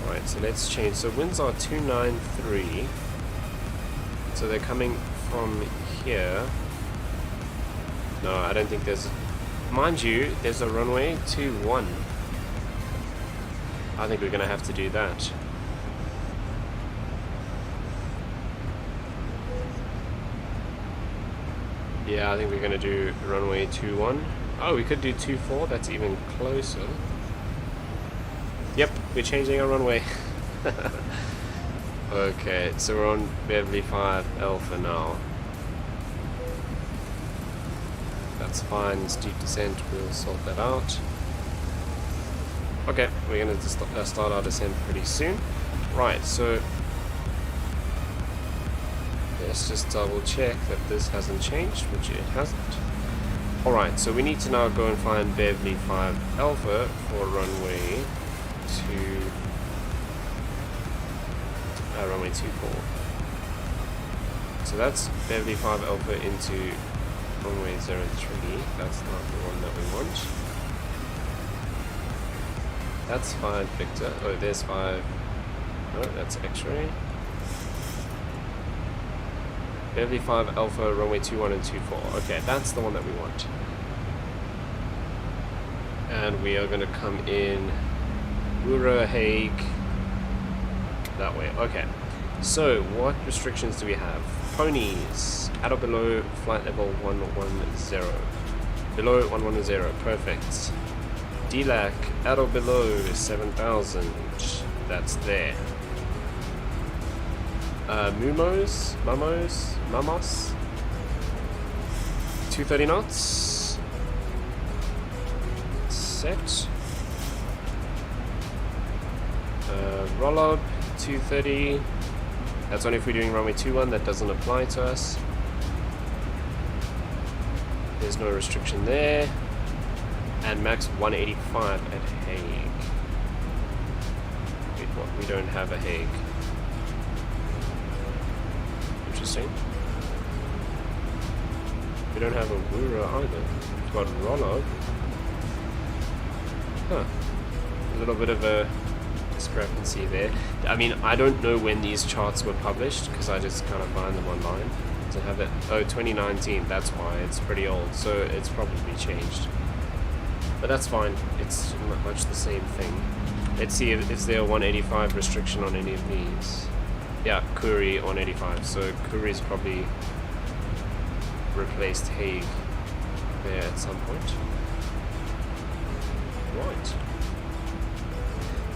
A: Alright, so let's change. So winds are 293. So they're coming from here. No, I don't think there's... mind you, there's a runway 21. I think we're going to have to do that. Yeah, I think we're going to do runway 21. Oh, we could do 24. That's even closer. Yep, we're changing our runway. Okay, so we're on Beverly 5 Alpha now. That's fine, steep descent, we'll sort that out. Okay, we're going to start our descent pretty soon. Right, so let's just double check that this hasn't changed, which it hasn't. Alright, so we need to now go and find Beverly 5 Alpha for runway 24. So that's Beverly 5 Alpha into runway 03. That's not the one that we want. That's 5 Victor. Oh, there's 5. No, that's X-ray. Beverly 5 Alpha, runway 21 and 24. Okay, that's the one that we want. And we are going to come in Woorah, Hague, that way. Okay, so what restrictions do we have? Ponies, at or below flight level 110. Below 110, perfect. DLAC, at or below 7,000. That's there. Mamos, 230 knots. Set. Roll-up, 230. That's only if we're doing runway 21, that doesn't apply to us. There's no restriction there. And max 185 at Hague. Wait, what? We don't have a Hague. Interesting. We don't have a Woorah either. We've got Rollo. Huh. A little bit of a discrepancy there. I mean, I don't know when these charts were published because I just kind of find them online. To have it, oh, 2019, that's why. It's pretty old, so it's probably changed. But that's fine, it's not much the same thing. Let's see if is there a 185 restriction on any of these. Yeah, Koori 185, so Koori's probably replaced Hague there at some point. Right.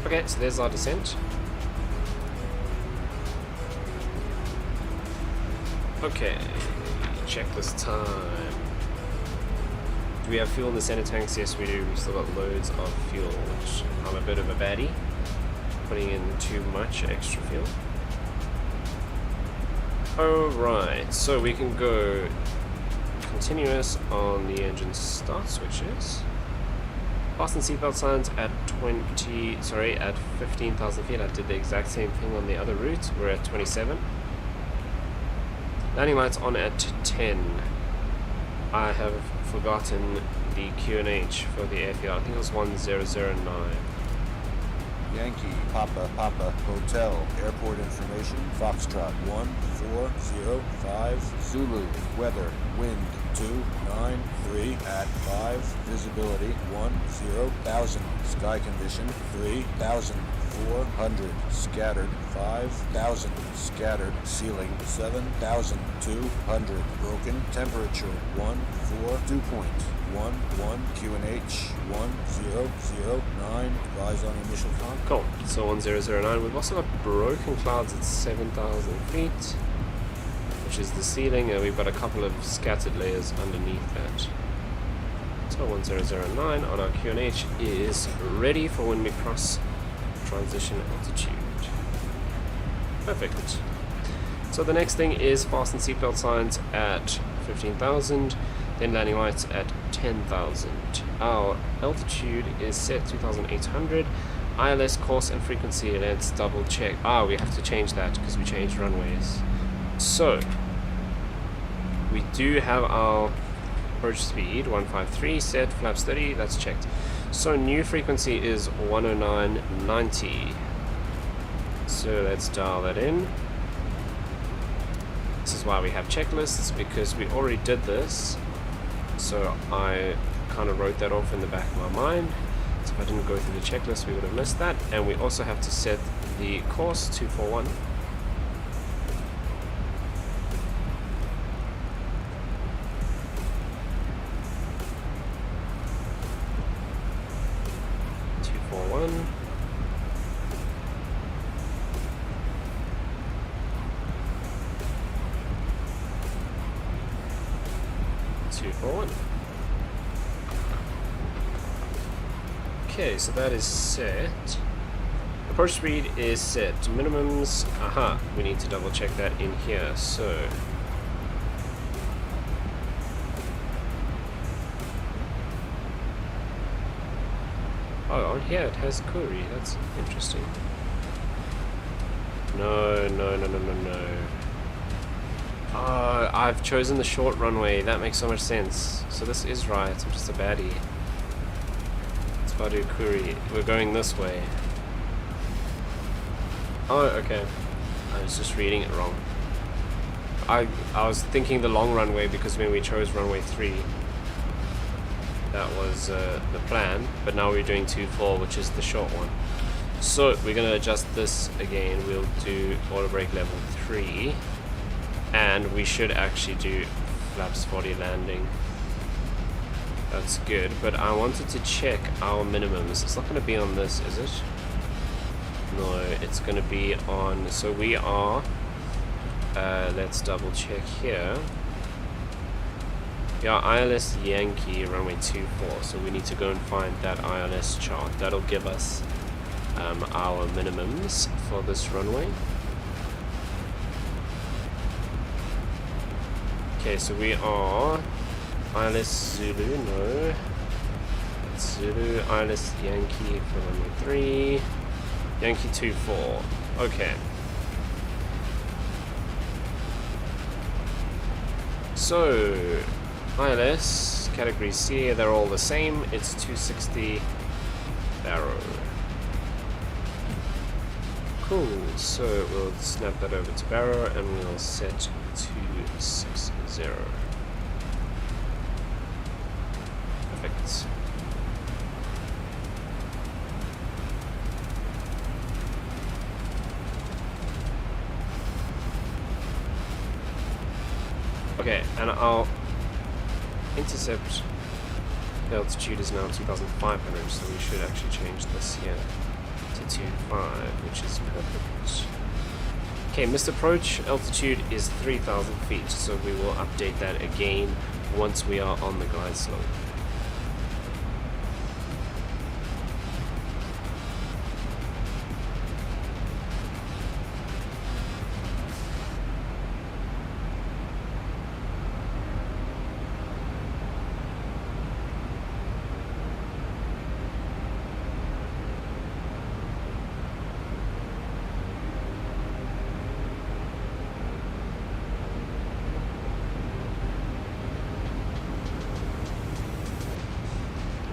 A: Okay, so there's our descent. Okay, checklist time. Do we have fuel in the center tanks? Yes, we do. We've still got loads of fuel, which I'm a bit of a baddie. Putting in too much extra fuel. Alright, so we can go continuous on the engine start switches. Fasten seatbelt signs at 15,000 feet. I did the exact same thing on the other route. We're at 27. Landing lights on at 10. I have forgotten the QNH for the FAOR. I think it was 1009.
J: Yankee, Papa, Hotel, Airport Information, Foxtrot 1405, Zulu, Weather, Wind 293 at 5, Visibility 10,000, Sky Condition 3,400, Scattered 5,000, Scattered, Ceiling 7,200, Broken, Temperature 142.11, QNH 1009, rise on initial climb.
A: Cool, so 1009. We've also got broken clouds at 7,000 feet, which is the ceiling, and we've got a couple of scattered layers underneath that. So 1009 on our QNH is ready for when we cross transition altitude. Perfect. So the next thing is fasten seatbelt signs at 15,000, then landing lights at 10,000. Our altitude is set 2,800. ILS course and frequency, let's double check. We have to change that because we changed runways. So we do have our approach speed 153 set, flaps 30, that's checked. So new frequency is 109.90. So let's dial that in. This is why we have checklists, because we already did this. So I kind of wrote that off in the back of my mind. So if I didn't go through the checklist, we would have missed that. And we also have to set the course 241. 241. Okay, so that is set. Approach speed is set. Minimums, aha, we need to double check that in here. So oh, on here it has Koori. That's interesting. No. Oh, I've chosen the short runway. That makes so much sense. So this is right. I'm just a baddie. It's Badu Koori. We're going this way. Oh, okay. I was just reading it wrong. I was thinking the long runway because when we chose runway 3, that was the plan. But now we're doing 24, which is the short one. So we're going to adjust this again. We'll do auto brake level 3. And we should actually do flaps 40 landing. That's good, but I wanted to check our minimums. It's not going to be on this, is it? No, it's going to be on... So we are... let's double check here. We are ILS Yankee runway 24, so we need to go and find that ILS chart. That'll give us our minimums for this runway. Okay, so we are ILS Zulu, no. That's Zulu, ILS Yankee for runway 3. Yankee 24. Okay. So, ILS, category C, they're all the same. It's 260 Barrow. Cool, so we'll snap that over to Barrow and we'll set 260. Perfect. Okay, and our intercept altitude is now 2,500, so we should actually change this here to 2.5, which is perfect. Okay, missed approach altitude is 3,000 feet, so we will update that again once we are on the glide slope.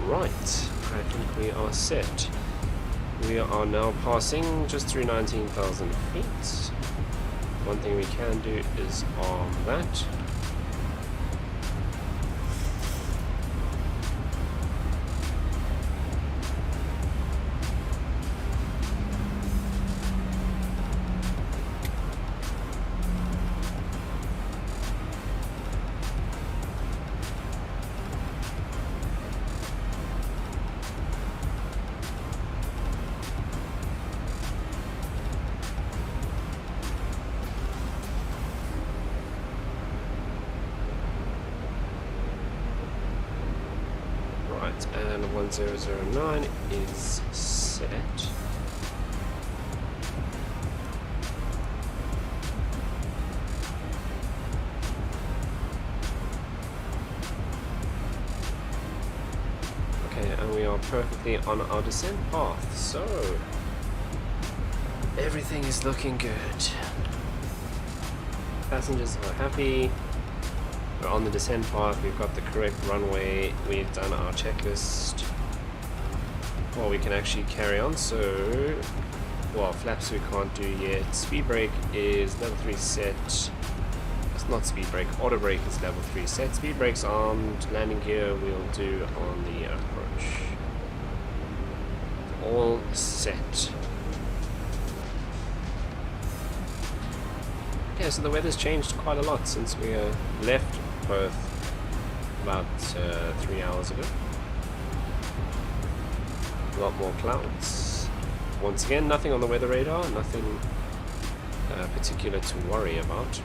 A: Right, I think we are set. We are now passing just through 19,000 feet. One thing we can do is arm that. And 1009 is set. Okay, and we are perfectly on our descent path, so everything is looking good. Passengers are happy. We're on the descent path, we've got the correct runway, we've done our checklist. Well, we can actually carry on, so... Well, flaps we can't do yet. Speed brake is level 3 set. It's not speed brake, auto brake is level 3 set. Speed brake's armed, landing gear we'll do on the approach. All set. Yeah, so the weather's changed quite a lot since we left Perth about 3 hours ago. A lot more clouds. Once again, nothing on the weather radar, nothing particular to worry about.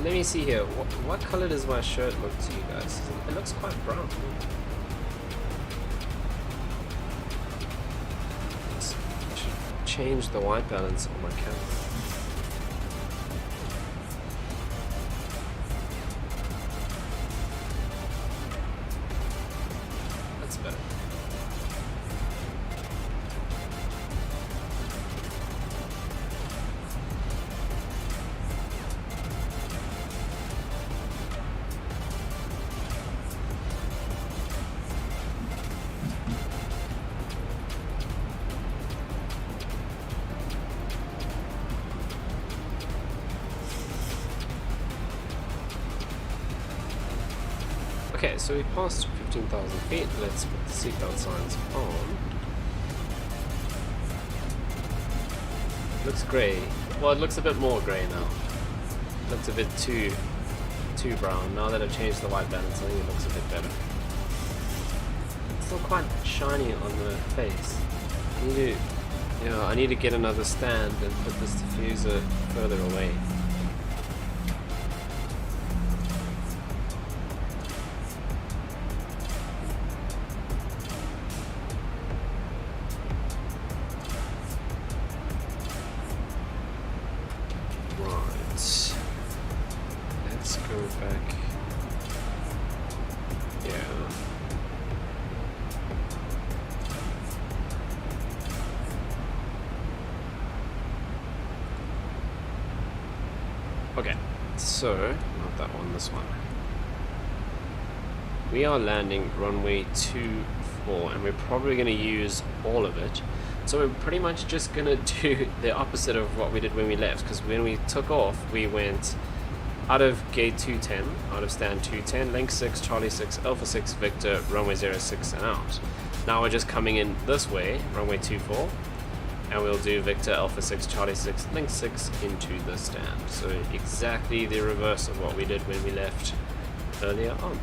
A: let me see here. What color does my shirt look to you guys? It looks quite brown. I should change the white balance on my camera. That's better. Okay, so we passed 15,000 feet. Let's put the seatbelt signs on. Looks grey. Well, it looks a bit more grey now. Looks a bit too brown. Now that I've changed the white balance, I think it looks a bit better. It's still quite shiny on the face. I need to get another stand and put this diffuser further away. Let's go back. Yeah. Okay, so not that one, this one. We are landing runway 24 and we're probably going to use all of it. So we're pretty much just going to do the opposite of what we did when we left, because when we took off we went out of gate 210, out of stand 210, link 6, Charlie 6, Alpha 6, Victor, runway 06 and out. Now we're just coming in this way, runway 24, and we'll do Victor, Alpha 6, Charlie 6, link 6 into the stand. So exactly the reverse of what we did when we left earlier on,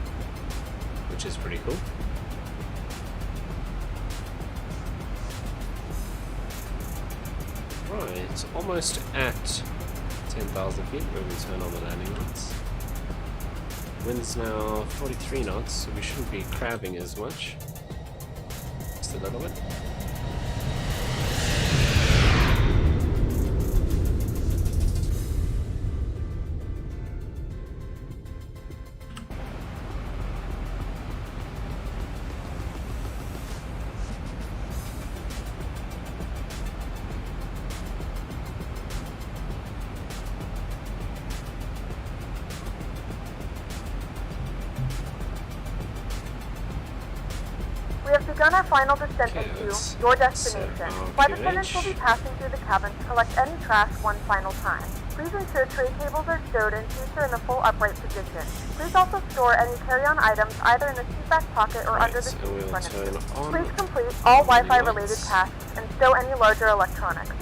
A: which is pretty cool. Right, almost at 10,000 feet where we turn on the landing lights. Wind's now 43 knots, so we shouldn't be crabbing as much. Just a little bit.
B: We have begun our final descent into your destination. Flight attendants will be passing through the cabin to collect any trash one final time. Please ensure tray tables are stowed and seats are in the full upright position. Please also store any carry-on items either in the seat back pocket or under the seat in front of you. Please complete all Wi-Fi related tasks and stow any larger electronics.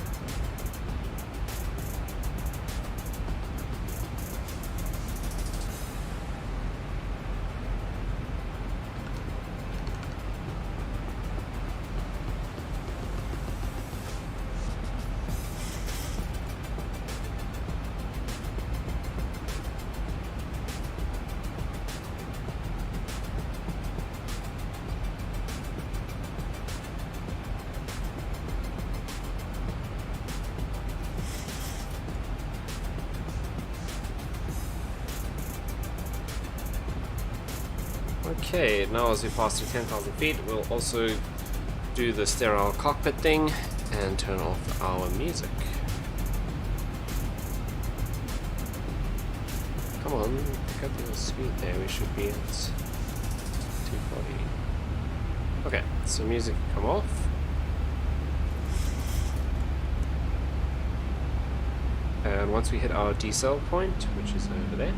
A: Okay, now as we pass through 10,000 feet, we'll also do the sterile cockpit thing and turn off our music. Come on, pick up your speed there, we should be at 240. Okay, so music come off. And once we hit our decel point, which is over there,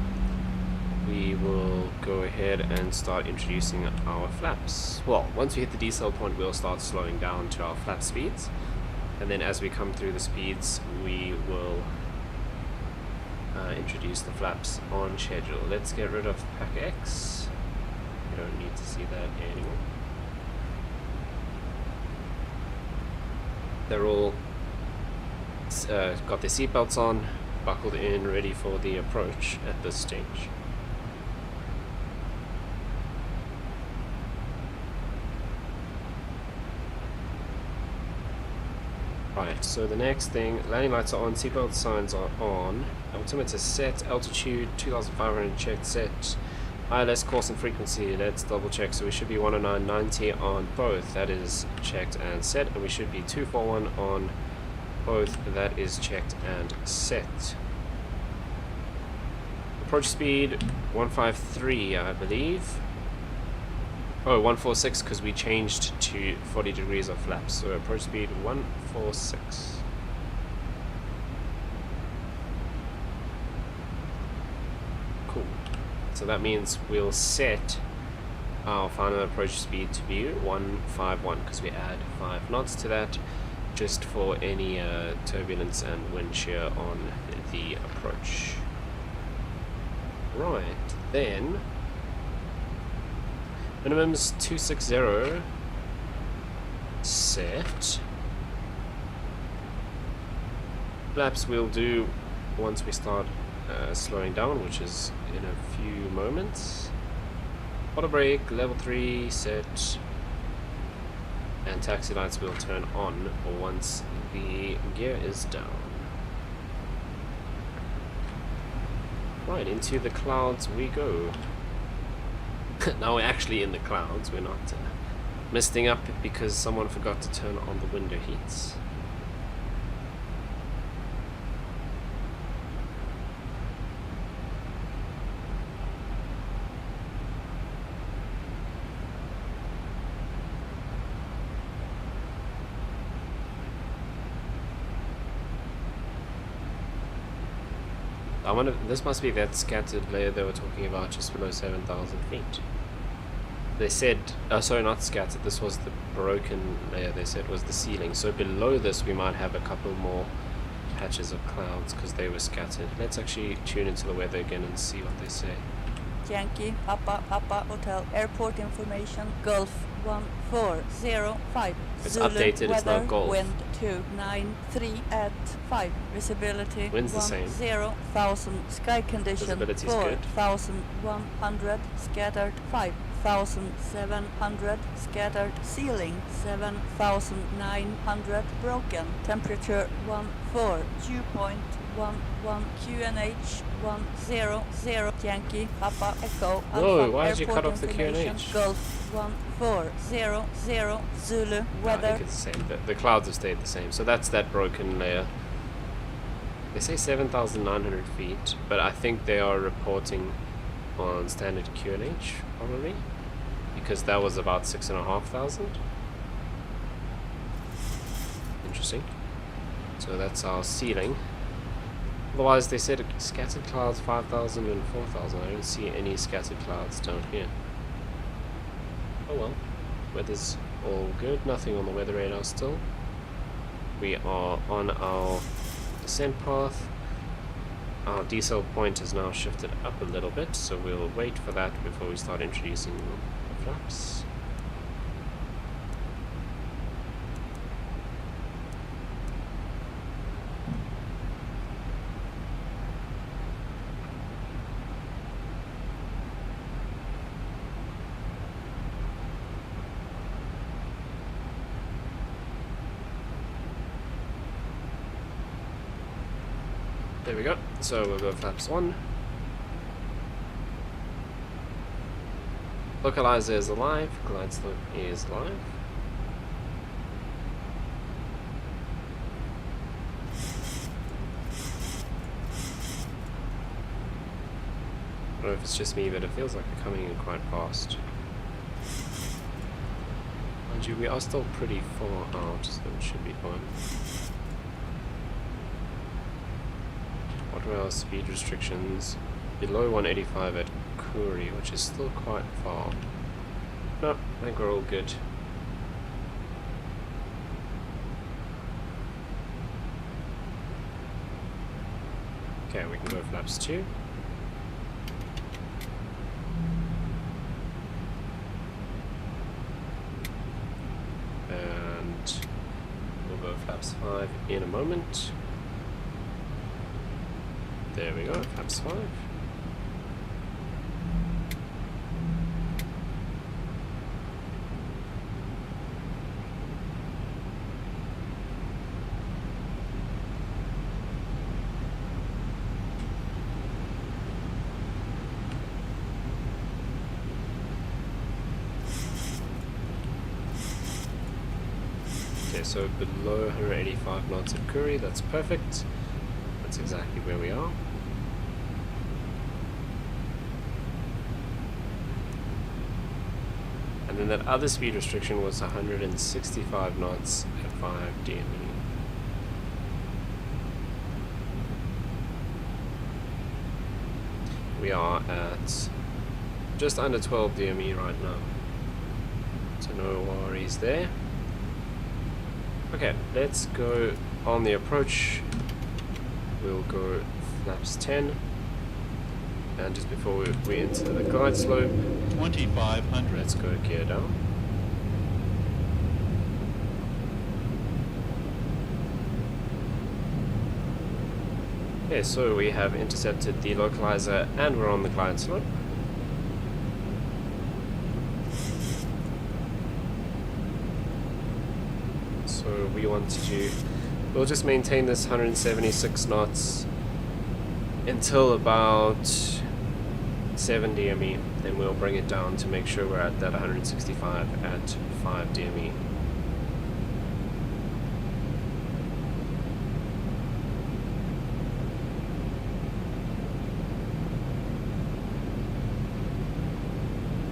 A: we will go ahead and start introducing our flaps. Well, once we hit the decel point, we'll start slowing down to our flap speeds, and then as we come through the speeds, we will introduce the flaps on schedule. Let's get rid of PACX. We don't need to see that anymore. They're all got their seatbelts on. buckled in, ready for the approach at this stage. Right, so the next thing, landing lights are on, seatbelt signs are on, altimeter set, altitude 2500 checked, set, ILS course and frequency, let's double check, so we should be 109.90 on both, that is checked and set, and we should be 241 on both, that is checked and set. Approach speed 153, I believe. Oh, 146 because we changed to 40 degrees of flaps. So approach speed 146. Cool. So that means we'll set our final approach speed to be 151 because we add 5 knots to that just for any turbulence and wind shear on the approach. Right, then minimum's 260 set. Flaps we'll do once we start slowing down, which is in a few moments. Auto brake, level 3 set, and taxi lights will turn on once the gear is down. Right, into the clouds we go. Now we're actually in the clouds, we're not misting up because someone forgot to turn on the window heats. I wonder, this must be that scattered layer they were talking about just below 7,000 feet. They said, oh sorry, not scattered, this was the broken layer they said was the ceiling. So below this we might have a couple more patches of clouds because they were scattered. Let's actually tune into the weather again and see what they say.
C: Yankee, Papa Hotel, airport information, Gulf 1405.
A: It's
C: Zulu,
A: updated, it's
C: weather,
A: not Gulf.
C: wind 293 at 5. Visibility
A: Wind's the same.
C: 10,000. Sky condition
A: Visibility's good.
C: 4,100. Scattered 5,700. Scattered ceiling 7,900. Broken. Temperature 14. Dew point 11. QNH 100. Yankee, Papa Echo.
A: Whoa,
C: Alpha,
A: why did you cut
C: airport
A: off the
C: information,
A: QNH?
C: Gulf 1400. Zulu,
A: I
C: weather.
A: think it's the same. The clouds have stayed the same. So that's that broken layer. They say 7,900 feet, but I think they are reporting on standard QNH probably, because that was about 6,500. Interesting. So that's our ceiling. Otherwise, they said scattered clouds 5,000 and 4,000. I don't see any scattered clouds down here. Oh well. Weather's all good. Nothing on the weather radar still. We are on our descent path. Our decel point is now shifted up a little bit, so we'll wait for that before we start introducing the flaps. There we go. So we'll go flaps 1. Localizer is alive. Glide slope is live. I don't know if it's just me, but it feels like we're coming in quite fast. Mind you, we are still pretty far out, so it should be fine. What were our speed restrictions? Below 185 at Koori, which is still quite far. No, I think we're all good. Okay, we can go flaps 2. And we'll go flaps 5 in a moment. There we go, flaps 5. Okay, so below 185 knots at Curry, that's perfect. That's exactly where we are. And then that other speed restriction was 165 knots at 5 DME. We are at just under 12 DME right now. So no worries there. Okay, let's go on the approach. We'll go flaps 10. And just before we enter the glide slope,
H: 2,500.
A: let's go gear down. Okay, so we have intercepted the localizer and we're on the glide slope. So we want to, we'll just maintain this 176 knots until about 7 DME, then we'll bring it down to make sure we're at that 165 at 5 DME.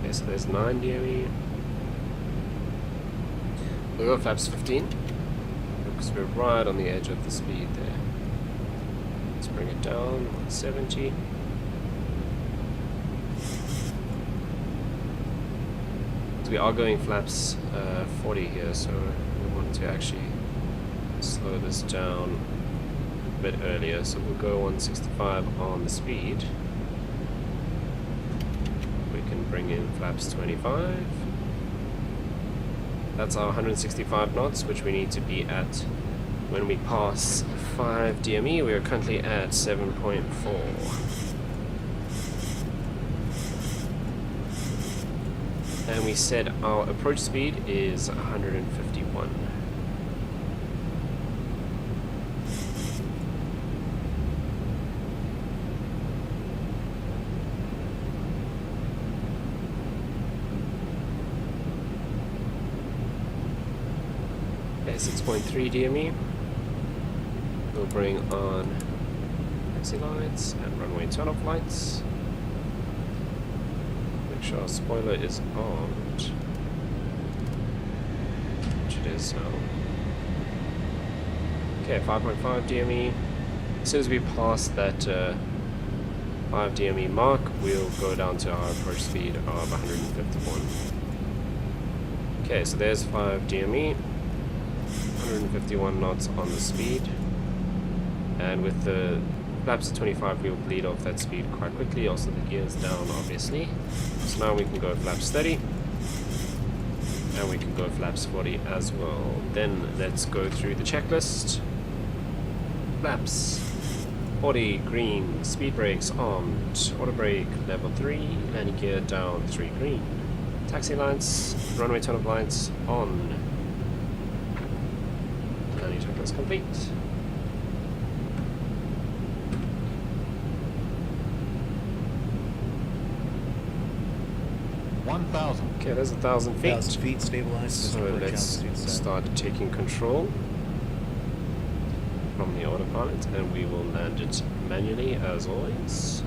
A: Okay, so there's 9 DME. We'll go flaps 15 because we're right on the edge of the speed there. Let's bring it down, 170. We are going flaps 40 here, so we want to actually slow this down a bit earlier. So we'll go 165 on the speed. We can bring in flaps 25. That's our 165 knots, which we need to be at when we pass 5 DME. We are currently at 7.4. And we said our approach speed is 151. Okay, 6.3 DME. We'll bring on taxi lights and runway turn-off lights. Make sure our spoiler is armed, which it is now. Okay, 5.5 DME. As soon as we pass that 5 DME mark, we'll go down to our approach speed of 151. Okay, so there's 5 DME, 151 knots on the speed, and with the flaps at 25 we'll bleed off that speed quite quickly, also the gears down obviously. So now we can go flaps 30 and we can go flaps 40 as well. Then let's go through the checklist. Flaps 40, green, speed brakes armed, auto brake level 3, landing gear down 3 green, taxi lights, runway turn-off lights on, landing checklist complete. Okay, there's 1,000 feet.
G: 1,000 feet stabilized.
A: So
G: Mr. Birch,
A: let's
G: altitude set.
A: start taking control from the autopilot, and we will land it manually as always.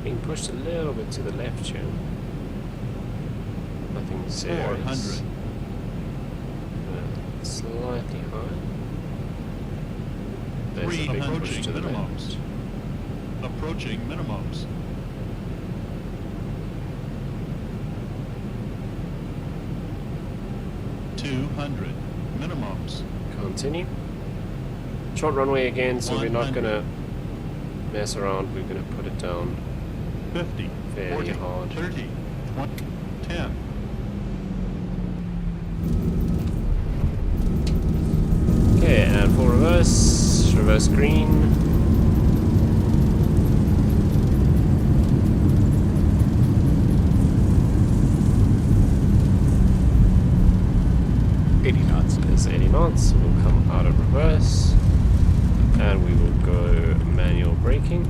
A: Being pushed a little bit to the left here. Nothing serious.
H: 400.
A: Slightly high. There's a
H: 3
A: big push
H: approaching
A: to the
H: minimums.
A: left.
H: Approaching minimums. 200. Minimums.
A: Continue. Short runway again, so we're not
H: 100.
A: gonna mess around. We're gonna put it down
H: 50.
A: fairly
H: 40.
A: hard.
H: 30. 20. 10.
A: Okay, and for reverse green. Is 80 knots. We'll come out of reverse and we will go manual braking.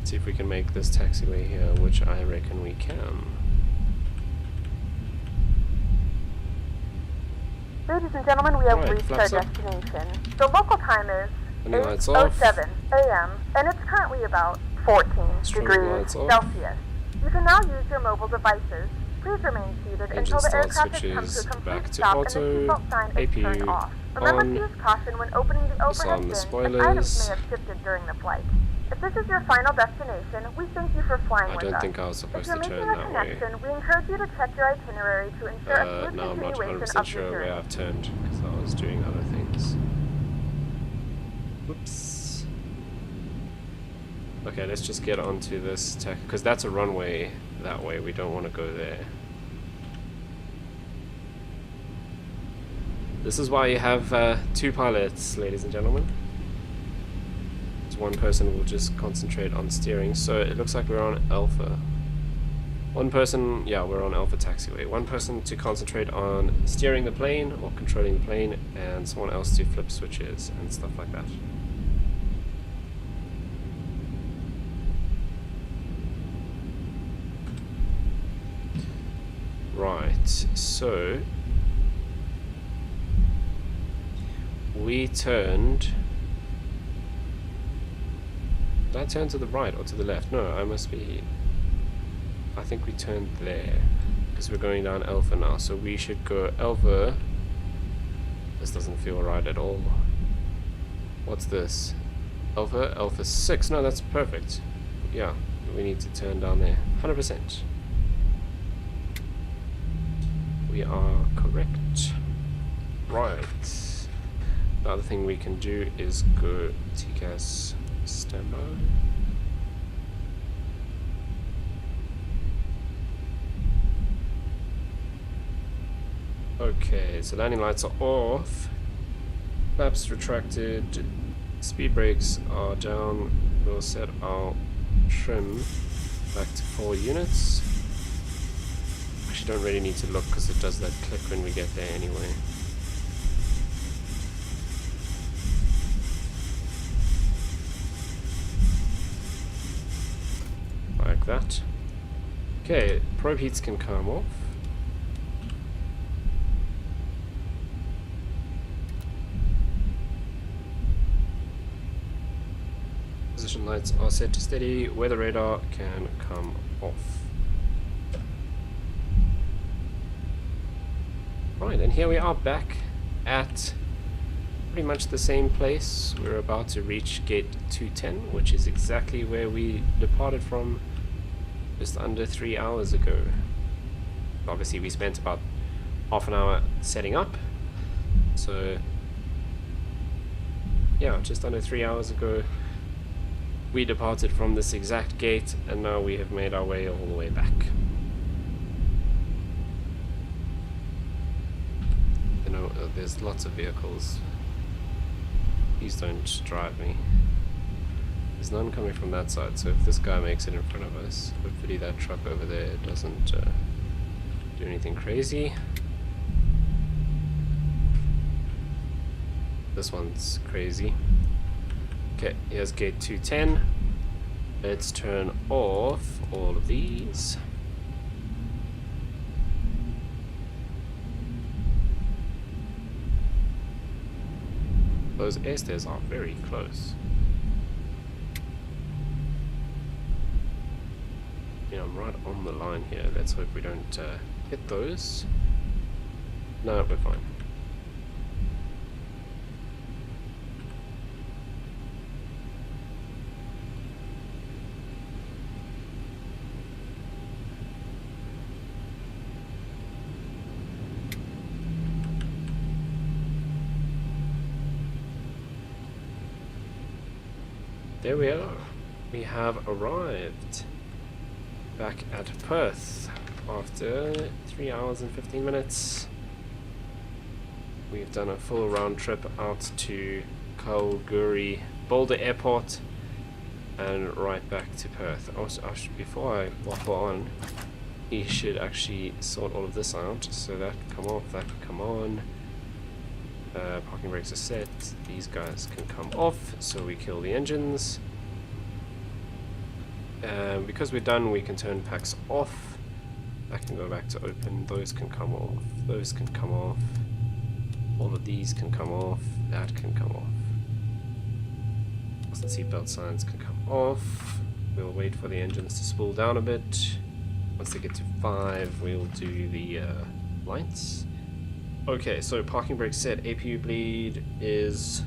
A: See if we can make this taxiway here, which I reckon we can.
B: Ladies and gentlemen, we have
A: Right,
B: reached our
A: flaps up.
B: destination. The local time is
A: Any lights off?
B: 8:07 a.m. and it's currently about 14
A: Strobe
B: degrees
A: lights off.
B: Celsius. You can now use your mobile devices. Please remain seated
A: Engine
B: until the
A: start
B: aircraft has come to a
A: switches
B: complete
A: back to
B: stop
A: auto.
B: and the seatbelt sign is
A: APU
B: turned off. Remember
A: on.
B: to use caution when opening the overhead
A: Disarm the
B: bins, as
A: spoilers.
B: items may have shifted during the flight. If this is your final destination, we thank you for flying
A: I
B: with
A: don't
B: us.
A: think I was
B: If
A: supposed
B: you're
A: to
B: making
A: turn
B: a
A: that way.
B: connection, we encourage you to check your itinerary to ensure a smooth
A: No, I'm not
B: continuation
A: 100%
B: of your
A: sure where
B: journey.
A: I've turned because I was doing other things. Whoops. Okay, let's just get onto this tech because that's a runway that way. We don't want to go there. This is why you have two pilots, ladies and gentlemen. So one person will just concentrate on steering. So it looks like we're on Alpha. One person, yeah, we're on Alpha taxiway. One person to concentrate on steering the plane or controlling the plane, and someone else to flip switches and stuff like that. Right, so we turned. Did I turn to the right or to the left? No, I must be. I think we turned there because we're going down Alpha now, so we should go Alpha. This doesn't feel right at all. What's this? Alpha? Alpha 6. No, that's perfect. Yeah, we need to turn down there. 100%. We are correct. Right. The other thing we can do is go TCAS standby. Okay, so landing lights are off. Flaps retracted. Speed brakes are down. We'll set our trim back to 4 units. Actually, don't really need to look because it does that click when we get there anyway. Like that. Okay, probe heats can come off. Position lights are set to steady. Weather radar can come off. Right, and here we are back at pretty much the same place. We're about to reach gate 210, which is exactly where we departed from just under 3 hours ago. Obviously we spent about half an hour setting up, so yeah, just under 3 hours ago we departed from this exact gate, and now we have made our way all the way back. You know, there's lots of vehicles. Please don't drive me. There's none coming from that side, so if this guy makes it in front of us, hopefully that truck over there doesn't do anything crazy. This one's crazy. Okay, here's gate 210. Let's turn off all of these. Those airstairs are very close. Yeah, I'm right on the line here. Let's hope we don't hit those. No, we're fine. there we are. We have arrived back at Perth after 3 hours and 15 minutes. We've done a full round trip out to Kalgoorlie Boulder Airport and right back to Perth. Also, before I waffle on, he should actually sort all of this out. So that can come off, that can come on. Parking brakes are set. These guys can come off, so we kill the engines. Because we're done, we can turn packs off. That can go back to open. Those can come off. Those can come off. All of these can come off. That can come off. The seatbelt signs can come off. We'll wait for the engines to spool down a bit. Once they get to 5, we'll do the lights. Okay, so parking brake set. APU bleed is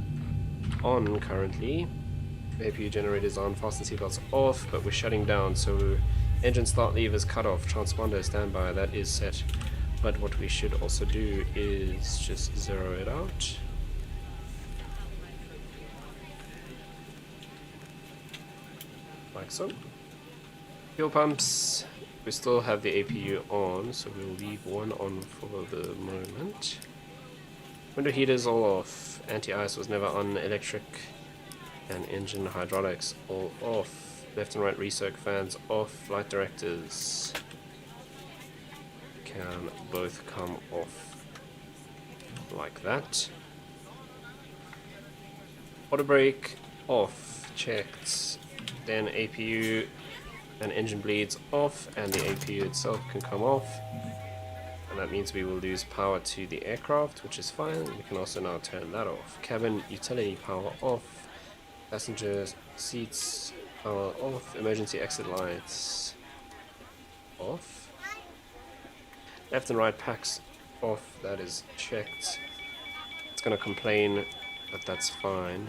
A: on currently. APU generator is on. Fasten seatbelts off, but we're shutting down. So engine start lever is cut off. Transponder standby. That is set. But what we should also do is just zero it out. Like so. Fuel pumps. We still have the APU on, so we'll leave one on for the moment. Window heaters all off. Anti-ice was never on. Electric and engine hydraulics all off. Left and right recirc fans off. Flight directors can both come off like that. Auto brake off. Checked. Then APU and engine bleeds off, and the APU itself can come off, and that means we will lose power to the aircraft, which is fine. We can also now turn that off. Cabin utility power off. Passenger seats power off. Emergency exit lights off. Left and right packs off. That is checked. It's gonna complain, but that's fine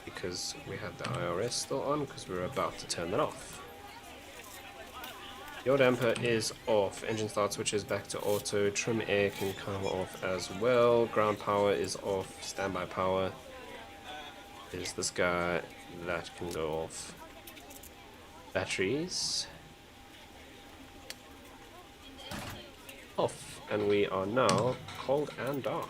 A: because we have the IRS still on because we're about to turn that off. Your damper is off. Engine start switches back to auto. Trim air can come off as well. Ground power is off. Standby power is this guy. That can go off. Batteries off. And we are now cold and dark.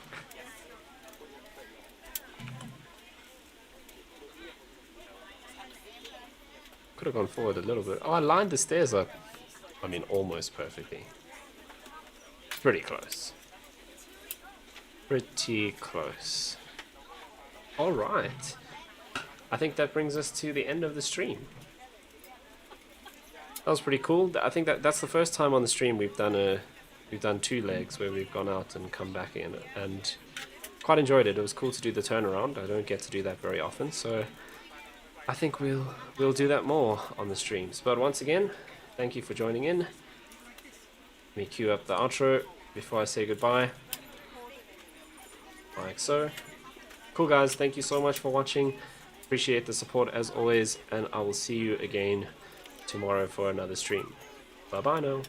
A: Could have gone forward a little bit. Oh, I lined the stairs up. I mean, almost perfectly. Pretty close. Pretty close. Alright. I think that brings us to the end of the stream. That was pretty cool. I think that's the first time on the stream we've done 2 legs where we've gone out and come back in, and quite enjoyed it. It was cool to do the turnaround. I don't get to do that very often, so I think we'll do that more on the streams. But once again, thank you for joining in. Let me cue up the outro before I say goodbye. Like so. Cool guys, thank you so much for watching. Appreciate the support as always, and I will see you again tomorrow for another stream. Bye bye now.